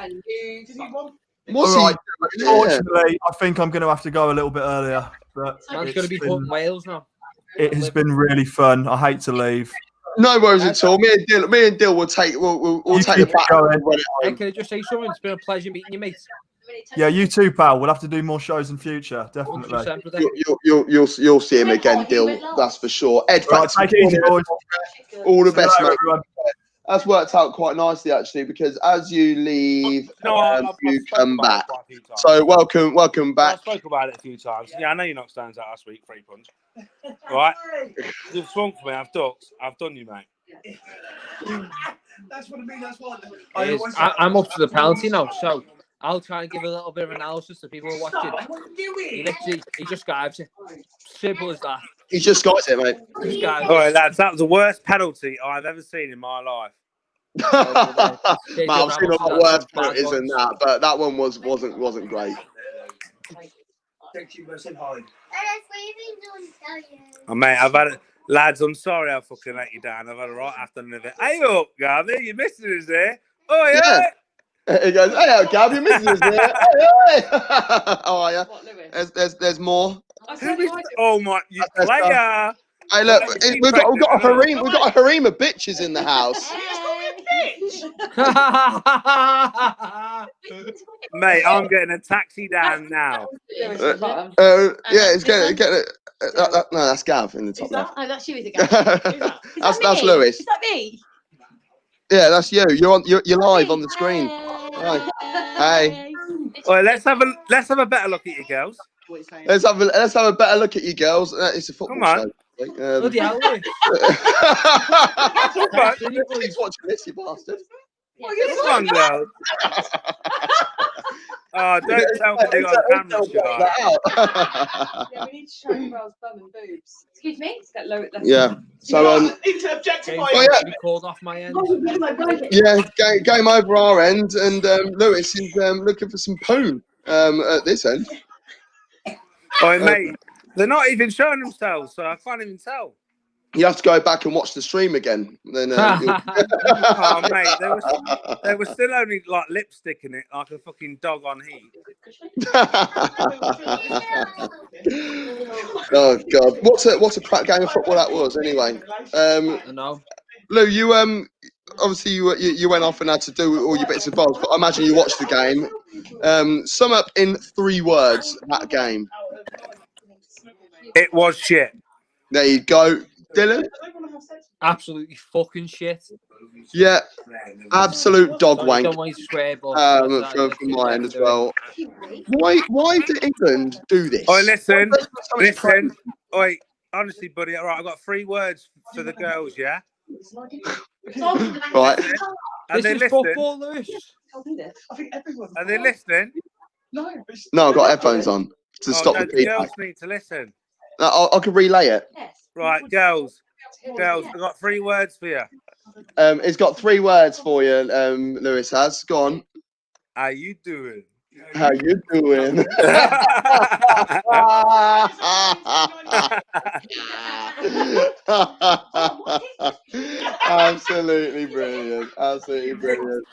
All right. he doing? Unfortunately, I think I'm going to have to go a little bit earlier. But Man's going to be hunting Wales now. It has been really fun. I hate to leave. No worries at all. Me and Dill will take we'll take it back. Hey, can I just say something? It's been a pleasure meeting you, mate. Yeah, you too, pal. We'll have to do more shows in future, definitely. You'll see him again, Dill. That's for sure. Ed, Right, take it easy, boys. All the best, mate. Everyone. That's worked out quite nicely, actually, because as you leave, you come back. So welcome back. I spoke about it a few times. Yeah, I know you knocked Stones out last week, 3 punch. Right? You've swung for me. I've ducked. I've done you, mate. That's what I mean. That's what I'm up to the penalty now, so I'll try and give a little bit of analysis to people who are watching. He just skives it. Simple as that. He just got it, mate. All right, lads, that was the worst penalty I've ever seen in my life. Mate, I've seen a lot worse penalties than that, but that one wasn't great. Thank you, said hi. Oh, mate, I've had it. Lads, I'm sorry I fucking let you down. I've had a right afternoon of it. Hey up, Gabby, you're missing us there. Oh, yeah. He goes, hey up, Gab, you're missing us there. Hey. How are you? There's more. Oh my, you player. Hey, look, we've got a harem of bitches in the house. Mate, I'm getting a taxi down now. Yeah, it's getting it. No, that's Gav in the top left. Oh, that's you, is it, Gav? That's Lewis. Is that me? Yeah, that's you. You're live on the screen. Right. Hey. Well, let's have a better look at you girls. Let's have a better look at you girls. It's a football Come on. show. Bloody hell, Lewis. He's watching this, you bastard. Come on, girls. Oh, don't tell me they got cameras, guys. Yeah, we need to show girls' bum and boobs. Excuse me? It's got low. Yeah. So Need to objectify Game it. be called off my end. yeah, game over our end, and Lewis is looking for some poon at this end. Oh, mate, they're not even showing themselves, so I can't even tell. You have to go back and watch the stream again. Then Oh, mate, they were still only like lipsticking it like a fucking dog on heat. Oh God, what a crap game of football that was. Anyway, I know. Lou, you obviously you went off and had to do all your bits and bobs, but I imagine you watched the game. Sum up in 3 words that game. It was shit. There you go, Dylan. Absolutely fucking shit. Yeah, absolute dog Sorry, wank. don't want you to swear, but From my end as well. Why did England do this? Oh, listen. Oi, honestly, buddy. All right, I've got 3 words for the girls. Yeah. Right. Are This they is listening? football, Lewis. Are they listening? No, I've got headphones on to stop the The feedback. girls need to listen. I can relay it. Right, girls, I've got 3 words for you. It's got 3 words for you. Lewis has. Go on. How you doing? How you doing? Absolutely brilliant. Absolutely brilliant.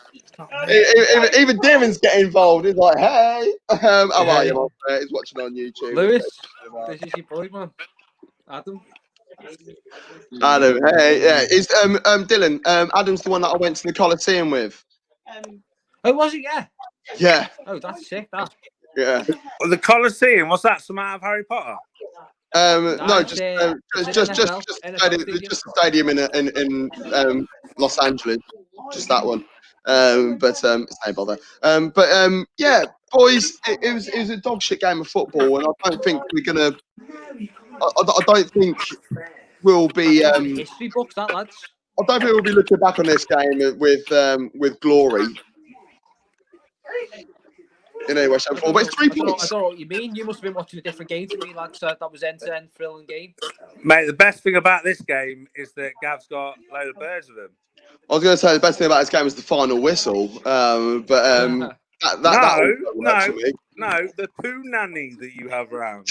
Even Darren's getting involved. He's like, hey, how are you? He's watching on YouTube. Lewis, this is your boy, man. Adam. Adam, hey, yeah. Is Dylan, Adam's the one that I went to the Coliseum with. Oh, was it? Yeah. Yeah. Oh, that's sick, that. Yeah. Well, the Coliseum, what's that? Some out of Harry Potter? No, just a stadium in Los Angeles, just that one. But it's no bother. Yeah, boys, it was a dog shit game of football, and I don't think we're gonna. I don't think we'll be. History books, that lads. I don't think we'll be looking back on this game with glory. In any way, shape, or form. But it's 3 points. I don't know what you mean. You must have been watching a different game to me, lads. That was end-to-end thrilling game. Mate, the best thing about this game is that Gav's got a load of birds with him. I was going to say the best thing about this game is the final whistle. No, the poo nanny that you have around.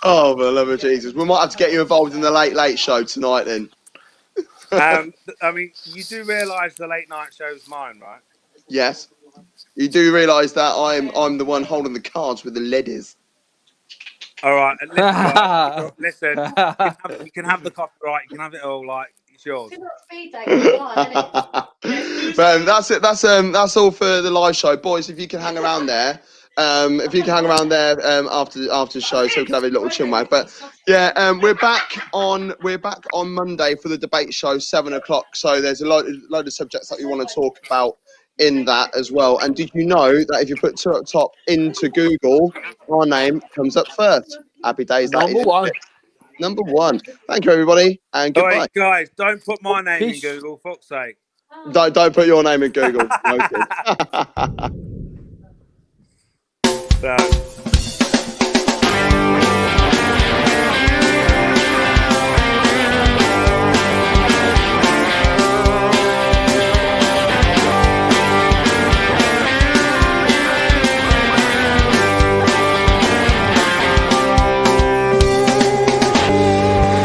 Oh, for the love of Jesus. We might have to get you involved in the late show tonight then. I mean, you do realise the late night show's mine, right? Yes. You do realise that I'm the one holding the cards with the ladies. All right. Listen, you can have the copyright. You can have it all. Like, it's yours. That's it. That's all for the live show, boys. If you can hang around there, after the show, so we can have a little chin wag. But yeah, we're back on Monday for the debate show, 7:00. So there's a load of subjects that we want to talk about in that as well. And did you know that if you put Two Up Top into Google, our name comes up first? Happy days. Number one. Thank you, everybody, and goodbye. Right, guys, don't put my name in Google, fuck's sake. Don't put your name in Google. So.